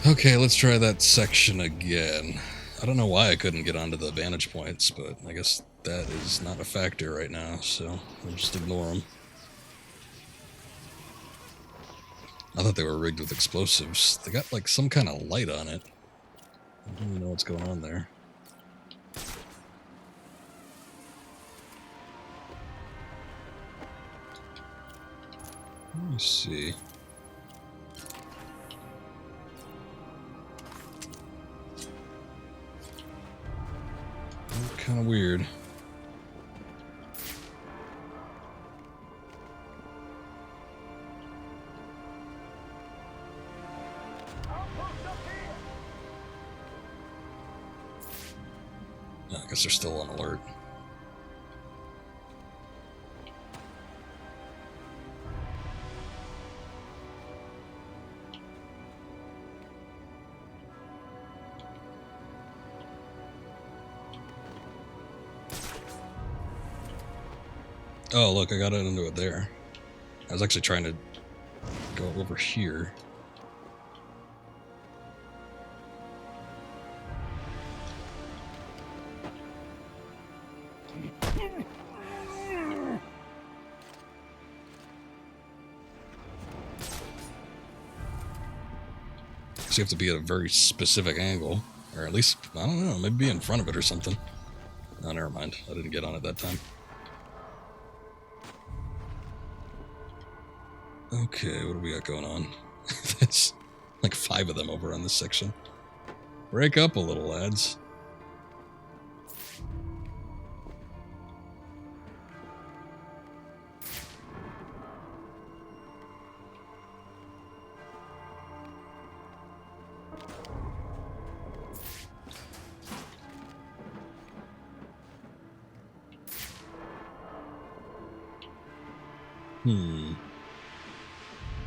Okay, let's try that section again. I don't know why I couldn't get onto the vantage points, but I guess that is not a factor right now, so we'll just ignore them. I thought they were rigged with explosives. They got like some kind of light on it. I don't even know what's going on there. Let me see. Kind of weird. I guess they're still on alert. Oh, look, I got it into it there. I was actually trying to go over here. So you have to be at a very specific angle, or at least, I don't know, maybe be in front of it or something. Oh, never mind. I didn't get on it that time. Okay, what do we got going on? That's like 5 of them over on this section. Break up a little, lads.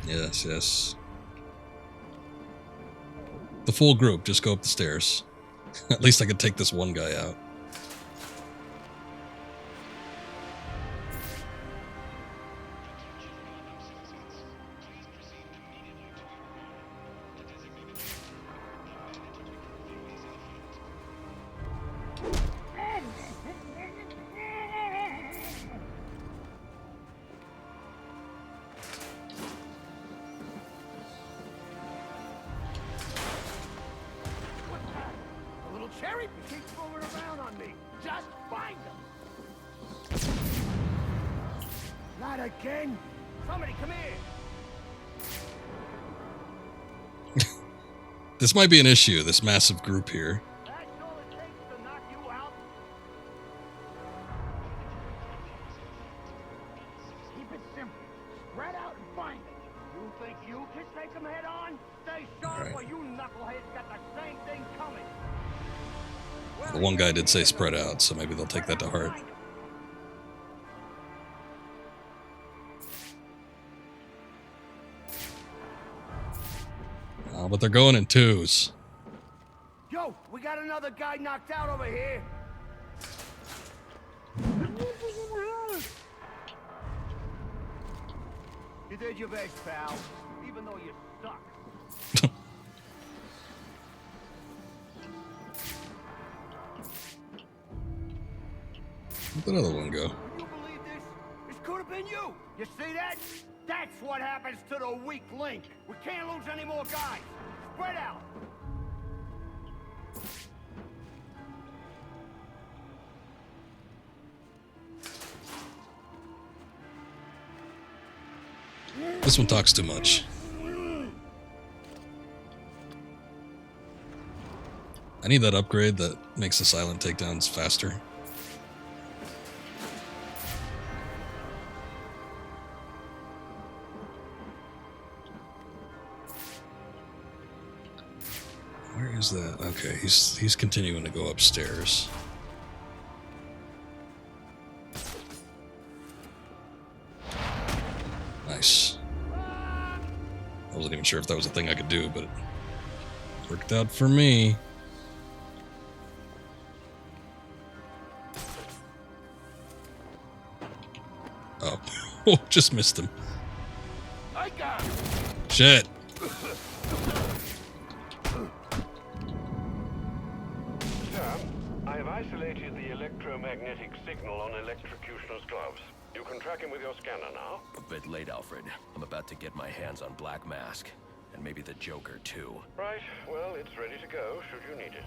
Yes, yes. The full group, just go up the stairs. At least I could take this one guy out. A little cherry keeps fooling around on me. Just find them. Not again. Somebody come here. This might be an issue, this massive group here. That's all it takes to knock you out. Keep it simple. Spread out and find them. You think you can take them head on? Stay sharp or you knuckleheads got the same thing coming. The one guy did say spread out, so maybe they'll take that to heart. Oh, but they're going in twos. Yo, we got another guy knocked out over here. You did your best, pal. Even though you suck. Where'd that other one go? Can you believe this? This could have been you. You see that? That's what happens to the weak link. We can't lose any more guys. Spread out. This one talks too much. I need that upgrade that makes the silent takedowns faster. Where is that? Okay, he's continuing to go upstairs. Nice. I wasn't even sure if that was a thing I could do, but it worked out for me. Oh, oh, just missed him. I got him. Shit. Sir, I have isolated the electromagnetic signal on Electrocutioner's gloves. You can track him with your scanner now. A bit late, Alfred. I'm about to get my hands on Black Mask. And maybe the Joker, too. Right, well, it's ready to go, should you need it.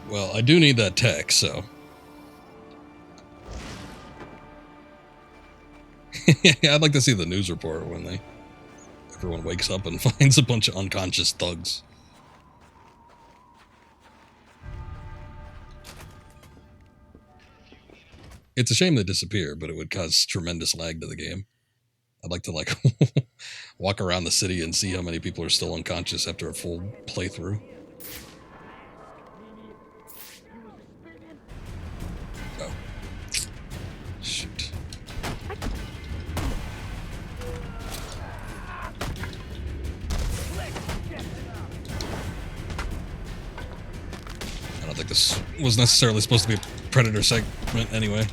Well, I do need that tech, so. Yeah, I'd like to see the news report when everyone wakes up and finds a bunch of unconscious thugs. It's a shame they disappear, but it would cause tremendous lag to the game. I'd like to walk around the city and see how many people are still unconscious after a full playthrough. Oh. Shoot. I don't think this was necessarily supposed to be a Predator segment anyway.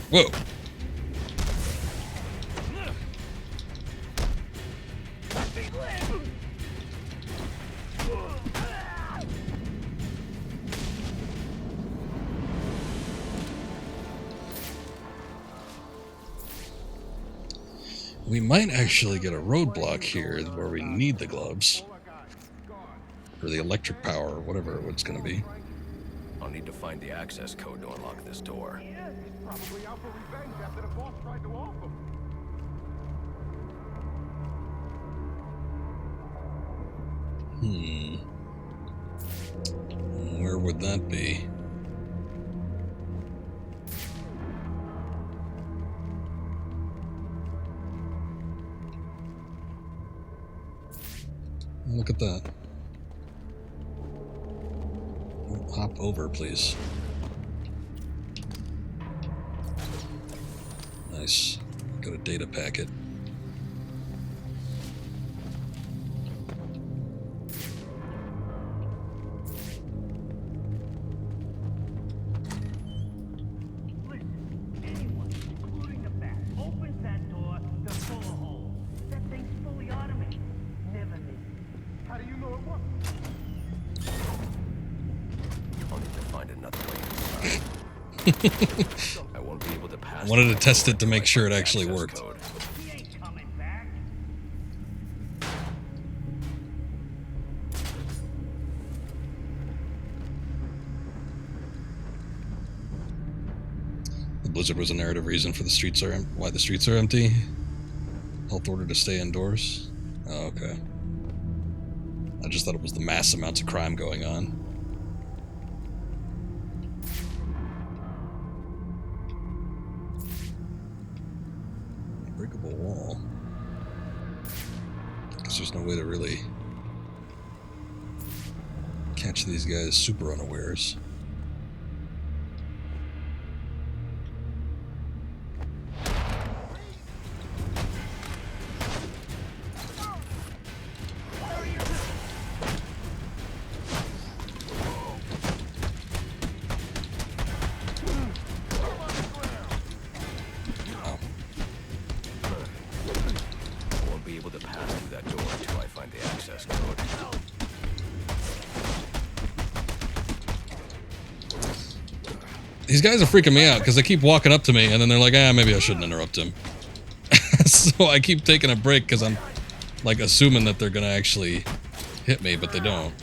Whoa. We might actually get a roadblock here where we need the gloves. Or the electric power, or whatever it's going to be. I'll need to find the access code to unlock this door. Probably out for revenge after the boss tried to off him. Where would that be? Look at that. Hop over, please. Nice. Got a data packet. I won't be able to pass. I wanted to test it to make sure it actually worked. The blizzard was a narrative reason for why the streets are empty. Health order to stay indoors. Oh, okay. I just thought it was the mass amounts of crime going on. Breakable wall. Guess there's no way to really catch these guys super unawares. These guys are freaking me out because they keep walking up to me and then they're like, maybe I shouldn't interrupt him. So I keep taking a break because I'm like assuming that they're gonna actually hit me, but they don't.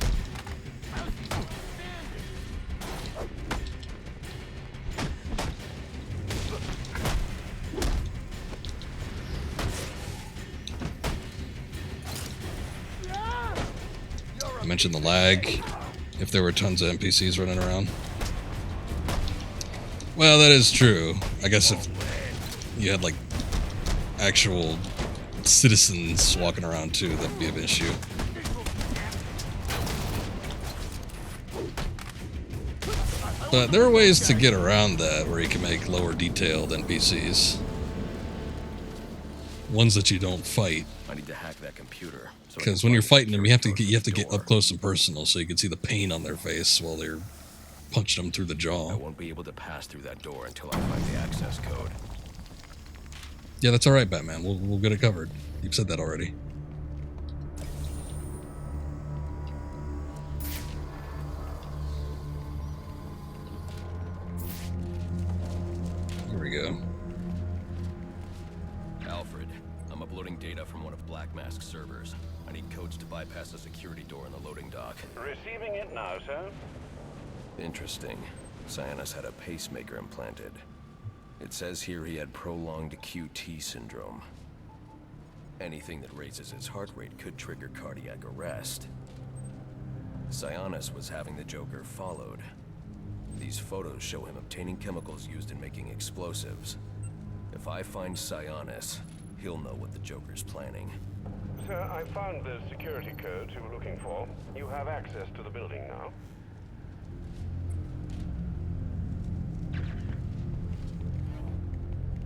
I mentioned the lag, if there were tons of NPCs running around. Well, that is true. I guess if you had, like, actual citizens walking around, too, that'd be an issue. But there are ways to get around that, where you can make lower detailed NPCs. Ones that you don't fight. I need to hack that computer. Because when you're fighting them, you have to get up close and personal, so you can see the pain on their face while they're punching them through the jaw. I won't be able to pass through that door until I find the access code. Yeah, that's all right, Batman. We'll get it covered. You've said that already. Here we go. Alfred, I'm uploading data from one of Black Mask's servers. I need codes to bypass the security door in the loading dock. Receiving it now, sir. Interesting. Sionis had a pacemaker implanted. It says here he had prolonged QT syndrome. Anything that raises his heart rate could trigger cardiac arrest. Sionis was having the Joker followed. These photos show him obtaining chemicals used in making explosives. If I find Sionis, he'll know what the Joker's planning. Sir, I found the security codes you were looking for. You have access to the building now.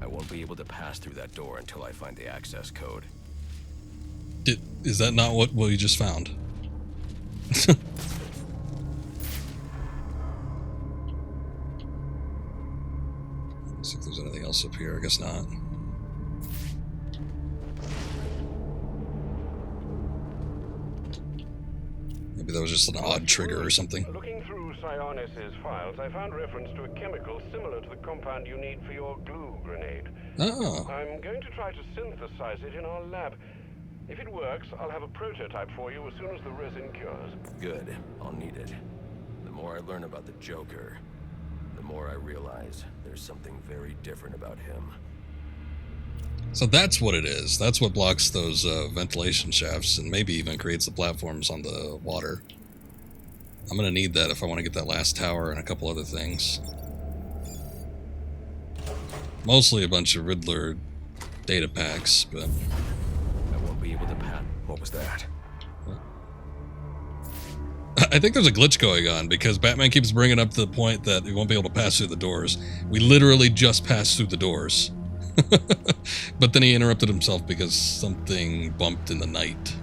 I won't be able to pass through that door until I find the access code. Is that not what you just found? Let's see if there's anything else up here. I guess not. Maybe that was just an odd trigger or something. Looking through Sionis' files, I found reference to a chemical similar to the compound you need for your glue grenade. Oh. I'm going to try to synthesize it in our lab. If it works, I'll have a prototype for you as soon as the resin cures. Good. I'll need it. The more I learn about the Joker, the more I realize there's something very different about him. So that's what it is. That's what blocks those ventilation shafts and maybe even creates the platforms on the water. I'm gonna need that if I want to get that last tower and a couple other things. Mostly a bunch of Riddler data packs, but... I won't be able to pat. What was that? I think there's a glitch going on, because Batman keeps bringing up the point that he won't be able to pass through the doors. We literally just passed through the doors. But then he interrupted himself because something bumped in the night.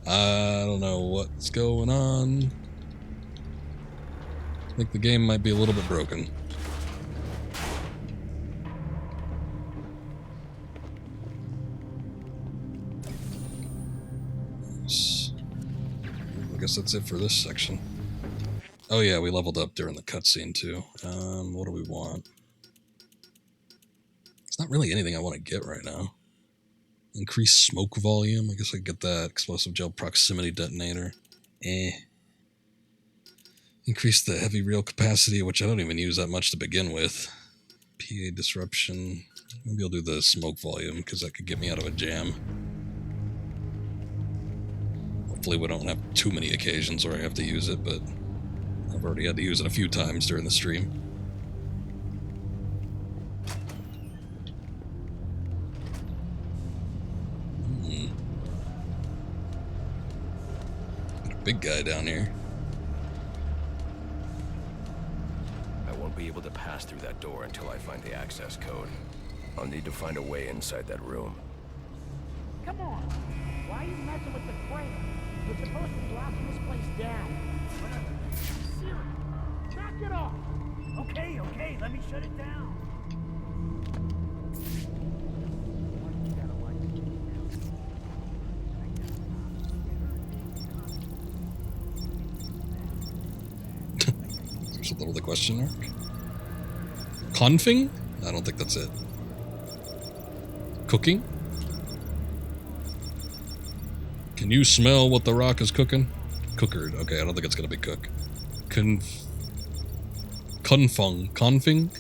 I don't know what's going on. I think the game might be a little bit broken. I guess that's it for this section. Oh yeah, we leveled up during the cutscene too. What do we want? It's not really anything I want to get right now. Increase smoke volume. I guess I could get that. Explosive gel proximity detonator. Increase the heavy reel capacity, which I don't even use that much to begin with. PA disruption. Maybe I'll do the smoke volume, because that could get me out of a jam. Hopefully we don't have too many occasions where I have to use it, but I've already had to use it a few times during the stream. Got a big guy down here. I won't be able to pass through that door until I find the access code. I'll need to find a way inside that room. Come on. Why are you messing with the frame? We're supposed to be locking this place down. Serious. Knock it off. Okay, let me shut it down. There's a little the question mark. Confing? I don't think that's it. Cooking? Can you smell what the rock is cooking? Cookered. Okay, I don't think it's gonna be cook. Confing?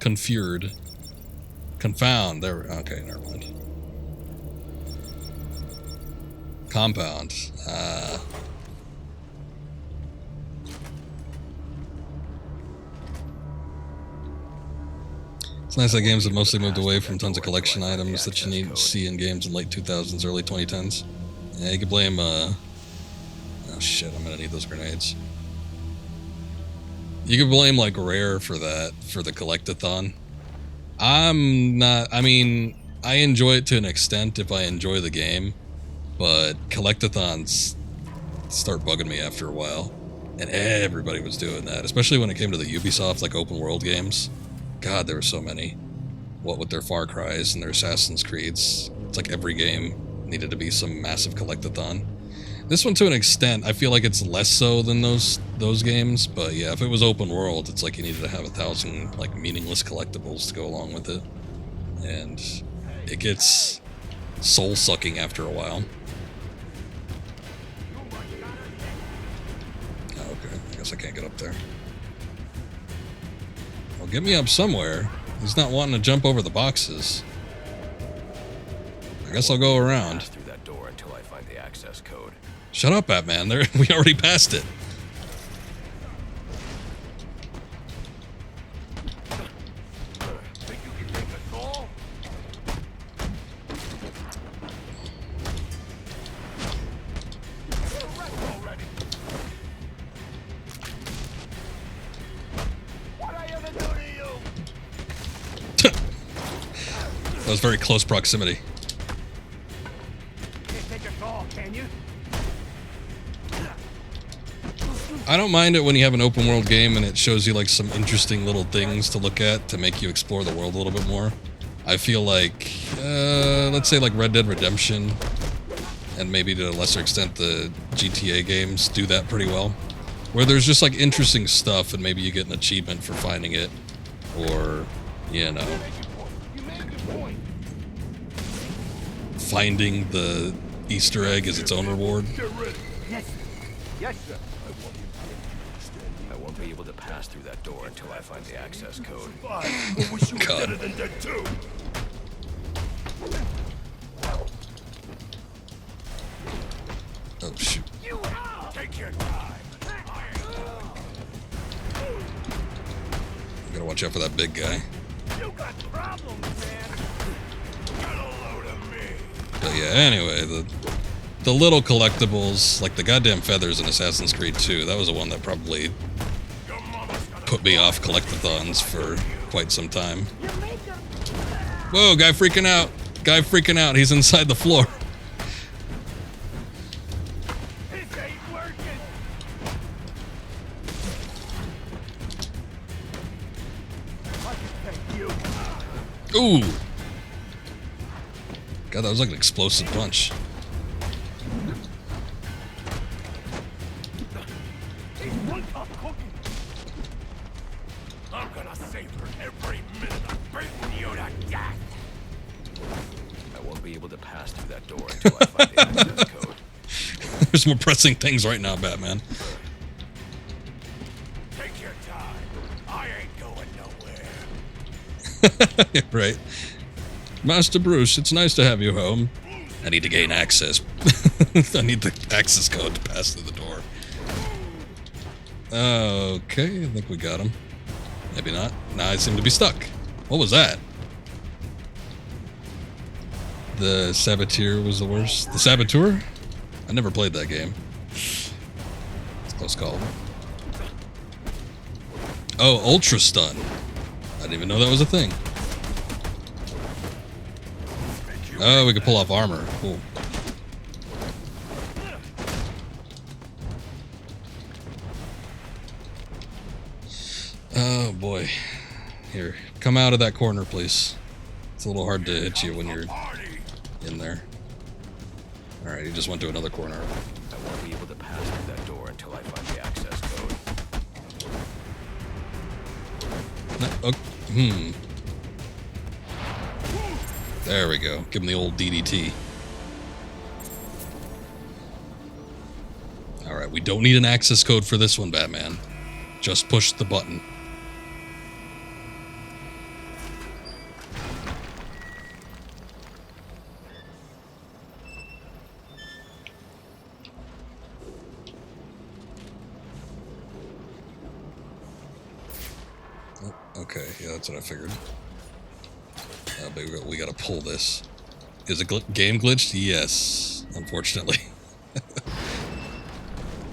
Confured. Confound. There. Okay, never mind. Compound. It's nice that games have mostly moved away from tons of collection items that you need to see in games in late 2000s, early 2010s. Yeah, you could blame, oh shit, I'm gonna need those grenades. You could blame, like, Rare for that, for the collectathon. I'm not, I mean, I enjoy it to an extent if I enjoy the game, but collectathons start bugging me after a while. And everybody was doing that, especially when it came to the Ubisoft, like, open world games. God, there were so many. What with their Far Cries and their Assassin's Creeds. It's like every game needed to be some massive collectathon. This one, to an extent, I feel like it's less so than those games, but yeah, if it was open world, it's like you needed to have 1,000 like meaningless collectibles to go along with it. And it gets soul-sucking after a while. Oh, okay, I guess I can't get up there. Well, get me up somewhere. He's not wanting to jump over the boxes. I guess I'll go around. Through that door until I find the access code. Shut up, Batman. We already passed it. Think you can take us all? You're wrecked already. What'd I ever do to you? That was very close proximity. Can't take us all, can you? I don't mind it when you have an open world game and it shows you like some interesting little things to look at to make you explore the world a little bit more. I feel like, let's say like Red Dead Redemption, and maybe to a lesser extent the GTA games do that pretty well. Where there's just like interesting stuff and maybe you get an achievement for finding it, or, you know, finding the Easter egg is its own reward. Yes, sir. Yes, sir. I won't be able to pass through that door until I find the access code. I wish you were better than that too. Gotta watch out for that big guy. You got problems, man. Get a load of me. But yeah, anyway, the little collectibles, like the goddamn feathers in Assassin's Creed 2, that was the one that probably put me off collectathons for quite some time. Whoa, guy freaking out. Guy freaking out. He's inside the floor. Ooh! God, that was like an explosive punch. I'm gonna savor every minute of beating you to death. I won't be able to pass through that door until I find the access code. There's more pressing things right now, Batman. Take your time. I ain't going nowhere. Right. Master Bruce, it's nice to have you home. I need to gain access. I need the access code to pass through the door. Okay, I think we got him. Maybe not. Now I seem to be stuck. What was that? The Saboteur was the worst. The Saboteur? I never played that game. It's a close call. Oh, Ultra Stun. I didn't even know that was a thing. Oh, we can pull off armor. Cool. Oh boy. Here, come out of that corner, please. It's a little hard to hit you when you're in there. Alright, he just went to another corner. I won't be able to pass through that door until I find the access code. No, There we go. Give him the old DDT. Alright, we don't need an access code for this one, Batman. Just push the button. Oh, okay, yeah, that's what I figured. But we gotta pull this. Is it game glitched? Yes, unfortunately.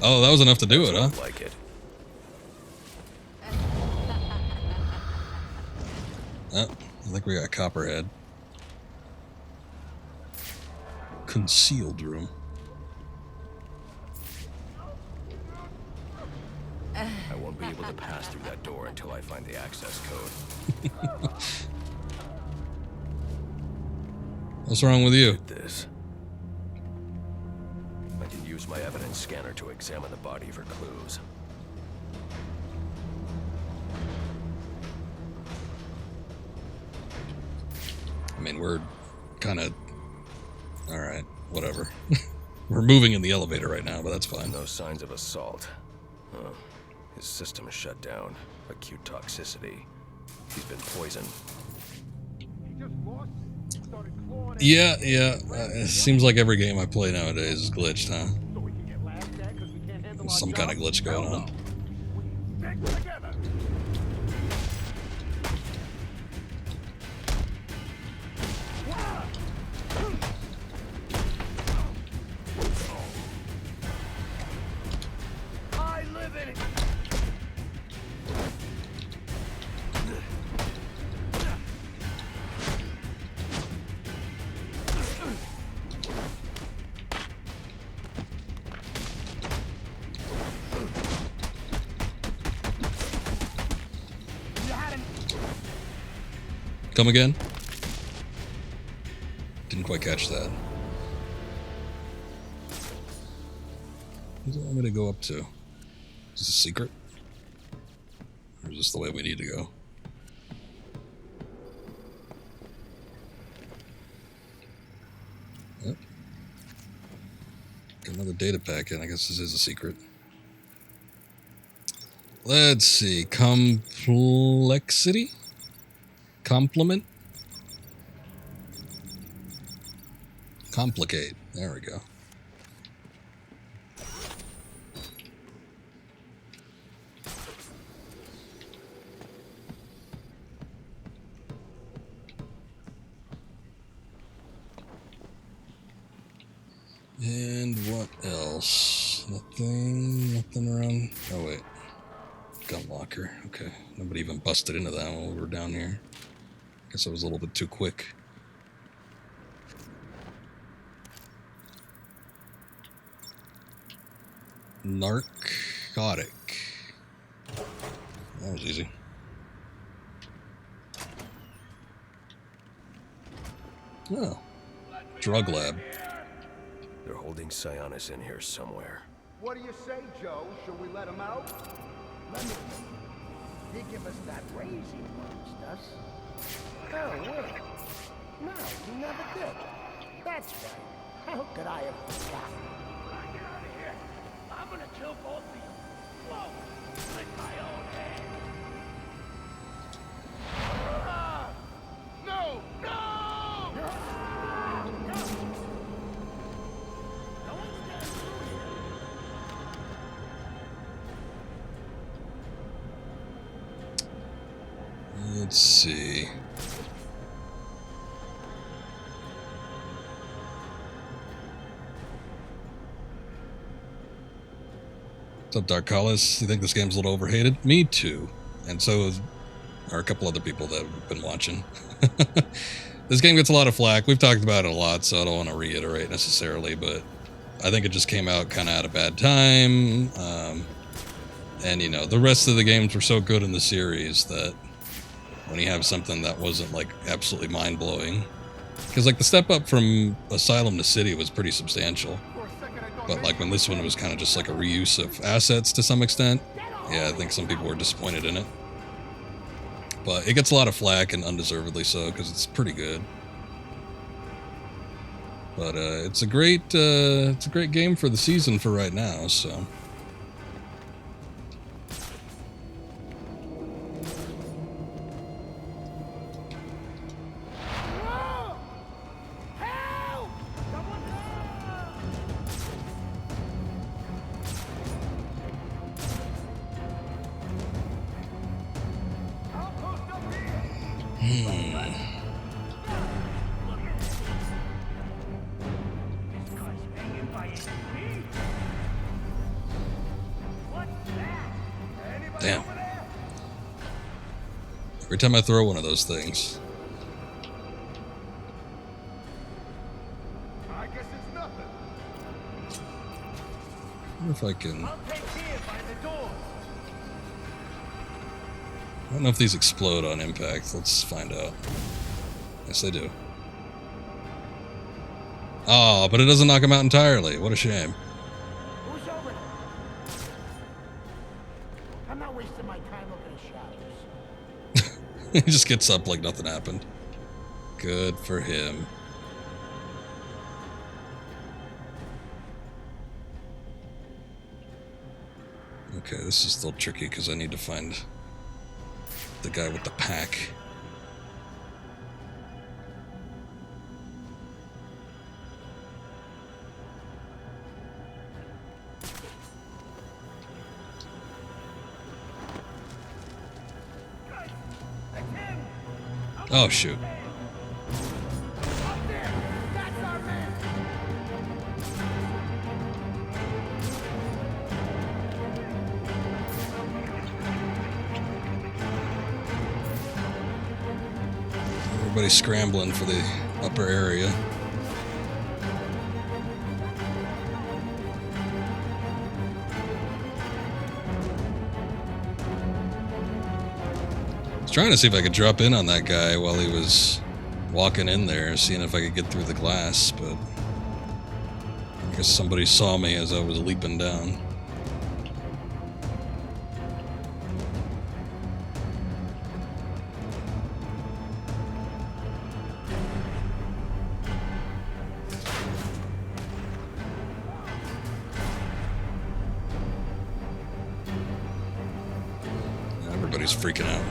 Oh, that was enough to do it, huh? Like it. Oh, I think we got Copperhead. Concealed room. I won't be able to pass through that door until I find the access code. What's wrong with you? This. I can use my evidence scanner to examine the body for clues. I mean, we're kind of... Alright, whatever. We're moving in the elevator right now, but that's fine. No signs of assault. Huh. His system is shut down. Acute toxicity. He's been poisoned. Yeah. It seems like every game I play nowadays is glitched, huh? There's some kind of glitch going on. I live in it. Come again? Didn't quite catch that. What do you want me to go up to? Is this a secret? Or is this the way we need to go? Yep. Got another data packet. I guess this is a secret. Let's see. Complexity? Complement? Complicate. There we go. locker. Okay, nobody even busted into that while we were down here. Guess I was a little bit too quick. Narcotic. That was easy. Oh. Drug lab. They're holding Sionis in here somewhere. What do you say, Joe? Should we let him out? Let me think. He give us that raise he promised us. Oh, wait. No, he never did. That's right. How could I have forgotten? Get out of here. I'm gonna kill both of you. Whoa. With my own hand. No! No! No one's dead. Let's see. What's up, Dark Collis? You think this game's a little overhated? Me too. And so are a couple other people that have been watching. This game gets a lot of flack. We've talked about it a lot, so I don't want to reiterate necessarily, but I think it just came out kind of at a bad time. And, you know, the rest of the games were so good in the series that when you have something that wasn't, like, absolutely mind-blowing. Because, like, the step up from Asylum to City was pretty substantial. But, like, when this one was kind of just, like, a reuse of assets to some extent, yeah, I think some people were disappointed in it. But it gets a lot of flack, and undeservedly so, because it's pretty good. But it's a great game for the season for right now, so... Damn. Every time I throw one of those things. I guess it's nothing. I wonder if I can... I'll take care by the door. I don't know if these explode on impact. Let's find out. Yes, they do. Oh, but it doesn't knock them out entirely. What a shame. Who's over there? I'm not wasting my time looking at shadows. He just gets up like nothing happened. Good for him. Okay, this is still tricky because I need to find the guy with the pack. Oh, shoot. Everybody's scrambling for the upper area. Trying to see if I could drop in on that guy while he was walking in there, seeing if I could get through the glass, but I guess somebody saw me as I was leaping down. Everybody's freaking out.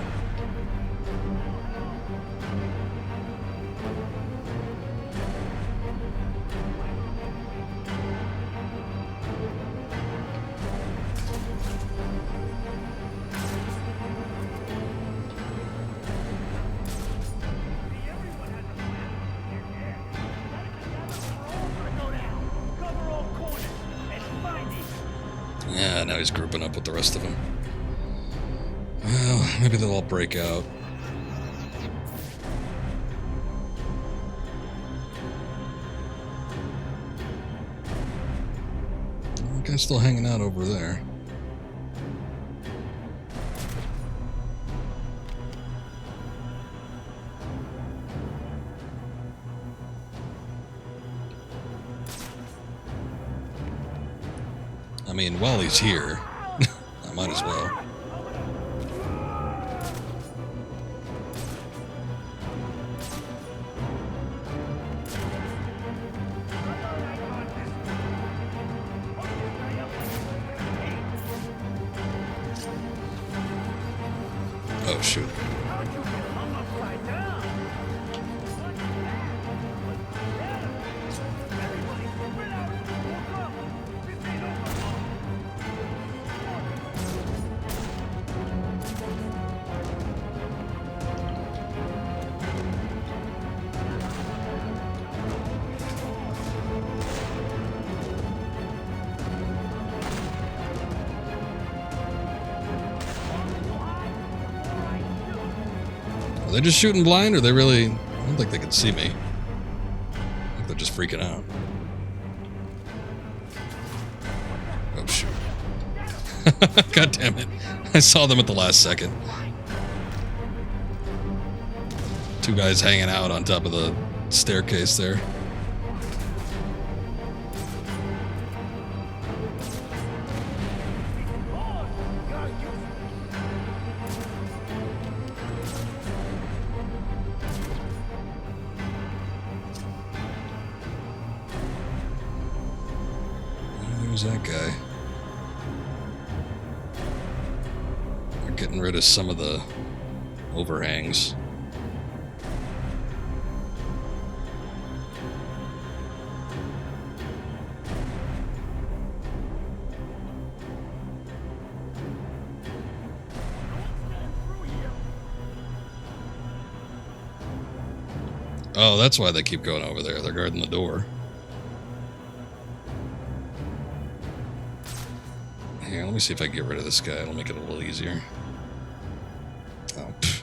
Yeah, now he's grouping up with the rest of them. Well, maybe they'll all break out. The guy's still hanging out over there. I mean, while he's here, I might as well. Oh, shoot. Are they just shooting blind, or they really... I don't think they can see me. I think they're just freaking out. Oh, shoot. God damn it. I saw them at the last second. Two guys hanging out on top of the staircase there. There's that guy. They're getting rid of some of the overhangs. Oh, that's why they keep going over there. They're guarding the door. Here, let me see if I can get rid of this guy. It'll make it a little easier. Oh, pfft.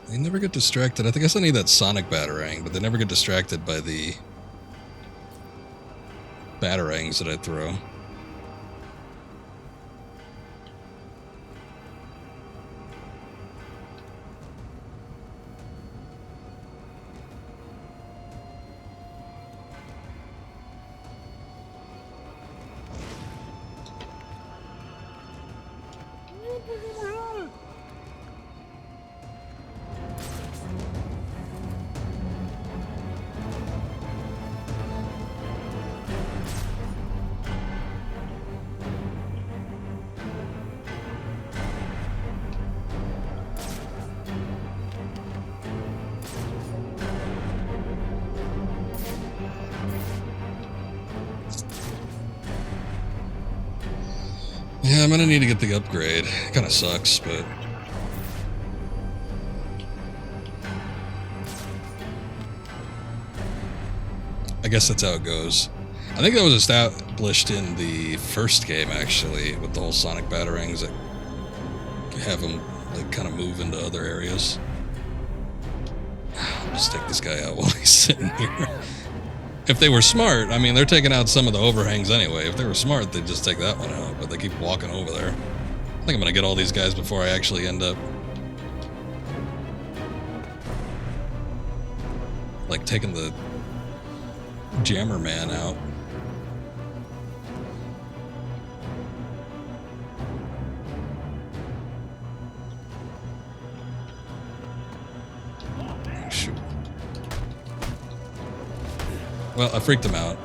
They never get distracted. I think I still need that sonic batarang, but they never get distracted by the batarangs that I throw. Yeah, I'm gonna need to get the upgrade. It kinda sucks, but... I guess that's how it goes. I think that was established in the first game, actually, with the whole sonic batarangs that have them, like, kind of move into other areas. I'll just take this guy out while he's sitting here. If they were smart, I mean, they're taking out some of the overhangs anyway. If they were smart, they'd just take that one out, but they keep walking over there. I think I'm gonna get all these guys before I actually end up like taking the jammer man out. Oh, shoot. Well, I freaked him out.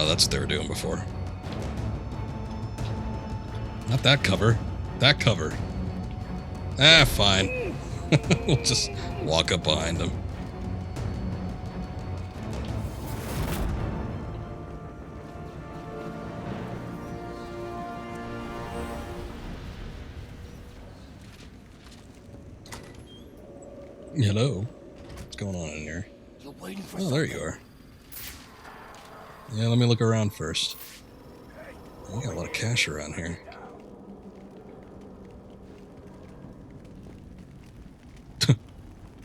Oh, that's what they were doing before. Not that cover. That cover. Ah, fine. We'll just walk up behind them. Hello. What's going on in here? Oh, there you are. Yeah, let me look around first. We got a lot of cash around here.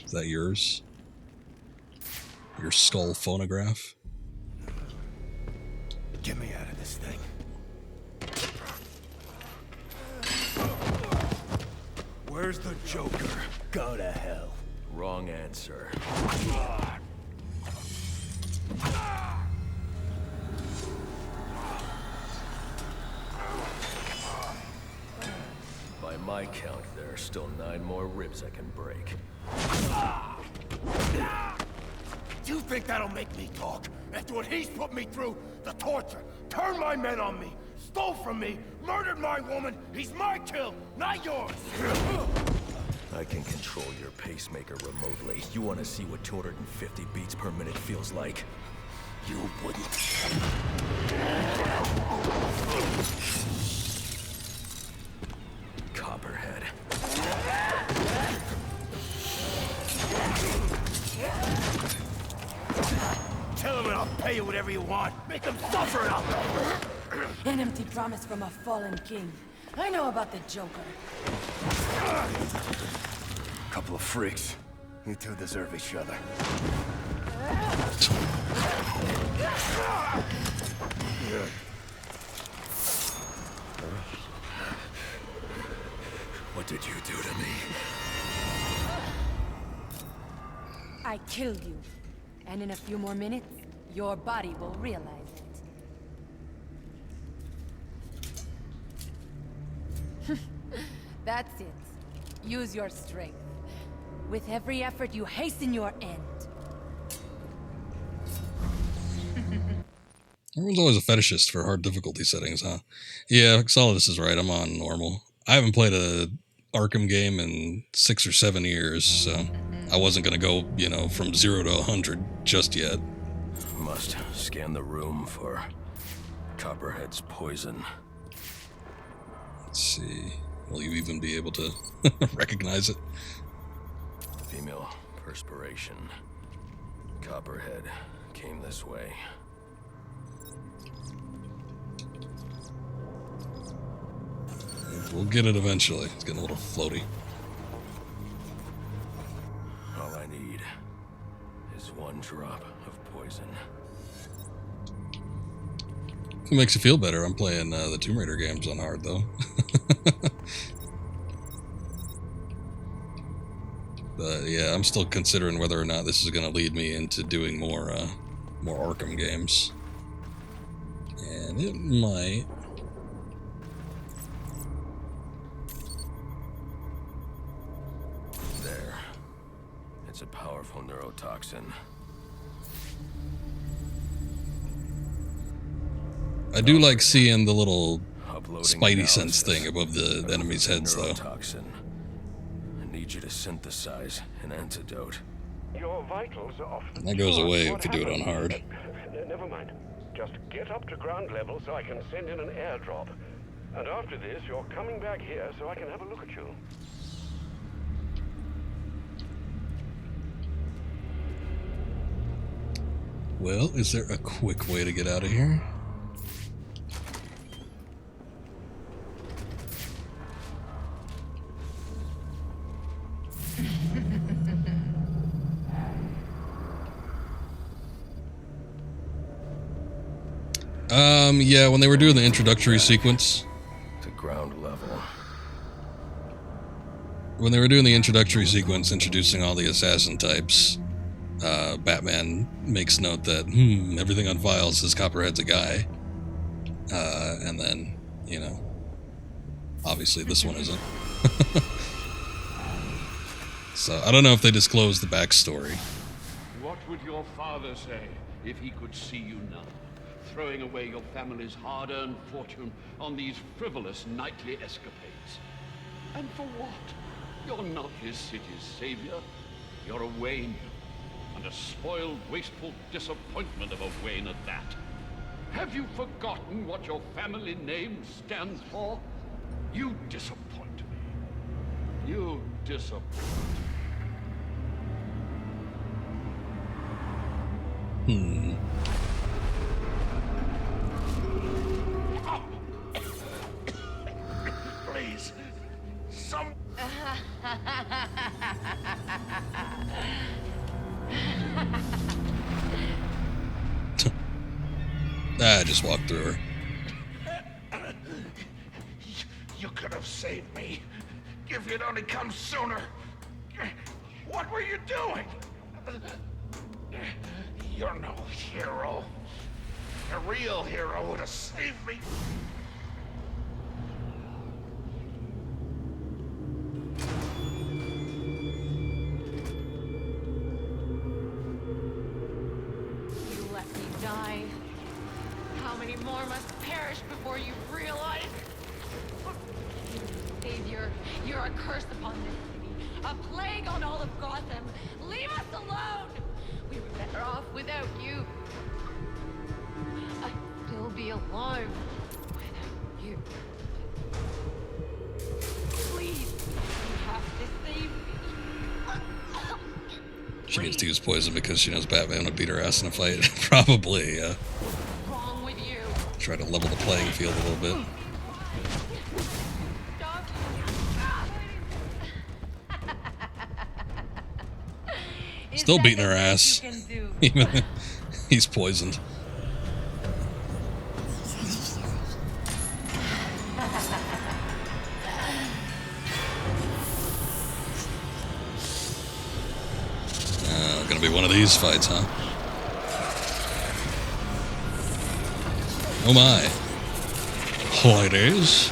Is that yours? Your skull phonograph? Get me out of this thing. Where's the Joker? Go to hell. Wrong answer. By my count, there are still 9 more ribs I can break. You think that'll make me talk? After what he's put me through, the torture, turned my men on me, stole from me, murdered my woman, he's my kill, not yours! I can control your pacemaker remotely. You want to see what 250 beats per minute feels like? You wouldn't. Copperhead. Tell him and I'll pay you whatever you want. Make him suffer out there. An empty promise from a fallen king. I know about the Joker. Couple of freaks. You two deserve each other. What did you do to me? I killed you. And in a few more minutes, your body will realize it. That's it. Use your strength. With every effort, you hasten your end. Everyone's always a fetishist for hard difficulty settings, huh? Yeah, Solidus is right. I'm on normal. I haven't played a Arkham game in 6 or 7 years, so I wasn't going to go, you know, from 0 to 100 just yet. Must scan the room for Copperhead's poison. Let's see. Will you even be able to recognize it? Female perspiration. Copperhead came this way. We'll get it eventually. It's getting a little floaty. All I need is 1 drop of poison. If it makes you feel better, I'm playing the Tomb Raider games on hard, though. But yeah, I'm still considering whether or not this is going to lead me into doing more Arkham games. And it might. There. It's a powerful neurotoxin. I do like seeing the little Uploading spidey sense analysis thing above the enemies' heads, though. Neurotoxin. I need you to synthesize an antidote. Your vitals are off the That goes charts. away What if you do it on happened? hard. Never mind. Just get up to ground level so I can send in an airdrop. And after this, you're coming back here so I can have a look at you. Well, is there a quick way to get out of here? Yeah, when they were doing the introductory sequence. To ground level. When they were doing the introductory sequence introducing all the assassin types, Batman makes note that, everything on file says Copperhead's a guy. And then, you know, obviously this one isn't. So, I don't know if they disclosed the backstory. What would your father say if he could see you now? throwing away your family's hard-earned fortune on these frivolous nightly escapades. And for what? You're not his city's savior. You're a Wayne. And a spoiled, wasteful disappointment of a Wayne at that. Have you forgotten what your family name stands for? You disappoint me. You disappoint me. Please. Some... I just walked through her. You could have saved me if you'd only come sooner. What were you doing? You're no hero. A real hero would have saved me. You let me die. How many more must perish before you realize? Savior, you're a curse upon this city. A plague on all of Gotham. Leave us alone! We were better off without you. I'd still be alone without you. Please, you have to save me. She gets to use poison because she knows Batman would beat her ass in a fight. Probably, yeah. What's wrong with you? Try to level the playing field a little bit. Still beating her ass, even though he's poisoned. Gonna be one of these fights, huh? Oh my. Ladies.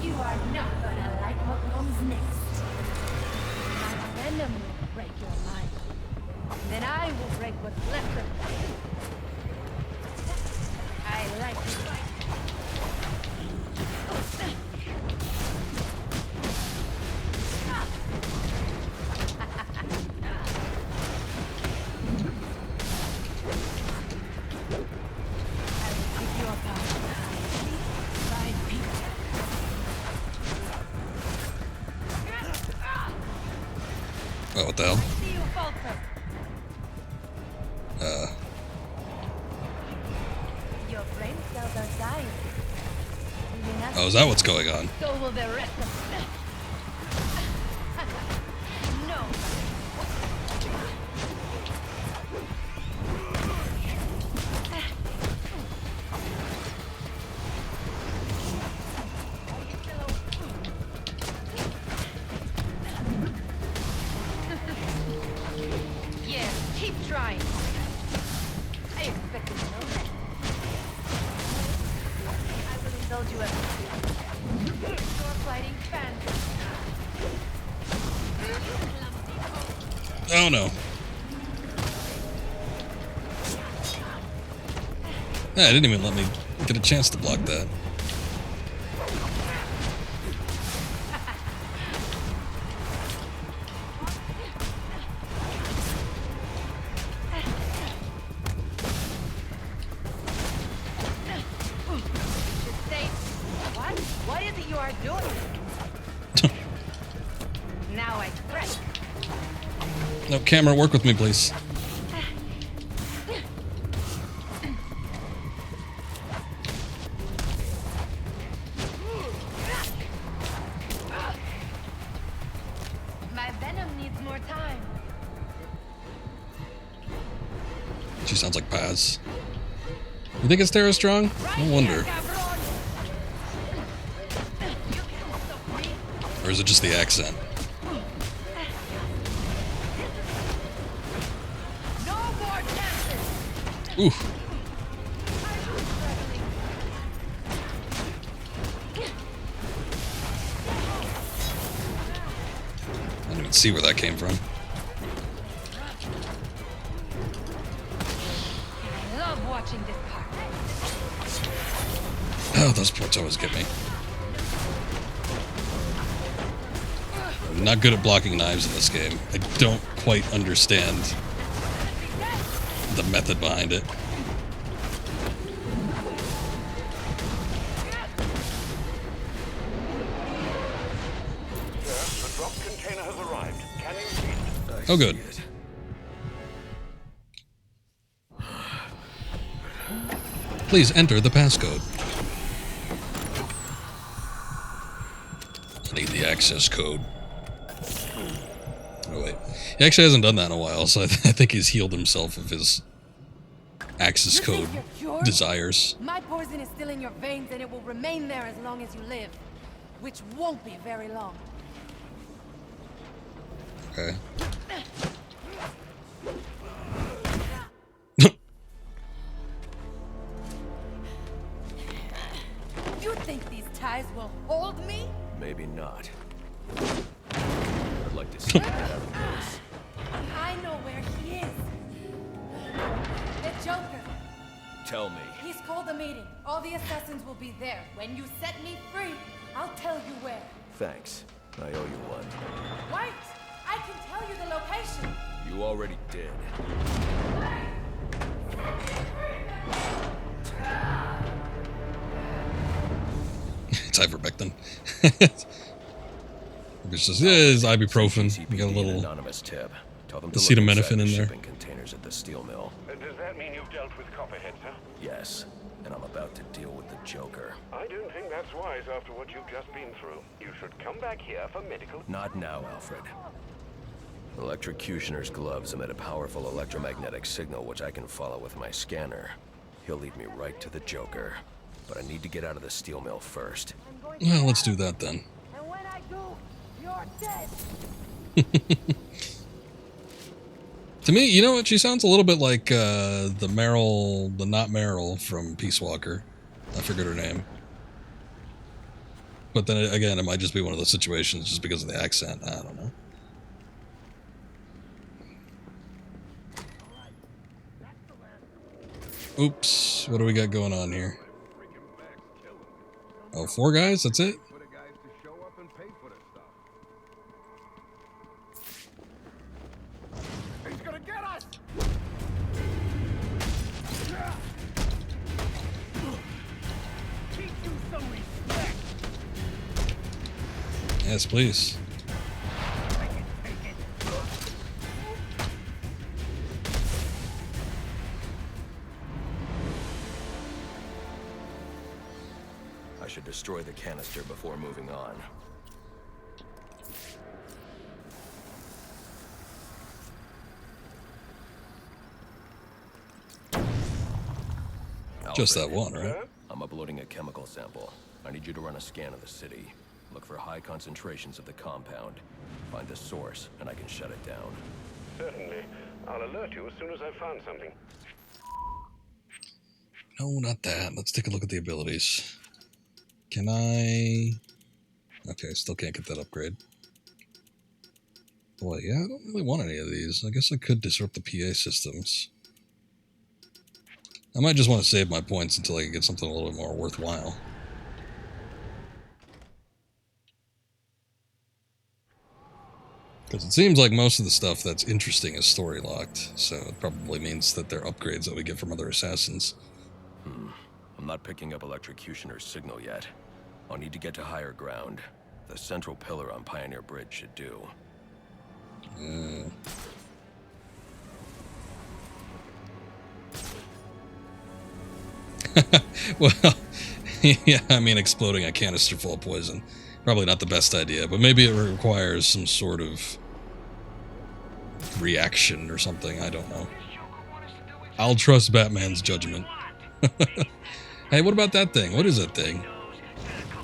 You are not gonna like what comes next. My venom will break your mind. Then I will break what's left of you. I like to fight. Oh, what the hell? Your brain cells are dying. Oh, is that what's going on? So will the rest of them. No. Yeah, keep trying. I expected no less. I will indulge you everything. You're fighting fans. Oh no. Yeah, it didn't even let me get a chance to block that. What is it you are doing? Now I threat. No, camera, work with me, please. My venom needs more time. She sounds like Paz. You think it's Terra Strong? No wonder. Or is it just the accent? No more chances. Oof. I didn't even see where that came from. Oh, those points always get me. I'm not good at blocking knives in this game. I don't quite understand the method behind it. Sir, the drop container has arrived. Can you see it? Oh, good. Please enter the passcode. I need the access code. Oh, wait. He actually hasn't done that in a while, so I think he's healed himself of his access code desires. My poison is still in your veins and it will remain there as long as you live. Which won't be very long. Okay. You think these ties will hold me? Maybe not. I'd like to see that out of this. I know where he is. The Joker. Tell me. He's called a meeting. All the assassins will be there. When you set me free, I'll tell you where. Thanks. I owe you one. Wait! I can tell you the location. You already did. It's ivermectin. It's just ibuprofen. You got a little anonymous tip. Tell them to acetaminophen in there. shipping containers at the steel mill. Does that mean you've dealt with Copperhead, sir? Yes, and I'm about to deal with the Joker. I don't think that's wise after what you've just been through. You should come back here for medical... Not now, Alfred. Electrocutioner's gloves emit a powerful electromagnetic signal which I can follow with my scanner. He'll lead me right to the Joker. But I need to get out of the steel mill first. Well, let's do that then. And when I do, you're dead. To me, you know what? She sounds a little bit like the not Meryl from Peace Walker. I forget her name. But then again, it might just be one of those situations just because of the accent. I don't know. Oops. What do we got going on here? Oh, 4 guys? That's it? He's gonna get us! Teach you some respect! Yes, please. I should destroy the canister before moving on. Just that one, right? I'm uploading a chemical sample. I need you to run a scan of the city. Look for high concentrations of the compound. Find the source, and I can shut it down. Certainly. I'll alert you as soon as I've found something. No, not that. Let's take a look at the abilities. Can I... Okay, still can't get that upgrade. Boy, yeah, I don't really want any of these. I guess I could disrupt the PA systems. I might just want to save my points until I can get something a little bit more worthwhile. Because it seems like most of the stuff that's interesting is story locked, so it probably means that they're upgrades that we get from other assassins. I'm not picking up Electrocutioner's signal yet. I'll need to get to higher ground. The central pillar on Pioneer Bridge should do. Well, yeah, I mean, exploding a canister full of poison. Probably not the best idea, but maybe it requires some sort of reaction or something. I don't know. I'll trust Batman's judgment. Hey, what about that thing? What is that thing?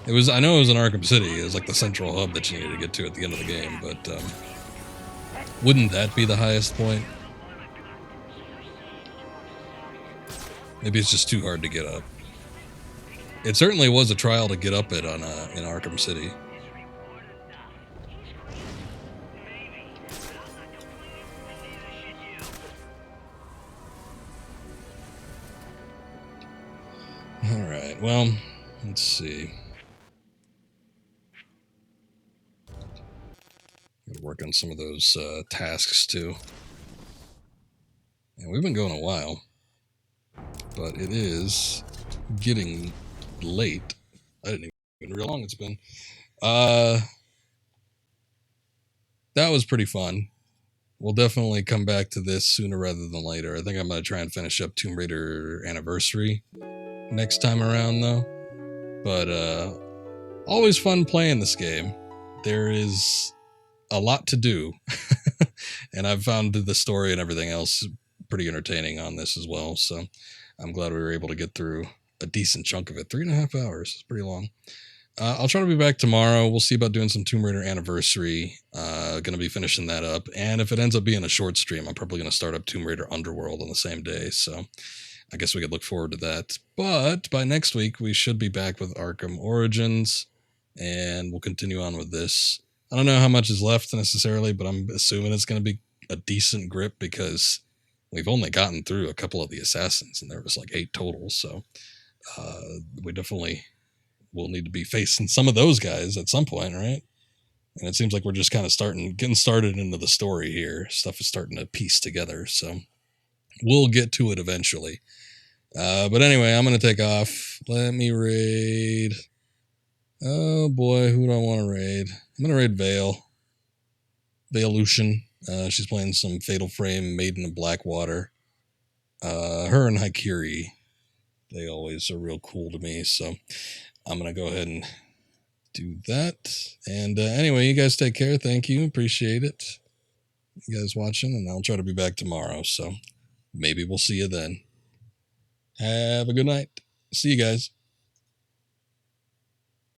It was, I know it was in Arkham City. It was like the central hub that you needed to get to at the end of the game, but wouldn't that be the highest point? Maybe it's just too hard to get up. It certainly was a trial to get up it on in Arkham City. All right, well, Let's see. Gotta work on some of those tasks too. And we've been going a while, but it is getting late. I didn't even realize how long it's been. That was pretty fun. We'll definitely come back to this sooner rather than later. I think I'm going to try and finish up Tomb Raider Anniversary next time around, though. But always fun playing this game. There is a lot to do. And I've found the story and everything else pretty entertaining on this as well. So I'm glad we were able to get through a decent chunk of it. 3.5 hours. It's pretty long. I'll try to be back tomorrow. We'll see about doing some Tomb Raider Anniversary. Going to be finishing that up. And if it ends up being a short stream, I'm probably going to start up Tomb Raider Underworld on the same day. So I guess we could look forward to that. But by next week, we should be back with Arkham Origins. And we'll continue on with this. I don't know how much is left necessarily, but I'm assuming it's going to be a decent grip because we've only gotten through a couple of the assassins. And there was like 8 total. So we definitely will need to be facing some of those guys at some point, right? And it seems like we're just kind of getting started into the story here. Stuff is starting to piece together, so we'll get to it eventually. But anyway, I'm going to take off. Let me raid. Oh boy, who do I want to raid? I'm going to raid Vale. Valelution. She's playing some Fatal Frame, Maiden of Blackwater. Her and Haikiri, they always are real cool to me, so I'm going to go ahead and do that. And anyway, you guys take care. Thank you. Appreciate it. You guys watching, and I'll try to be back tomorrow. So maybe we'll see you then. Have a good night. See you guys.